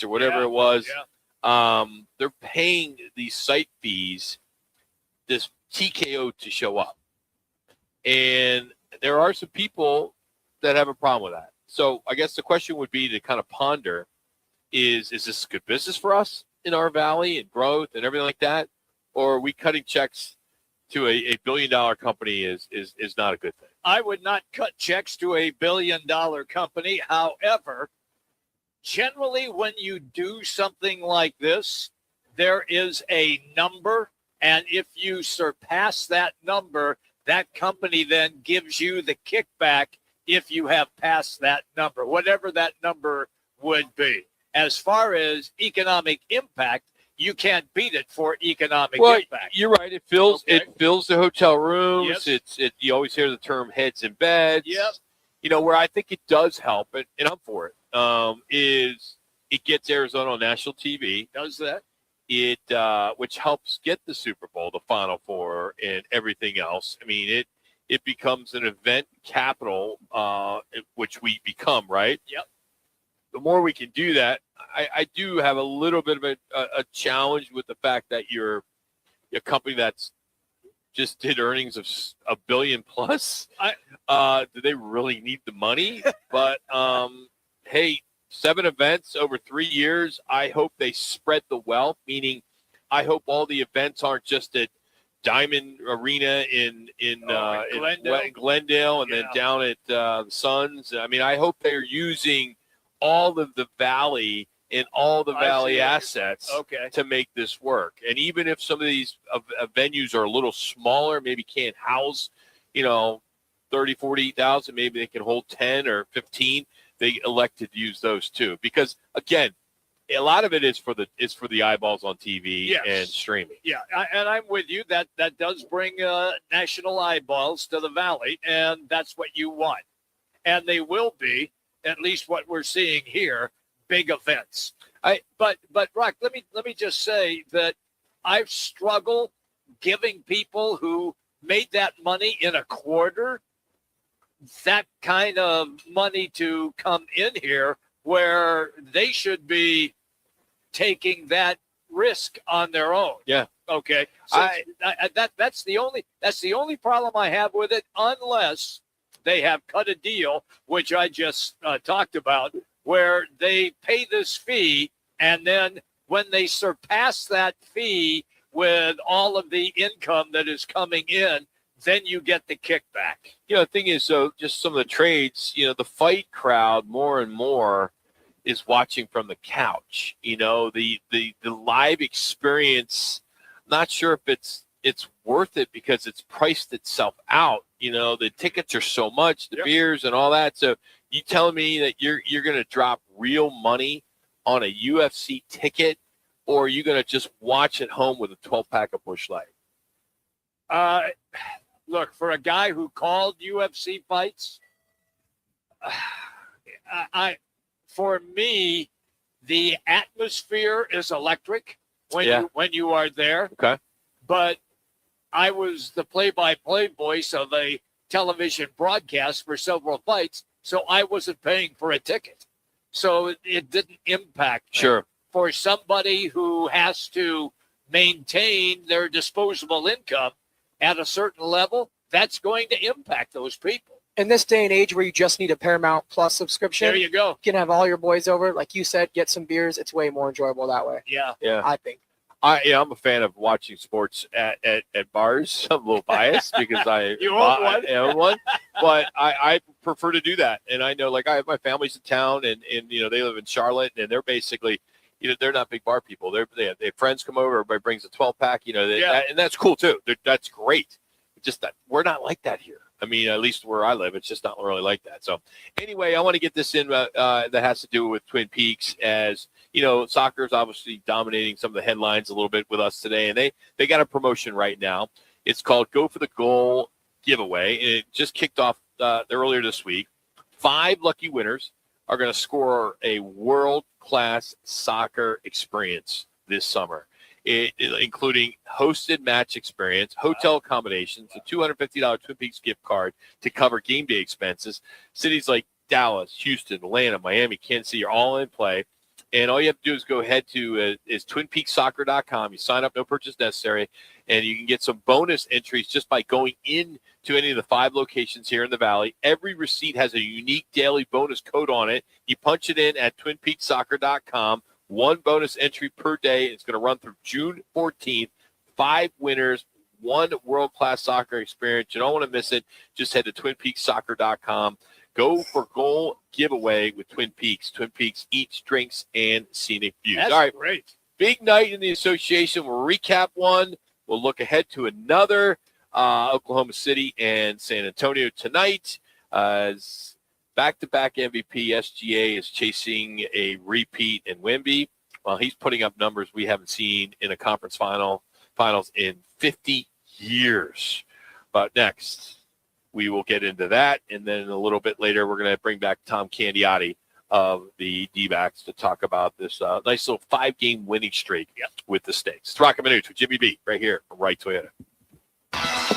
or whatever it was. Yeah. They're paying these site fees, this TKO to show up. And there are some people that have a problem with that. So I guess the question would be to kind of ponder is this good business for us in our valley and growth and everything like that? Or are we cutting checks to a $1 billion company is not a good thing? I would not cut checks to a $1 billion company. However, generally when you do something like this, there is a number. And if you surpass that number, that company then gives you the kickback if you have passed that number, whatever that number would be. As far as economic impact, you can't beat it for economic impact. You're right. It fills the hotel rooms. Yes. You always hear the term heads in beds. Yep. Where I think it does help, and I'm for it, is it gets Arizona on national TV. Does that? It which helps get the Super Bowl, the Final Four, and everything else. I mean, it becomes an event capital, which we become, right? Yep. the more we can do that, I do have a little bit of a challenge with the fact that you're a company that's just did earnings of $1 billion plus. Do they really need the money? But hey, 7 events over 3 years. I hope they spread the wealth, meaning I hope all the events aren't just at Diamond Arena in Glendale and then down at the Suns. I mean, I hope they're using all of the Valley and all the Valley assets to make this work. And even if some of these venues are a little smaller, maybe can't house, 30, 40,000, maybe they can hold 10 or 15. They elected to use those too, because again, a lot of it is for the eyeballs on TV and streaming. Yeah, and I'm with you. That does bring national eyeballs to the Valley, and that's what you want. And they will be, at least what we're seeing here, big events. But Roc, let me just say that I've struggled giving people who made that money in a quarter that kind of money to come in here, where they should be taking that risk on their own. Yeah. Okay. So that's the only problem I have with it, unless they have cut a deal, which I just talked about, where they pay this fee, and then when they surpass that fee with all of the income that is coming in, then you get the kickback. The thing is, so just some of the trades, the fight crowd more and more is watching from the couch. The live experience, not sure if it's worth it because it's priced itself out. The tickets are so much, the beers and all that. So you telling me that you're going to drop real money on a UFC ticket, or are you going to just watch at home with a 12-pack of Busch Light? Look, for a guy who called UFC fights, for me, the atmosphere is electric when you are there. Okay. But I was the play-by-play voice of a television broadcast for several fights, so I wasn't paying for a ticket. So it didn't impact me. Sure. For somebody who has to maintain their disposable income at a certain level, that's going to impact those people. In this day and age where you just need a Paramount Plus subscription, there you go. You can have all your boys over. Like you said, get some beers. It's way more enjoyable that way. Yeah. I think. I'm a fan of watching sports at bars. I'm a little biased because I own one, but I prefer to do that. And I know, I have my family's in town, and they live in Charlotte, and they're basically, they're not big bar people. They have friends come over. Everybody brings a 12-pack. And that's cool too. That's great. Just that we're not like that here. I mean, at least where I live, it's just not really like that. So anyway, I want to get this in that has to do with Twin Peaks, as soccer is obviously dominating some of the headlines a little bit with us today. And they got a promotion right now. It's called Go for the Goal giveaway. And it just kicked off earlier this week. 5 lucky winners are going to score a world-class soccer experience this summer, including hosted match experience, hotel accommodations, a $250 Twin Peaks gift card to cover game day expenses. Cities like Dallas, Houston, Atlanta, Miami, Kansas City are all in play. And all you have to do is go ahead to twinpeaksoccer.com. You sign up, no purchase necessary, and you can get some bonus entries just by going in to any of the 5 locations here in the Valley. Every receipt has a unique daily bonus code on it. You punch it in at twinpeaksoccer.com. 1 bonus entry per day. It's going to run through June 14th. 5 winners, 1 world-class soccer experience. You don't want to miss it. Just head to twinpeaksoccer.com. Go for Goal giveaway with Twin Peaks. Twin Peaks eats, drinks, and scenic views. That's all right, great. Big night in the association. We'll recap one. We'll look ahead to another. Oklahoma City and San Antonio tonight. As back-to-back MVP, SGA is chasing a repeat in Wemby. Well, he's putting up numbers we haven't seen in a conference finals in 50 years. But next, we will get into that. And then a little bit later, we're going to bring back Tom Candiotti of the D-backs to talk about this nice little 5-game winning streak with the Stakes. It's Roc and Manuch with Jimmy B right here from Wright Toyota.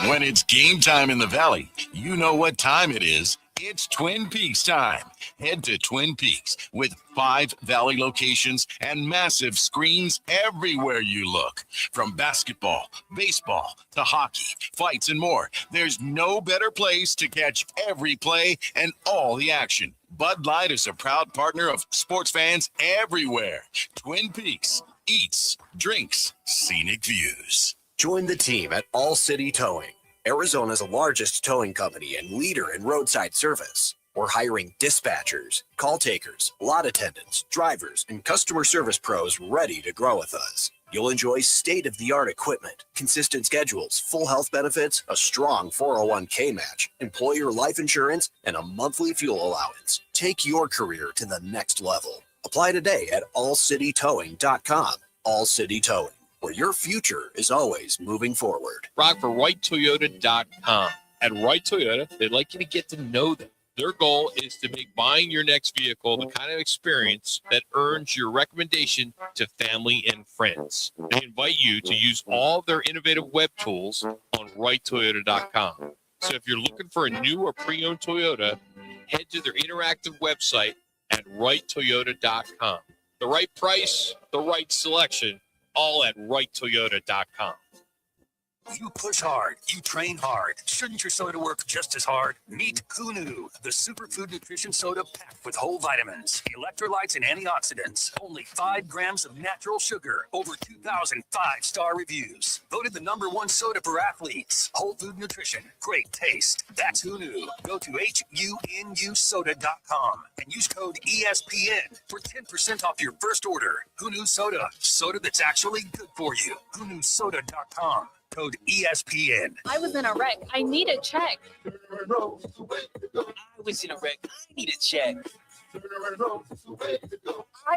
When it's game time in the Valley, you know what time it is. It's Twin Peaks time. Head to Twin Peaks with 5 Valley locations and massive screens everywhere you look. From basketball, baseball, to hockey, fights, and more, there's no better place to catch every play and all the action. Bud Light is a proud partner of sports fans everywhere. Twin Peaks, eats, drinks, scenic views. Join the team at All City Towing, Arizona's largest towing company and leader in roadside service. We're hiring dispatchers, call takers, lot attendants, drivers, and customer service pros ready to grow with us. You'll enjoy state-of-the-art equipment, consistent schedules, full health benefits, a strong 401k match, employer life insurance, and a monthly fuel allowance. Take your career to the next level. Apply today at allcitytowing.com. All City Towing, where your future is always moving forward. Rock for WrightToyota.com. At Wright Toyota, they'd like you to get to know them. Their goal is to make buying your next vehicle the kind of experience that earns your recommendation to family and friends. They invite you to use all their innovative web tools on WrightToyota.com. So if you're looking for a new or pre-owned Toyota, head to their interactive website at WrightToyota.com. The right price, the right selection, all at WrightToyota.com. You push hard, you train hard. Shouldn't your soda work just as hard? Meet Hunu, the superfood nutrition soda packed with whole vitamins, electrolytes, and antioxidants. Only 5 grams of natural sugar. Over 2,000 5-star reviews. Voted the #1 soda for athletes. Whole food nutrition, great taste. That's Hunu. Go to HUNUsoda.com and use code ESPN for 10% off your first order. Hunu Soda. Soda that's actually good for you. HUNUsoda.com. Code ESPN. I was in a wreck. I need a check. I was in a wreck. I need a check. I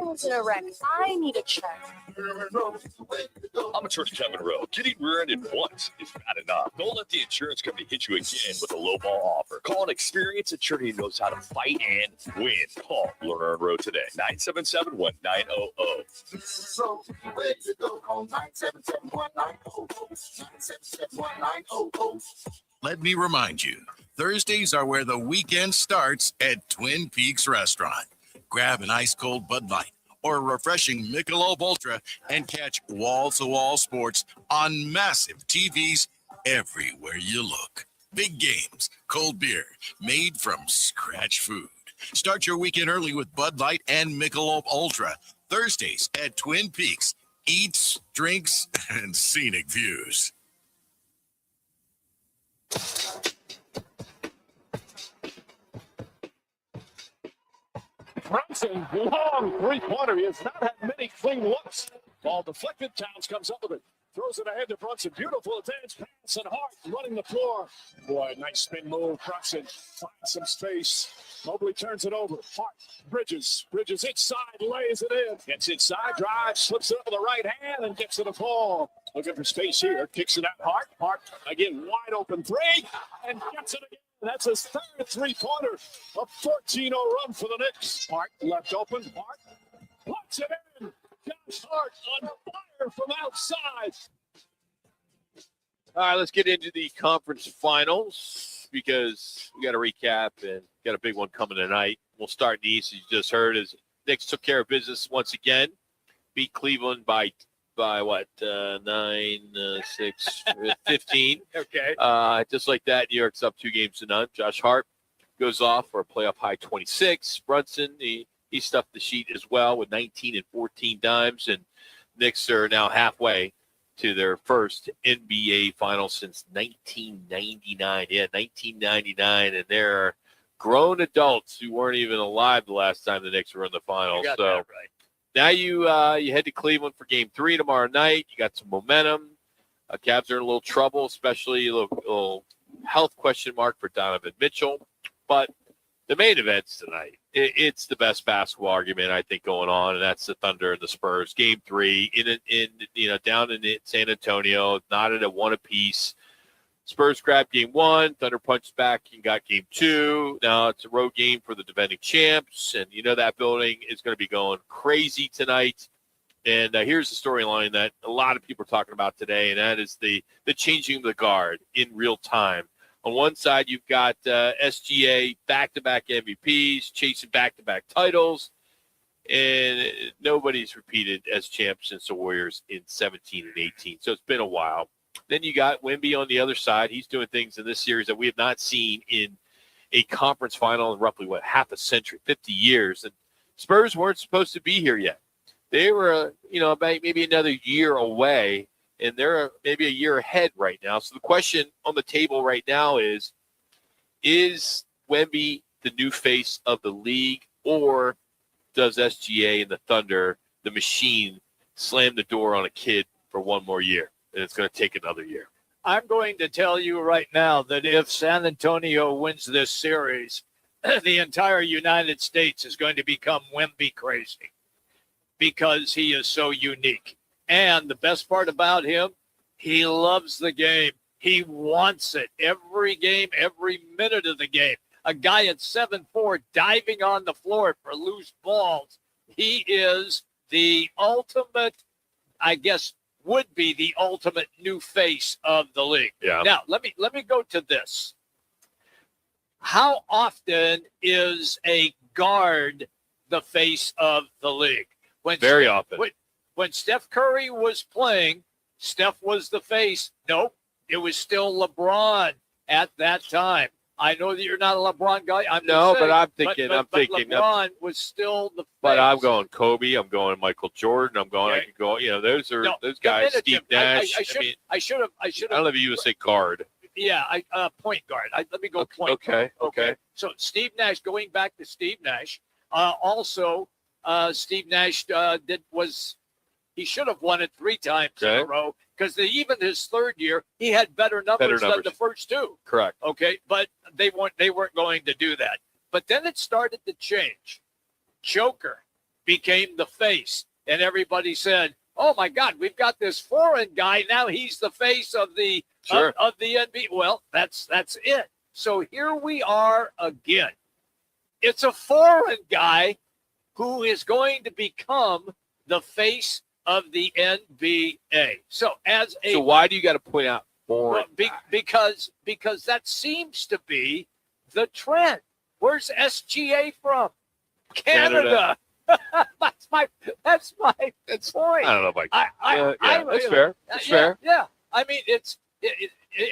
was in a wreck. I need a check. I'm Attorney Kevin Rowe. Getting rear-ended once is bad enough. Don't let the insurance company hit you again with a lowball offer. Call an experienced attorney who knows how to fight and win. Call Lerner and Rowe today. 977-1900. Let me remind you, Thursdays are where the weekend starts at Twin Peaks Restaurant. Grab an ice-cold Bud Light or a refreshing Michelob Ultra and catch wall-to-wall sports on massive TVs everywhere you look. Big games, cold beer, made from scratch food. Start your weekend early with Bud Light and Michelob Ultra. Thursdays at Twin Peaks. Eats, drinks, and scenic views. Brunson, long three-pointer. He has not had many clean looks. Ball deflected. Towns comes up with it. Throws it ahead to Brunson. Beautiful advance pass and Hart running the floor. Boy, nice spin move. Brunson finds some space. Mobley turns it over. Hart, Bridges inside, lays it in. Gets inside, drives, slips it up with the right hand and gets to the ball. Looking for space here. Kicks it at Hart. Hart again, wide open three and gets it again. That's his third three-pointer. A 14-0 run for the Knicks. Hart left open. Hart puts it in. Josh Hart on fire from outside. All right, let's get into the conference finals because we got to recap and got a big one coming tonight. We'll start in the East, as you just heard, as Knicks took care of business once again. Beat Cleveland by what, 15. Okay. Just like that, New York's up 2-0. Josh Hart goes off for a playoff high 26. Brunson, he stuffed the sheet as well with 19 and 14 dimes. And Knicks are now halfway to their first NBA final since 1999. Yeah, 1999. And they're grown adults who weren't even alive the last time the Knicks were in the finals. You got So that right. now you head to Cleveland for Game 3 tomorrow night. You got some momentum. Cavs are in a little trouble, especially a little health question mark for Donovan Mitchell. But the main event's tonight. It's the best basketball argument I think going on, and that's the Thunder and the Spurs. Game 3 down in San Antonio, knotted at 1 apiece. Spurs grabbed Game 1. Thunder punched back and got Game 2. Now it's a road game for the defending champs, and that building is going to be going crazy tonight. And here's the storyline that a lot of people are talking about today, and that is the changing of the guard in real time On one side, you've got SGA back-to-back MVPs, chasing back-to-back titles, and nobody's repeated as champs since the Warriors in 17 and 18. So it's been a while. Then you got Wemby on the other side. He's doing things in this series that we have not seen in a conference final in roughly, half a century, 50 years. And Spurs weren't supposed to be here yet. They were, about maybe another year away, and they're maybe a year ahead right now. So the question on the table right now is Wemby the new face of the league, or does SGA and the Thunder, the machine, slam the door on a kid for one more year? And it's going to take another year. I'm going to tell you right now that if San Antonio wins this series, the entire United States is going to become Wemby crazy because he is so unique. And the best part about him, he loves the game. He wants it every game, every minute of the game. A guy at 7'4" diving on the floor for loose balls. He is the ultimate, I guess, would be the ultimate new face of the league. Yeah. Now, let me go to this. How often is a guard the face of the league? Very often. When Steph Curry was playing, Steph was the face. Nope, it was still LeBron at that time. I know that you're not a LeBron guy. But I'm thinking. LeBron was still the face. But I'm going Kobe. I'm going Michael Jordan. I'm going. Okay. I could go. Those guys. Steve Nash. I should have. I don't know if you would say guard. Yeah, point guard. Let me go point. Okay. Guard. Okay. So Steve Nash. Going back to Steve Nash. Also, Steve Nash he should have won it 3 times in a row, because even his third year, he had better numbers than the first 2. Correct. Okay, but they weren't going to do that. But then it started to change. Joker became the face, and everybody said, "Oh my God, we've got this foreign guy now. He's the face of the of the NBA." Well, that's it. So here we are again. It's a foreign guy who is going to become the face of the NBA. So why do you got to point out foreign? Because that seems to be the trend. Where's SGA from? Canada. That's my point. I don't know if that's fair. That's fair. Yeah. I mean,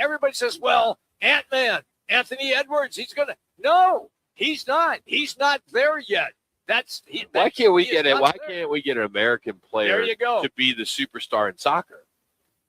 everybody says, well, Ant-Man, Anthony Edwards, no, he's not. He's not there yet. Why can't we get an American player to be the superstar in soccer?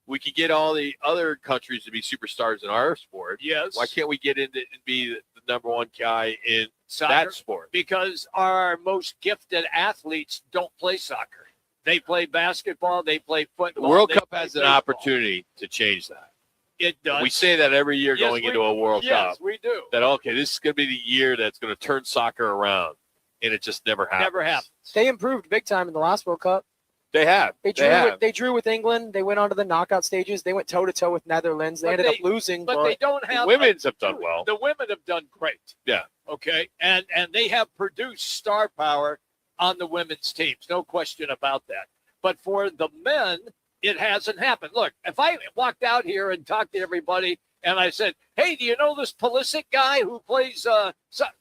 We could get all the other countries to be superstars in our sport. Yes. Why can't we get into and be the number one guy in soccer? That sport? Because our most gifted athletes don't play soccer. They play basketball. They play football. The World Cup has an opportunity to change that. It does. We say that every year going into a World Cup. Yes, we do. That, this is going to be the year that's going to turn soccer around. And it just never happens. Never happens. They improved big time in the last World Cup. They have. They drew with England. They went on to the knockout stages. They went toe-to-toe with Netherlands. They ended up losing. But they don't have. The women's have done well. The women have done great. Yeah. Okay. And they have produced star power on the women's teams. No question about that. But for the men, it hasn't happened. Look, if I walked out here and talked to everybody and I said, "Hey, do you know this Pulisic guy who plays?"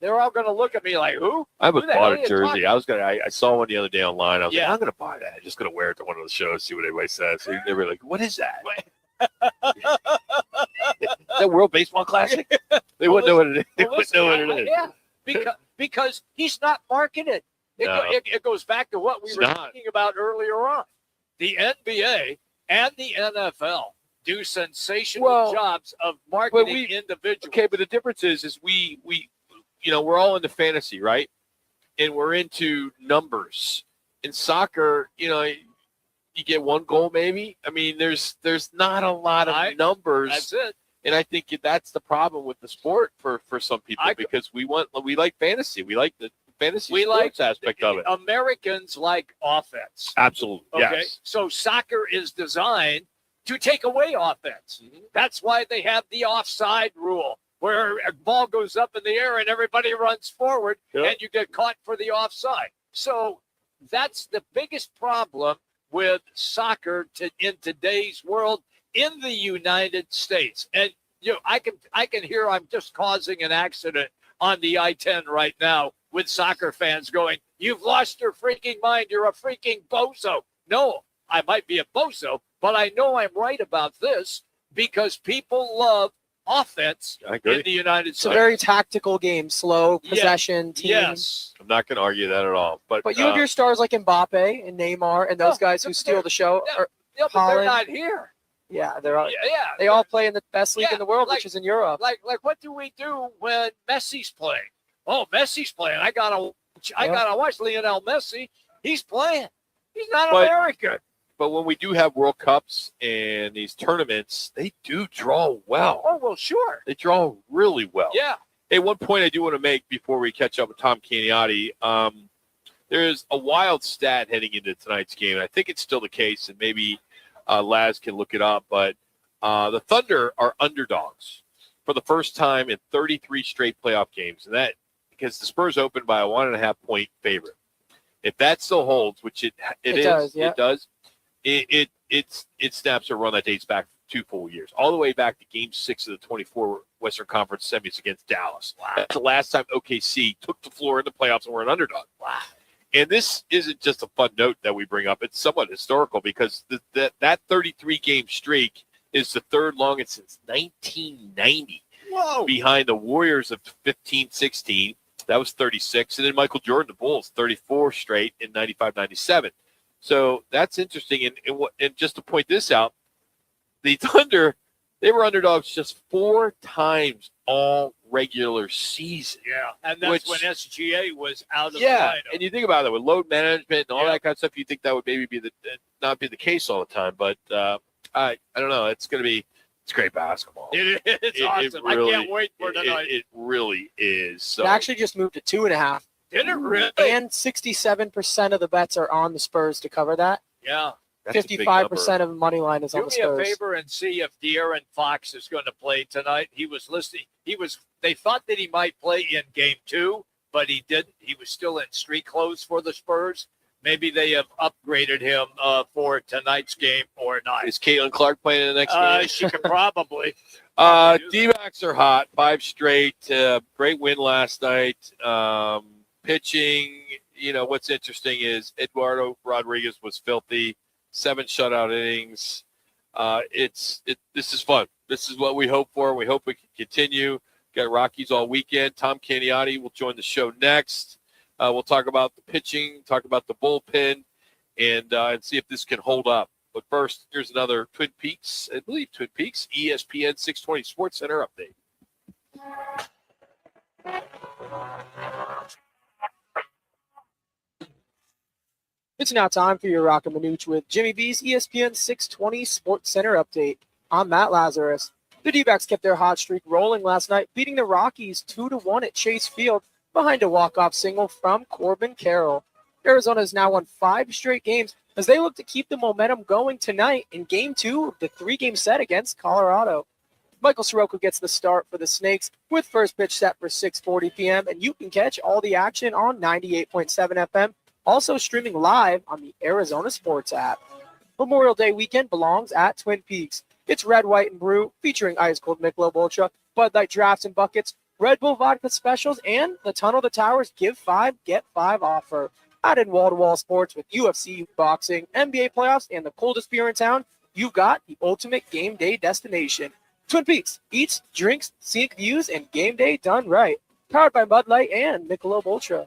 They're all going to look at me like, "Who?" I haven't bought a jersey. I saw one the other day online. I was like, I'm going to buy that. I'm just going to wear it to one of the shows, see what everybody says. So they were like, "What is that?" Is that World Baseball Classic? They wouldn't know what it is. They wouldn't know what it is. Yeah, because he's not marketed. It goes back to what we were talking about earlier on. The NBA and the NFL do sensational jobs of marketing individuals. Okay, but the difference is we're all into fantasy, right? And we're into numbers. In soccer, you get one goal maybe. I mean, there's not a lot of numbers. That's it. And I think that's the problem with the sport for some people, because we like fantasy. We like the fantasy sports aspect of it. Americans like offense. Absolutely. Okay. Yes. So soccer is designed to take away offense. Mm-hmm. That's why they have the offside rule, where a ball goes up in the air and everybody runs forward and you get caught for the offside. So that's the biggest problem with soccer in today's world in the United States. And I can hear I'm just causing an accident on the I-10 right now with soccer fans going, "You've lost your freaking mind. You're a freaking bozo." No, I might be a bozo, but I know I'm right about this because people love offense in the United It's States. a very tactical game, slow possession team. Yes. I'm not going to argue that at all. But you have your stars like Mbappe and Neymar and those guys who steal the show. Yeah, but they're Holland. not here. Yeah, they're all, Yeah. they all play in the best league in the world, like- which is in Europe. Like what do we do when Messi's playing? Oh, Messi's playing. I gotta watch Lionel Messi. He's playing. He's not American. But when we do have World Cups and these tournaments, they do draw well. Oh, well, sure. They draw really well. Yeah. Hey, one point I do want to make before we catch up with Tom Candiotti. There's a wild stat heading into tonight's game, and I think it's still the case, and maybe Laz can look it up, but the Thunder are underdogs for the first time in 33 straight playoff games, and that because the Spurs opened by a 1.5-point favorite. If that still holds, which it does, yeah. it does, it snaps a run that dates back 2 full years, all the way back to Game 6 of the 24 Western Conference semis against Dallas. Wow. That's the last time OKC took the floor in the playoffs and were an underdog. Wow. And this isn't just a fun note that we bring up. It's somewhat historical because that 33-game streak is the third longest since 1990. Whoa. Behind the Warriors of 15-16. That was 36. And then Michael Jordan, the Bulls, 34 straight in 95-97. So that's interesting. And just to point this out, the Thunder, they were underdogs just 4 times all regular season. Yeah, and that's when SGA was out of the Yeah, lineup. and you think about it with load management and all that kind of stuff, you think that would maybe be not be the case all the time. But I don't know. It's great basketball. It's awesome. Really, I can't wait for tonight. It really is. So It actually just moved to 2.5. Did it really? And 67% of the bets are on the Spurs to cover that. Yeah. 55% of the money line is on Do the me a Spurs. favor and see if De'Aaron Fox is going to play tonight. He was listening. They thought that he might play in Game 2, but he didn't. He was still in street clothes for the Spurs. Maybe they have upgraded him for tonight's game or not. Is Caitlin Clark playing in the next game? She could probably. D-backs are hot. 5 straight. Great win last night. Pitching, what's interesting is Eduardo Rodriguez was filthy. 7 shutout innings. This is fun. This is what we hope for. We hope we can continue. Got Rockies all weekend. Tom Candiotti will join the show next. We'll talk about the pitching, talk about the bullpen, and see if this can hold up. But first, here's another Twin Peaks ESPN 620 Sports Center update. It's now time for your Roc and Manuch with Jimmy B's ESPN 620 Sports Center update. I'm Matt Lazarus. The D-backs kept their hot streak rolling last night, beating the Rockies 2-1 at Chase Field behind a walk-off single from Corbin Carroll. Arizona has now won 5 straight games as they look to keep the momentum going tonight in Game 2 of the 3-game set against Colorado. Michael Soroka gets the start for the Snakes with first pitch set for 6:40 p.m., and you can catch all the action on 98.7 FM, also streaming live on the Arizona Sports app. Memorial Day weekend belongs at Twin Peaks. It's Red, White, and Brew featuring Ice Cold Michelob Ultra, Bud Light Drafts and Buckets, Red Bull Vodka Specials, and the Tunnel to Towers Give 5, Get 5 offer. Add in wall-to-wall sports with UFC, boxing, NBA playoffs, and the coldest beer in town. You've got the ultimate game day destination. Twin Peaks, eats, drinks, scenic views, and game day done right. Powered by Bud Light and Michelob Ultra.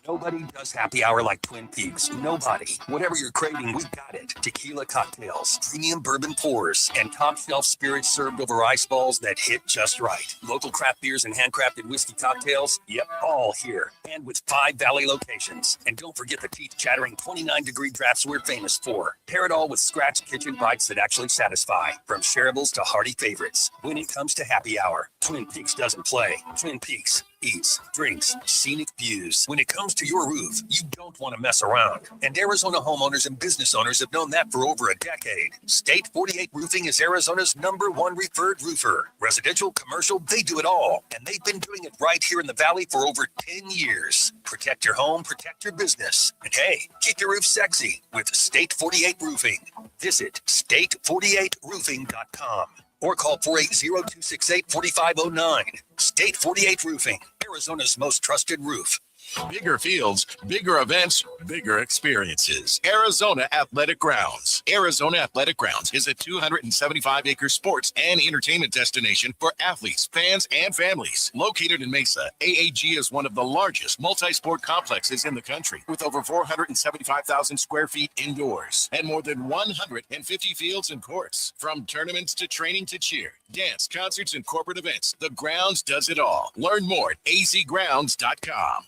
Nobody does happy hour like Twin Peaks. Nobody. Whatever you're craving, we've got it. Tequila cocktails, premium bourbon pours, and top shelf spirits served over ice balls that hit just right. Local craft beers and handcrafted whiskey cocktails, yep, all here. And with 5 Valley locations. And don't forget the teeth-chattering 29-degree drafts we're famous for. Pair it all with scratch kitchen bites that actually satisfy. From shareables to hearty favorites. When it comes to happy hour, Twin Peaks doesn't play. Twin Peaks eats, drinks, scenic views. When it comes to your roof, you don't want to mess around. And Arizona homeowners and business owners have known that for over a decade. State 48 Roofing is Arizona's #1 referred roofer. Residential, commercial, they do it all. And they've been doing it right here in the Valley for over 10 years. Protect your home, protect your business. And hey, keep your roof sexy with State 48 Roofing. Visit state48roofing.com. or call 480-268-4509. State 48 Roofing, Arizona's most trusted roof. Bigger fields, bigger events, bigger experiences. Arizona Athletic Grounds. Arizona Athletic Grounds is a 275-acre sports and entertainment destination for athletes, fans, and families. Located in Mesa, AAG is one of the largest multi-sport complexes in the country, with over 475,000 square feet indoors and more than 150 fields and courts. From tournaments to training to cheer, dance, concerts, and corporate events, the Grounds does it all. Learn more at azgrounds.com.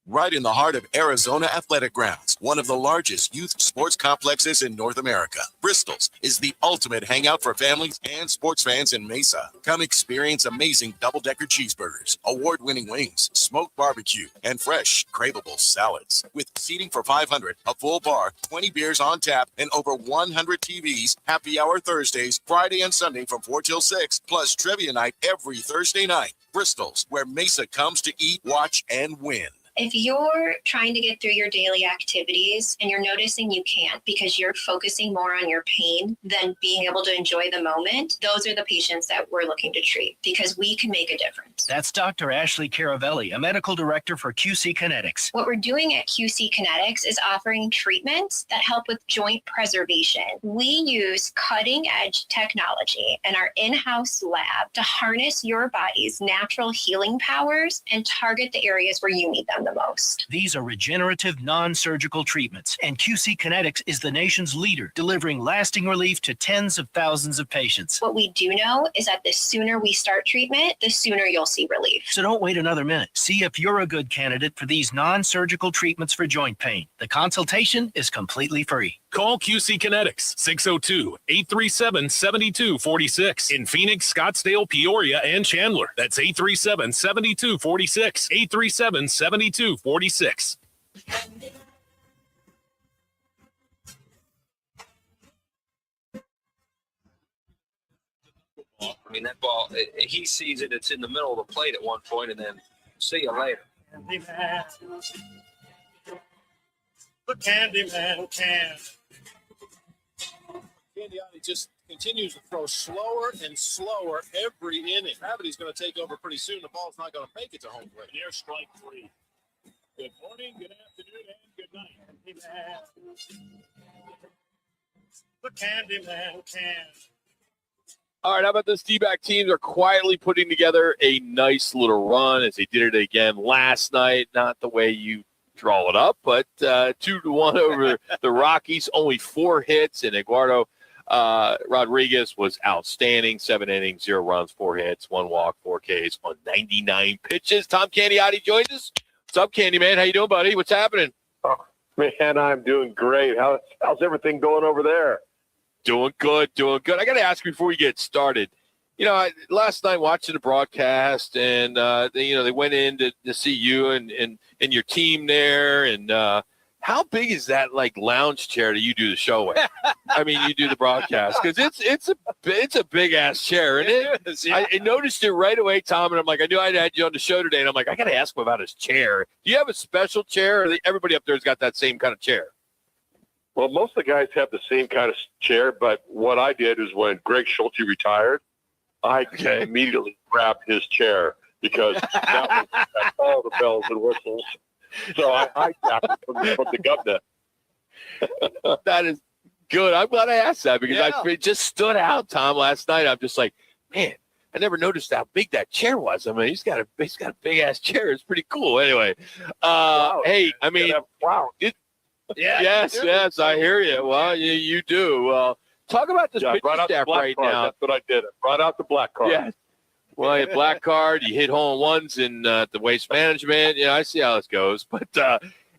Right in the heart of Arizona Athletic Grounds, one of the largest youth sports complexes in North America. Bristol's is the ultimate hangout for families and sports fans in Mesa. Come experience amazing double-decker cheeseburgers, award-winning wings, smoked barbecue, and fresh, craveable salads. With seating for 500, a full bar, 20 beers on tap, and over 100 TVs, happy hour Thursdays, Friday and Sunday from 4 till 6, plus trivia night every Thursday night. Bristol's, where Mesa comes to eat, watch, and win. If you're trying to get through your daily activities and you're noticing you can't because you're focusing more on your pain than being able to enjoy the moment, those are the patients that we're looking to treat because we can make a difference. That's Dr. Ashley Caravelli, a medical director for QC Kinetics. What we're doing at QC Kinetics is offering treatments that help with joint preservation. We use cutting-edge technology in our in-house lab to harness your body's natural healing powers and target the areas where you need them the most. These are regenerative, non-surgical treatments, and QC Kinetics is the nation's leader, delivering lasting relief to tens of thousands of patients. What we do know is that the sooner we start treatment, the sooner you'll see relief. So don't wait another minute. See if you're a good candidate for these non-surgical treatments for joint pain. The consultation is completely free. Call QC Kinetics, 602-837-7246 in Phoenix, Scottsdale, Peoria, and Chandler. That's 837-7246, 837-7246. I mean, that ball, he sees it, it's in the middle of the plate at one point, and then see you later. The Candyman can. Candiotti just continues to throw slower and slower every inning. Gravity's going to take over pretty soon. The ball's not going to make it to home plate. Near strike three. Good morning, good afternoon, and good night. The Candyman can. All right, how about this? D-back teams are quietly putting together a nice little run as they did it again last night. Not the way you draw it up, but 2-1 over the Rockies. Only 4 hits, and Eduardo Rodriguez was outstanding. 7 innings, 0 runs, 4 hits, 1 walk, 4 Ks on 99 pitches. Tom Candiotti joins us. What's up, Candy Man? How you doing, buddy? What's happening? Oh, man, I'm doing great. How's everything going over there? Doing good, doing good. I got to ask you before we get started. You know, last night watching the broadcast, and they went in to see you and your team there. And how big is that like lounge chair that you do the show with? I mean, you do the broadcast because it's a big ass chair, isn't it? Is, yeah. I noticed it right away, Tom, and I'm like, I knew I had you on the show today, and I'm like, I got to ask him about his chair. Do you have a special chair, or everybody up there's got that same kind of chair? Well, most of the guys have the same kind of chair, but what I did is when Greg Schulte retired, I immediately grabbed his chair because that was all the bells and whistles. So I hijacked it from the governor. That is good. I'm glad I asked that because it just stood out, Tom, last night. I'm just like, man, I never noticed how big that chair was. I mean, he's got a big ass chair. It's pretty cool. Anyway, hey, I mean, wow. Yes, I hear you. Well, you do. Well, talk about this pitching staff right now. That's what I did. I brought out the black card. Yeah. Well, you black card, you hit hole-in-ones in the waste management. Yeah, I see how this goes. But,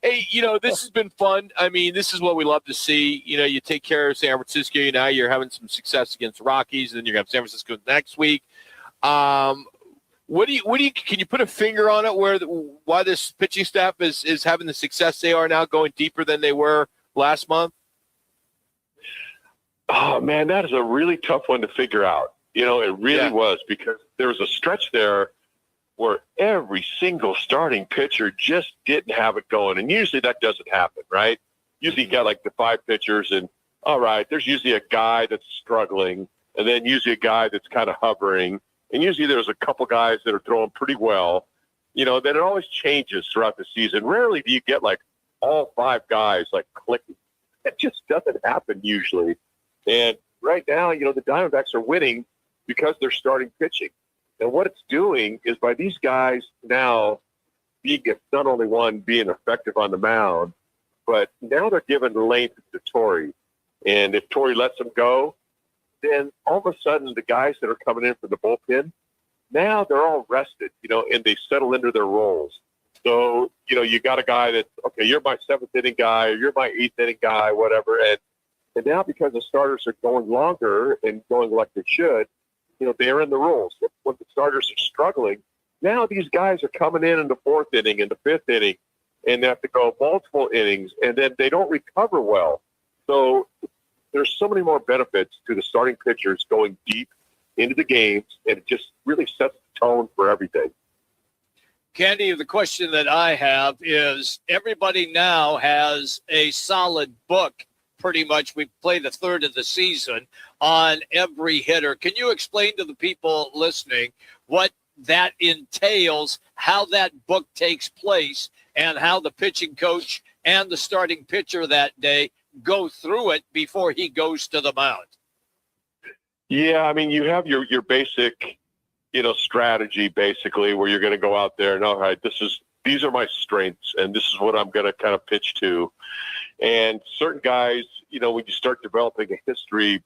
hey, this has been fun. I mean, this is what we love to see. You take care of San Francisco. Now you're having some success against the Rockies, and then you're going to have San Francisco next week. Can you put a finger on it why this pitching staff is having the success they are now, going deeper than they were last month? Oh, man, that is a really tough one to figure out. It really was, because there was a stretch there where every single starting pitcher just didn't have it going. And usually that doesn't happen, right? Usually you got like the 5 pitchers, and all right, there's usually a guy that's struggling. and then usually a guy that's kind of hovering, and usually there's a couple guys that are throwing pretty well. Then it always changes throughout the season. Rarely do you get like all 5 guys like clicking. It just doesn't happen usually. And right now, the Diamondbacks are winning because they're starting pitching. And what it's doing is by these guys now being not only being effective on the mound, but now they're giving length to Torrey. And if Torrey lets them go, then all of a sudden the guys that are coming in from the bullpen, now they're all rested, and they settle into their roles. So, you got a guy that's, okay, you're my 7th inning guy, or you're my 8th inning guy, whatever. And now because the starters are going longer and going like they should, they're in the roles. When the starters are struggling, now these guys are coming in the 4th inning and the 5th inning, and they have to go multiple innings, and then they don't recover well. So there's so many more benefits to the starting pitchers going deep into the games, and it just really sets the tone for everything. Candy, the question that I have is everybody now has a solid book. Pretty much we play the third of the season on every hitter. Can you explain to the people listening what that entails, how that book takes place, and how the pitching coach and the starting pitcher that day go through it before he goes to the mound? Yeah, I mean, you have your basic, strategy basically where you're going to go out there and, all right, these are my strengths and this is what I'm going to kind of pitch to. And certain guys, when you start developing a history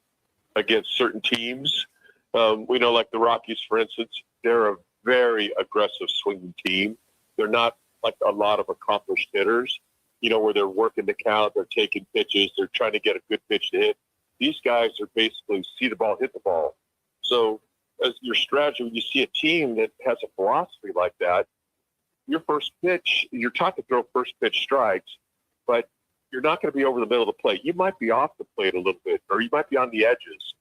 against certain teams, we know like the Rockies, for instance, they're a very aggressive swinging team. They're not like a lot of accomplished hitters, where they're working the count, they're taking pitches, they're trying to get a good pitch to hit. These guys are basically see the ball, hit the ball. So as your strategy, when you see a team that has a philosophy like that, your first pitch, you're taught to throw first pitch strikes, but you're not going to be over the middle of the plate. You might be off the plate a little bit, or you might be on the edges,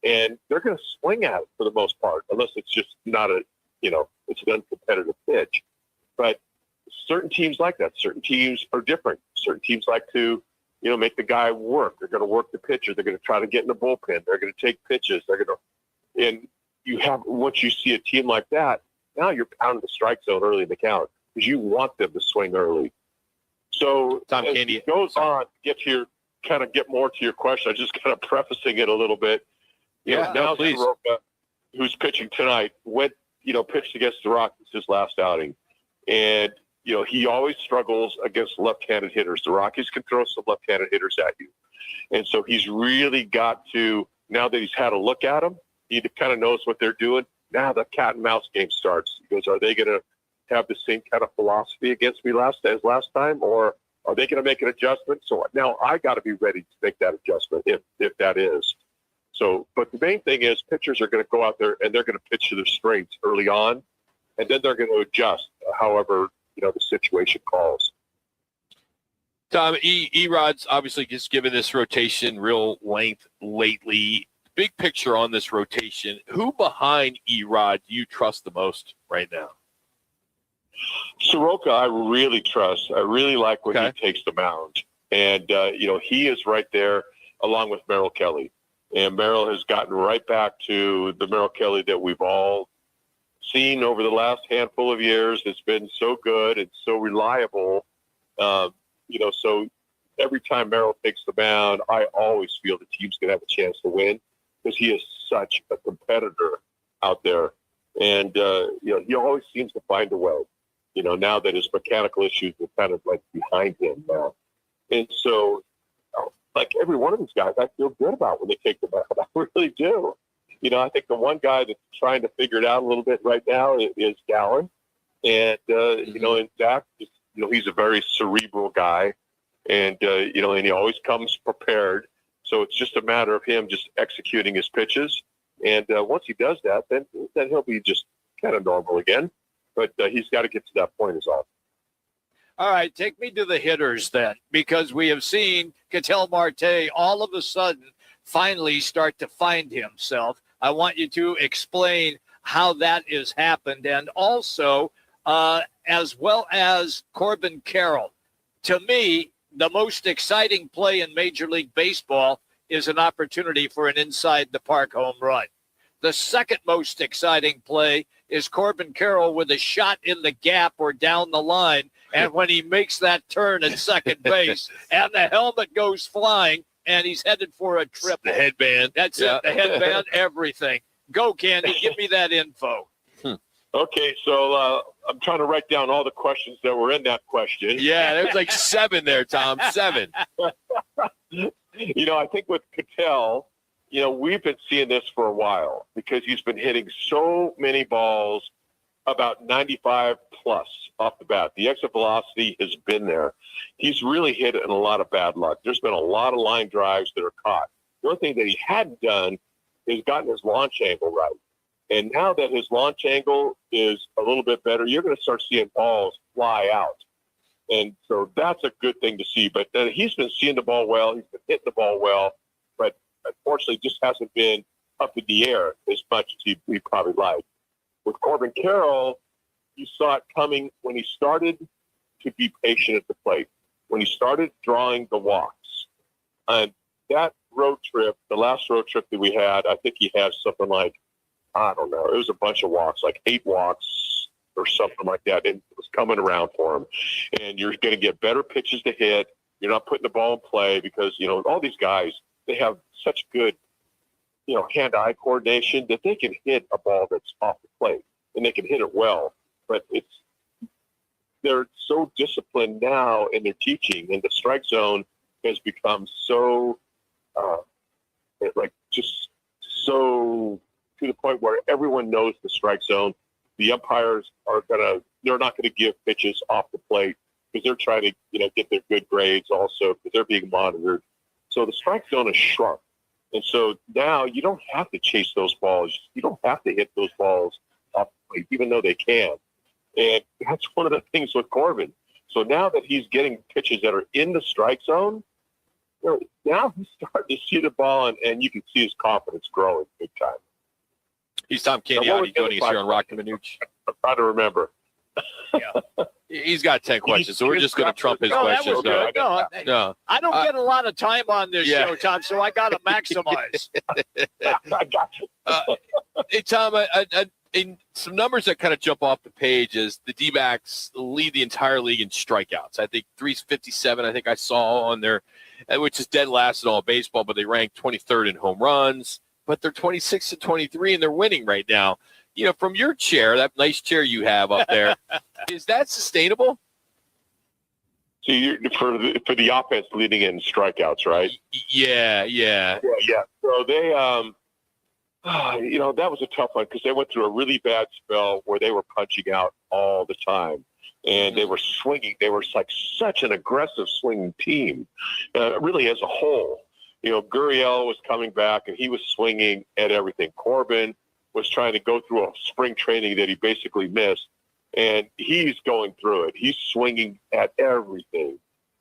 and they're going to swing at it for the most part, unless it's just not it's an uncompetitive pitch. But certain teams like that. Certain teams are different. Certain teams like to, make the guy work. They're going to work the pitcher. They're going to try to get in the bullpen. They're going to take pitches. And you have, once you see a team like that, now you're pounding the strike zone early in the count because you want them to swing early. So Tom as Candy it goes on, get more to your question. I'm just kind of prefacing it a little bit. Now please. Soroka, who's pitching tonight, pitched against the Rockies his last outing. And, he always struggles against left-handed hitters. The Rockies can throw some left-handed hitters at you. And so he's really got to, now that he's had a look at them, he kind of knows what they're doing. Now the cat and mouse game starts. He goes, are they going to have the same kind of philosophy against me last time, or are they going to make an adjustment? So now I got to be ready to make that adjustment if that is. So, but the main thing is pitchers are going to go out there and they're going to pitch to their strengths early on, and then they're going to adjust however, the situation calls. Tom, Erod's obviously just given this rotation real length lately. Big picture on this rotation, who behind Erod do you trust the most right now? Soroka, I really trust. I really like when he takes the mound. And, he is right there along with Merrill Kelly. And Merrill has gotten right back to the Merrill Kelly that we've all seen over the last handful of years. It's been so good and so reliable. So every time Merrill takes the mound, I always feel the team's going to have a chance to win because he is such a competitor out there. And, he always seems to find a way, now that his mechanical issues are kind of like behind him now. And so, like every one of these guys, I feel good about when they take the mound. I really do. I think the one guy that's trying to figure it out a little bit right now is Gallen. And, and Zach, he's a very cerebral guy. And, and he always comes prepared. So it's just a matter of him just executing his pitches. And once he does that, then he'll be just kind of normal again. But he's got to get to that point is all. All right, take me to the hitters then, because we have seen Ketel Marte all of a sudden finally start to find himself. I want you to explain how that has happened, and also as well as Corbin Carroll. To me, the most exciting play in Major League Baseball is an opportunity for an inside the park home run. The second most exciting play is Corbin Carroll with a shot in the gap or down the line. And when he makes that turn at second base and the helmet goes flying and he's headed for a triple. The headband. That's it. The headband, everything. Go, Candy. Give me that info. Okay, so I'm trying to write down all the questions that were in that question. Yeah, there's like 7 there, Tom. 7. I think with Cattell, we've been seeing this for a while because he's been hitting so many balls about 95 plus off the bat. The exit velocity has been there. He's really hit in a lot of bad luck. There's been a lot of line drives that are caught. The only thing that he hadn't done is gotten his launch angle right. And now that his launch angle is a little bit better, you're going to start seeing balls fly out. And so that's a good thing to see. But he's been seeing the ball well. He's been hitting the ball well. But unfortunately, just hasn't been up in the air as much as we probably like. With Corbin Carroll, you saw it coming when he started to be patient at the plate, when he started drawing the walks. And that road trip, the last road trip that we had, I think he had something like, I don't know, it was a bunch of walks, like 8 walks or something like that. And it was coming around for him. And you're going to get better pitches to hit. You're not putting the ball in play because, all these guys, they have such good, hand-eye coordination that they can hit a ball that's off the plate and they can hit it well. But they're so disciplined now in their teaching, and the strike zone has become so, just so to the point where everyone knows the strike zone. The umpires they're not going to give pitches off the plate because they're trying to, get their good grades also because they're being monitored. So the strike zone is shrunk. And so now you don't have to chase those balls. You don't have to hit those balls off the plate, even though they can. And that's one of the things with Corbin. So now that he's getting pitches that are in the strike zone, now he's starting to see the ball, and you can see his confidence growing big time. He's Tom Candiotti joining us here on Roc and Manuch. I'm trying to remember. He's got 10 questions, so we're just going to trump his questions. No, I don't get a lot of time on this show, Tom, so I got to maximize. I got you. Hey, Tom, some numbers that kind of jump off the page is the D-backs lead the entire league in strikeouts. I think 357, I think I saw on there, which is dead last in all baseball, but they rank 23rd in home runs. But they're 26 and 23, and they're winning right now. From your chair, that nice chair you have up there, is that sustainable? So you're for the offense leading in strikeouts, right? Yeah. So they, that was a tough one because they went through a really bad spell where they were punching out all the time, and they were swinging. They were like such an aggressive swinging team, really as a whole. Gurriel was coming back, and he was swinging at everything. Corbin was trying to go through a spring training that he basically missed, and he's going through it. He's swinging at everything.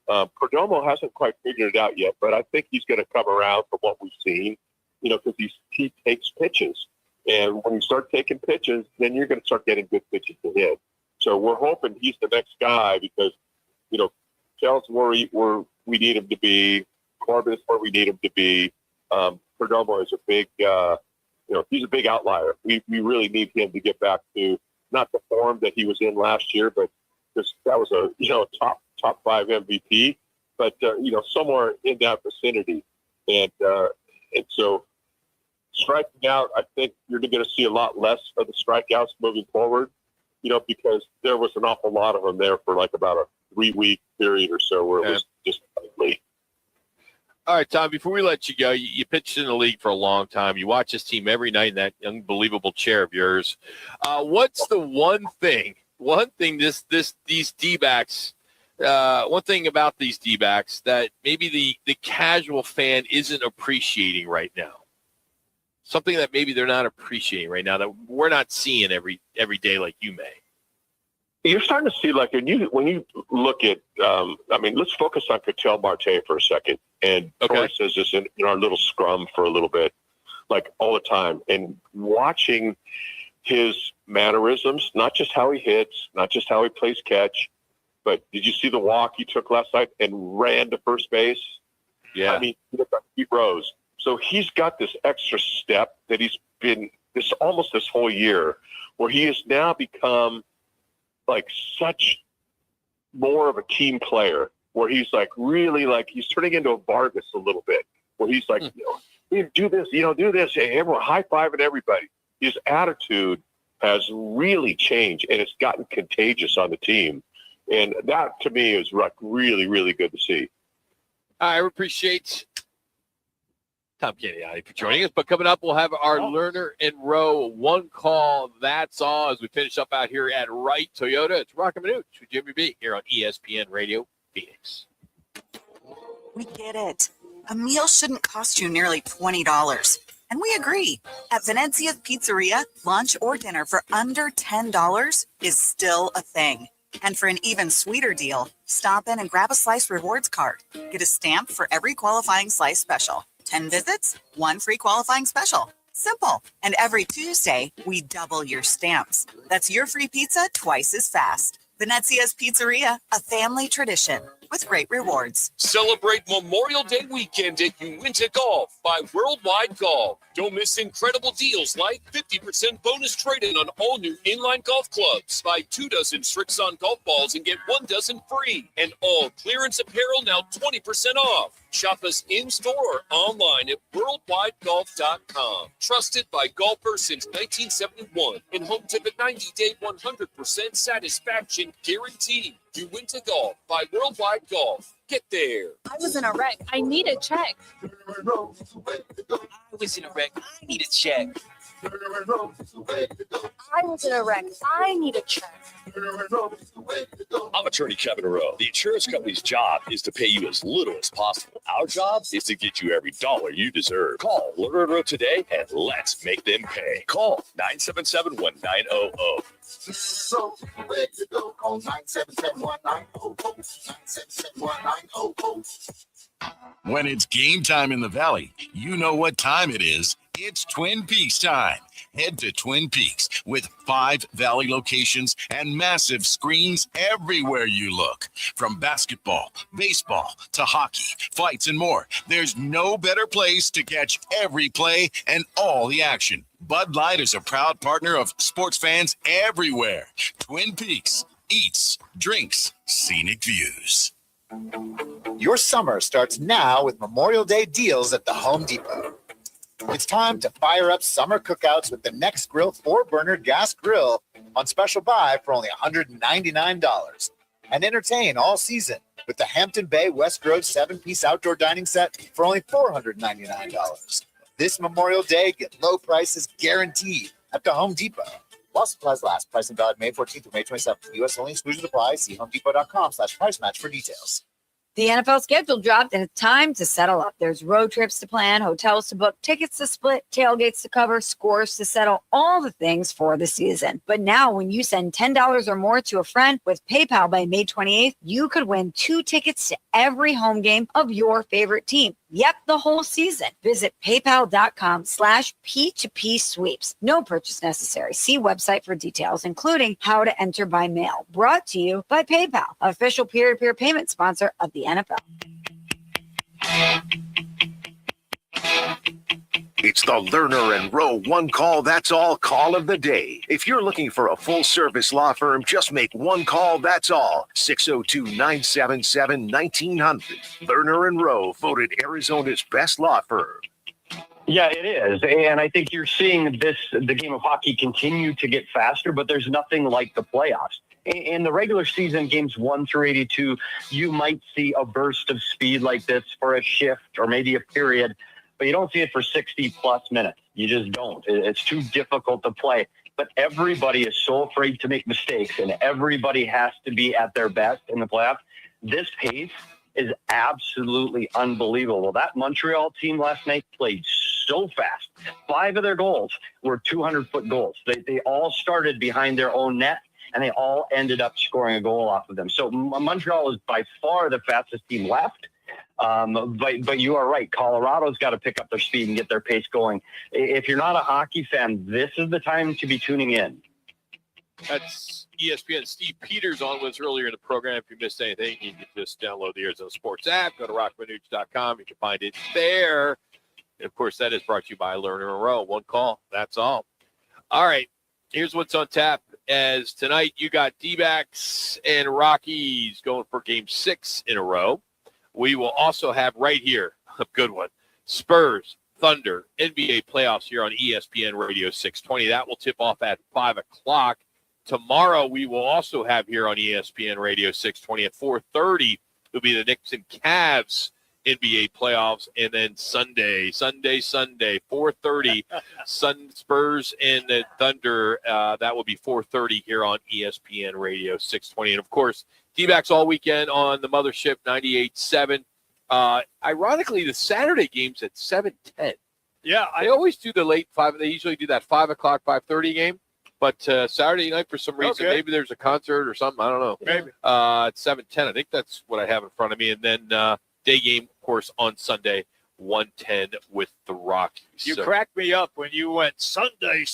Perdomo hasn't quite figured it out yet, but I think he's going to come around from what we've seen, because he takes pitches. And when you start taking pitches, then you're going to start getting good pitches to hit. So we're hoping he's the next guy because, Tell's where we need him to be. Corbin is where we need him to be. Perdomo is a big, he's a big outlier. We really need him to get back to not the form that he was in last year, but just that was a top 5 MVP, but somewhere in that vicinity. And so striking out, I think you're going to see a lot less of the strikeouts moving forward. Because there was an awful lot of them there for like about a 3-week period or so where it was just ugly. All right, Tom, before we let you go, you pitched in the league for a long time. You watch this team every night in that unbelievable chair of yours. What's the one thing these D-backs, one thing about these D-backs that maybe the casual fan isn't appreciating right now? Something that maybe they're not appreciating right now that we're not seeing every day like you may. You're starting to see, like, when you look at, let's focus on Ketel Marte for a second. And Troy says this in our little scrum for a little bit, like all the time. And watching his mannerisms, not just how he hits, not just how he plays catch, but did you see the walk he took last night and ran to first base? Yeah. He rose. So he's got this extra step that he's been almost this whole year, where he has now become like such more of a team player, where he's like really like he's turning into a Vargas a little bit, where he's like, you do this, do this, and everyone high-fiving everybody. His attitude has really changed, and it's gotten contagious on the team. And that, to me, is like really, really good to see. I appreciate Tom Candiotti for joining us. But coming up, we'll have our Learner and Row one call. That's all as we finish up out here at Wright Toyota. It's Roc and Manuch with Jimmy B here on ESPN Radio Phoenix. We get it. A meal shouldn't cost you nearly $20. And we agree. At Venezia's Pizzeria, lunch or dinner for under $10 is still a thing. And for an even sweeter deal, stop in and grab a Slice Rewards card. Get a stamp for every qualifying Slice special. 10 visits, 1 free qualifying special. Simple. And every Tuesday, we double your stamps. That's your free pizza twice as fast. Venezia's Pizzeria, a family tradition with great rewards. Celebrate Memorial Day weekend at Uinta Golf by Worldwide Golf. Don't miss incredible deals like 50% bonus trade-in on all new inline golf clubs. Buy 2 dozen Strixon golf balls and get 1 dozen free. And all clearance apparel now 20% off. Shop us in-store or online at worldwidegolf.com. Trusted by golfers since 1971. And home to the 90-day 100% satisfaction guarantee. Uinta Golf by Worldwide Golf. Get there. I was in a wreck. I need a check. I was in a wreck. I need a check. I was in a wreck. I need a check. I'm attorney Kevin Rowe. The insurance company's job is to pay you as little as possible. Our job is to get you every dollar you deserve. Call Learner and Rowe today and let's make them pay. Call 977-1900. So where to go on 977-1900. When it's game time in the Valley, you know what time it is. It's Twin Peaks time. Head to Twin Peaks with 5 Valley locations and massive screens everywhere you look. From basketball, baseball, to hockey, fights, and more, there's no better place to catch every play and all the action. Bud Light is a proud partner of sports fans everywhere. Twin Peaks, eats, drinks, scenic views. Your summer starts now with Memorial Day deals at the Home Depot. It's time to fire up summer cookouts with the Next Grill 4-burner gas grill on special buy for only $199. And entertain all season with the Hampton Bay West Grove 7-piece outdoor dining set for only $499. This Memorial Day, get low prices guaranteed at the Home Depot. While supplies last, pricing valid May 14th through May 27th. U.S. only, exclusions apply. See homedepot.com/price match for details. The NFL schedule dropped and it's time to settle up. There's road trips to plan, hotels to book, tickets to split, tailgates to cover, scores to settle, all the things for the season. But now when you send $10 or more to a friend with PayPal by May 28th, you could win 2 tickets to every home game of your favorite team. Yep, the whole season. Visit paypal.com/P2P sweeps. No purchase necessary. See website for details, including how to enter by mail. Brought to you by PayPal, official peer-to-peer payment sponsor of the NFL. It's the Learner and Rowe one call, that's all call of the day. If you're looking for a full-service law firm, just make one call, that's all. 602-977-1900. Learner and Rowe, voted Arizona's best law firm. Yeah, it is. And I think you're seeing the game of hockey continue to get faster, but there's nothing like the playoffs. In the regular season, games 1 through 82, you might see a burst of speed like this for a shift or maybe a period, but you don't see it for 60-plus minutes. You just don't. It's too difficult to play. But everybody is so afraid to make mistakes, and everybody has to be at their best in the playoffs. This pace is absolutely unbelievable. That Montreal team last night played so fast. 5 of their goals were 200-foot goals. They all started behind their own net, and they all ended up scoring a goal off of them. So Montreal is by far the fastest team left. But you are right. Colorado's got to pick up their speed and get their pace going. If you're not a hockey fan, this is the time to be tuning in. That's ESPN. Steve Peters on with us earlier in the program. If you missed anything, you can just download the Arizona Sports app. Go to rockmanuch.com. You can find it there. And of course, that is brought to you by Learner and Row. One call. That's all. All right. Here's what's on tap. As tonight, you got D-backs and Rockies going for game 6 in a row. We will also have right here a good one. Spurs, Thunder, NBA playoffs here on ESPN Radio 620. That will tip off at 5 o'clock. Tomorrow, we will also have here on ESPN Radio 620 at 4:30. It'll be the Knicks and Cavs NBA playoffs. And then Sunday, 4:30, Spurs and the Thunder. That will be 4:30 here on ESPN Radio 620. And, of course, D-backs all weekend on the Mothership 98.7. Ironically, the Saturday game's at 7:10. Yeah. I always do the late 5. They usually do that 5 o'clock, 5:30 game. But Saturday night, for some reason, maybe there's a concert or something. I don't know. Maybe. At 7:10. I think that's what I have in front of me. And then day game, of course, on Sunday, 1:10 with the Rockies. You cracked me up when you went Sunday.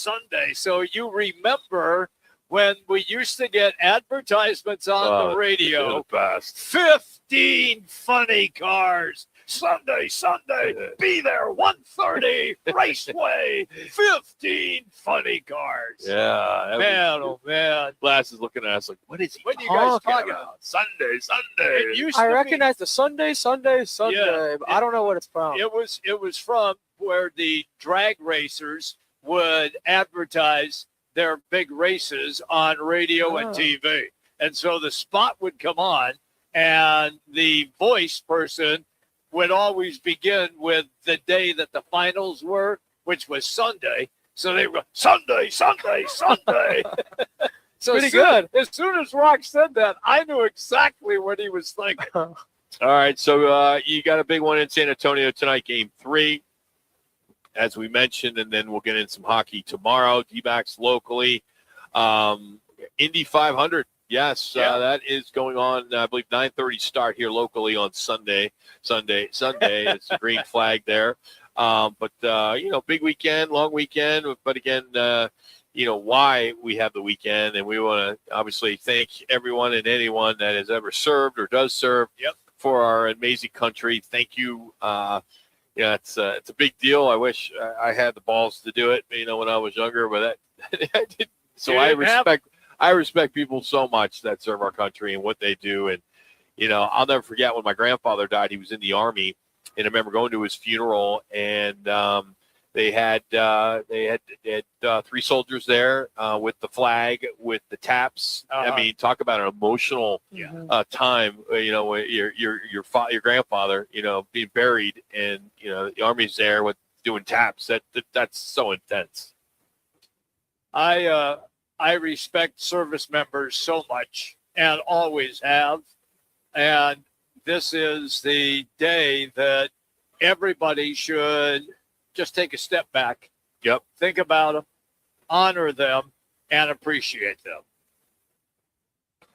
So you remember when we used to get advertisements on the radio. The best. 15 funny cars. Sunday, be there, 1:30, Raceway, 15 funny cars. Yeah. Man, oh, man. Glass is looking at us like, what is he What are you guys talking about? Sunday. I recognize the Sunday, but I don't know what it's from. It was from where the drag racers would advertise their big races on radio and TV. And so the spot would come on, and the voice person would always begin with the day that the finals were, which was Sunday. So they were Sunday. So pretty good. As soon as Roc said that, I knew exactly what he was thinking. All right, so you got a big one in San Antonio tonight, game 3, as we mentioned, and then we'll get in some hockey tomorrow. D-backs locally. Indy 500. Yes, that is going on, I believe, 9:30 start here locally on Sunday. It's a green flag there. But big weekend, long weekend. But again, why we have the weekend. And we want to obviously thank everyone and anyone that has ever served or does serve for our amazing country. Thank you. It's a big deal. I wish I had the balls to do it, when I was younger, but I didn't. So I respect people so much that serve our country and what they do. And, I'll never forget when my grandfather died. He was in the Army, and I remember going to his funeral, and they had 3 soldiers there with the flag, with the taps. I mean, talk about an emotional time. Your grandfather, being buried, and the Army's there with doing taps. That's so intense. I respect service members so much and always have. And this is the day that everybody should just take a step back. Yep. Think about them, honor them, and appreciate them.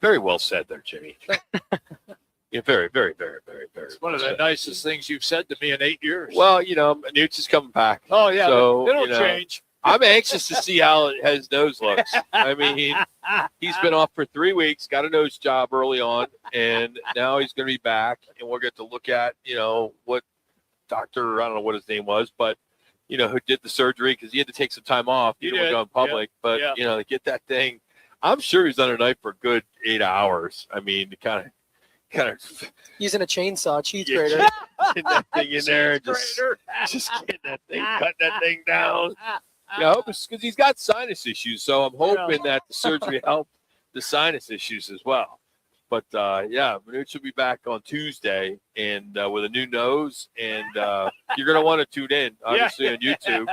Very well said there, Jimmy. Yeah, very, very, very, very, very. It's one of the nicest things you've said to me in 8 years. Well, Manuch is coming back. Oh, yeah. So, it'll change. I'm anxious to see how his nose looks. I mean, he's been off for 3 weeks, got a nose job early on, and now he's going to be back, and we'll get to look at, what doctor, I don't know what his name was, but, who did the surgery, because he had to take some time off. He didn't go in public, but, to get that thing, I'm sure he's under a knife for a good 8 hours. I mean, to kind of using a chainsaw, cheese grater. Getting that thing in there, and just getting that thing, cut that thing down. Because he's got sinus issues, so I'm hoping that the surgery helped the sinus issues as well. But Manuch will be back on Tuesday and with a new nose, and you're going to want to tune in, obviously, on YouTube.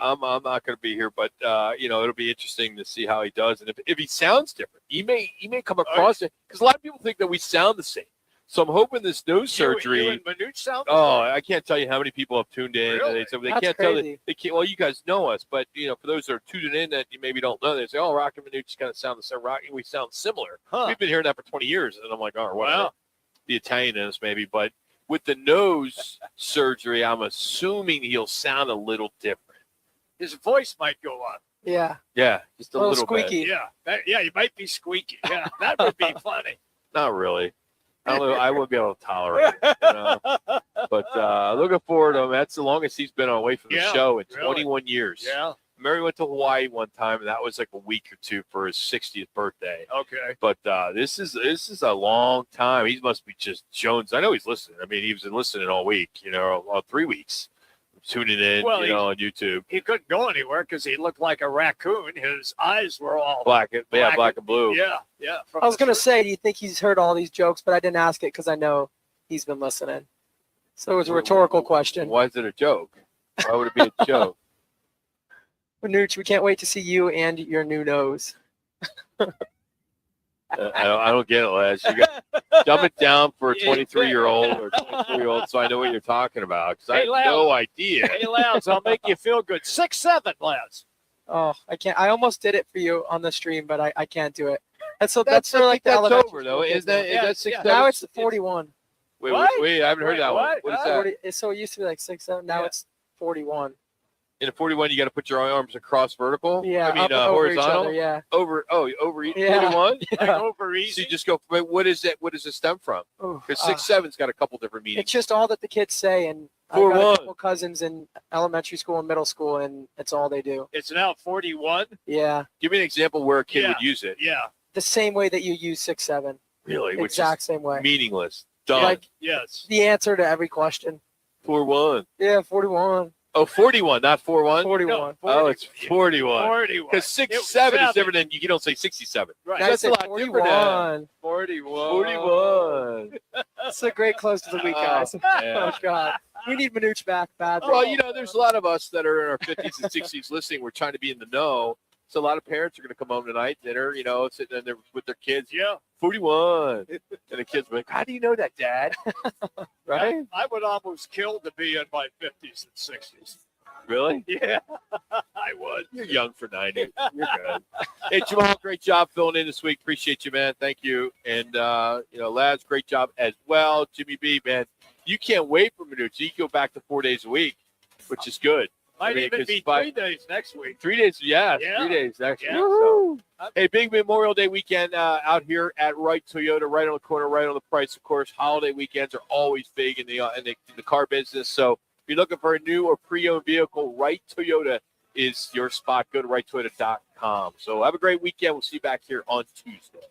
I'm not going to be here, but it'll be interesting to see how he does, and if he sounds different, he may come across it, because a lot of people think that we sound the same. So I'm hoping this nose surgery. You and Manuch sound I can't tell you how many people have tuned in. Really? And they That's can't crazy. tell. They can't. Well, you guys know us, but for those that are tuning in that you maybe don't know, they say, "Oh, Roc and Manuch kind of sound the same. We sound similar." We've been hearing that for 20 years, and I'm like, "Oh, whatever." The Italian in us, maybe, but with the nose surgery, I'm assuming he'll sound a little different. His voice might go up. Yeah. Yeah, just a little squeaky. bit. Yeah, he might be squeaky. Yeah, that would be funny. Not really. I wouldn't be able to tolerate it. But But looking forward to him. That's the longest he's been away from the show in really. 21 years. Yeah. Mary went to Hawaii one time, and that was like a week or two for his 60th birthday. Okay. But this is a long time. He must be just Jones. I know he's listening. I mean, he's been listening all week, all 3 weeks, tuning in, on YouTube. He couldn't go anywhere because he looked like a raccoon. His eyes were all black and blue. Yeah. I was going to say, do you think he's heard all these jokes? But I didn't ask it because I know he's been listening. So it was a rhetorical question. Why is it a joke? Why would it be a joke? Manuch, we can't wait to see you and your new nose. I don't get it, Les. You got dumb it down for a 23-year-old or 24-year-old so I know what you're talking about because I have no idea. Hey, Laz, I'll make you feel good. 6'7", Laz. Oh, I can't. I almost did it for you on the stream, but I can't do it. That's for that's like the elementary over, though. school Is that 6'7"? Now it's 41. Wait, I haven't heard that one. What is that? 40, so it used to be like 6'7". Now it's 41. In a 41, you got to put your arms across vertical. Yeah, I mean over each horizontal. other, yeah. Over each Yeah. 41. Like over easy. So you just go. What is it? What does it stem from? Because 6'7's got a couple different meanings. It's just all that the kids say, and I got a couple cousins in elementary school and middle school, and it's all they do. It's now 41. Yeah. Give me an example where a kid would use it. Yeah. The same way that you use 6'7". Really? Which Exact is same way. meaningless. Dumb. Like yes. The answer to every question. 41. Yeah, 41. Oh, 41, not 41? 41. No, 40. Oh, it's 41. 41. Because 67 is different than you don't say 67. Right. That's a lot 41. different. 41. 41. That's a great close to the week, guys. Yeah. Oh, God. We need Manuch back bad. Well, there's a lot of us that are in our 50s and 60s listening. We're trying to be in the know. So a lot of parents are going to come home tonight, dinner, sitting in there with their kids. Yeah. 41. And the kids are like, how do you know that, Dad? Right? I would almost kill to be in my 50s and 60s. Really? Yeah, I would. You're young for 90. You're good. Hey, Jamal, great job filling in this week. Appreciate you, man. Thank you. And, Lads, great job as well. Jimmy B, man, you can't wait for Manuch. You can go back to 4 days a week, which is good. Might even be 3 days next week. 3 days, 3 days next week. So. Hey, big Memorial Day weekend out here at Wright Toyota, right on the corner, right on the price. Of course, holiday weekends are always big in the car business. So if you're looking for a new or pre-owned vehicle, Wright Toyota is your spot. Go to WrightToyota.com. So have a great weekend. We'll see you back here on Tuesday.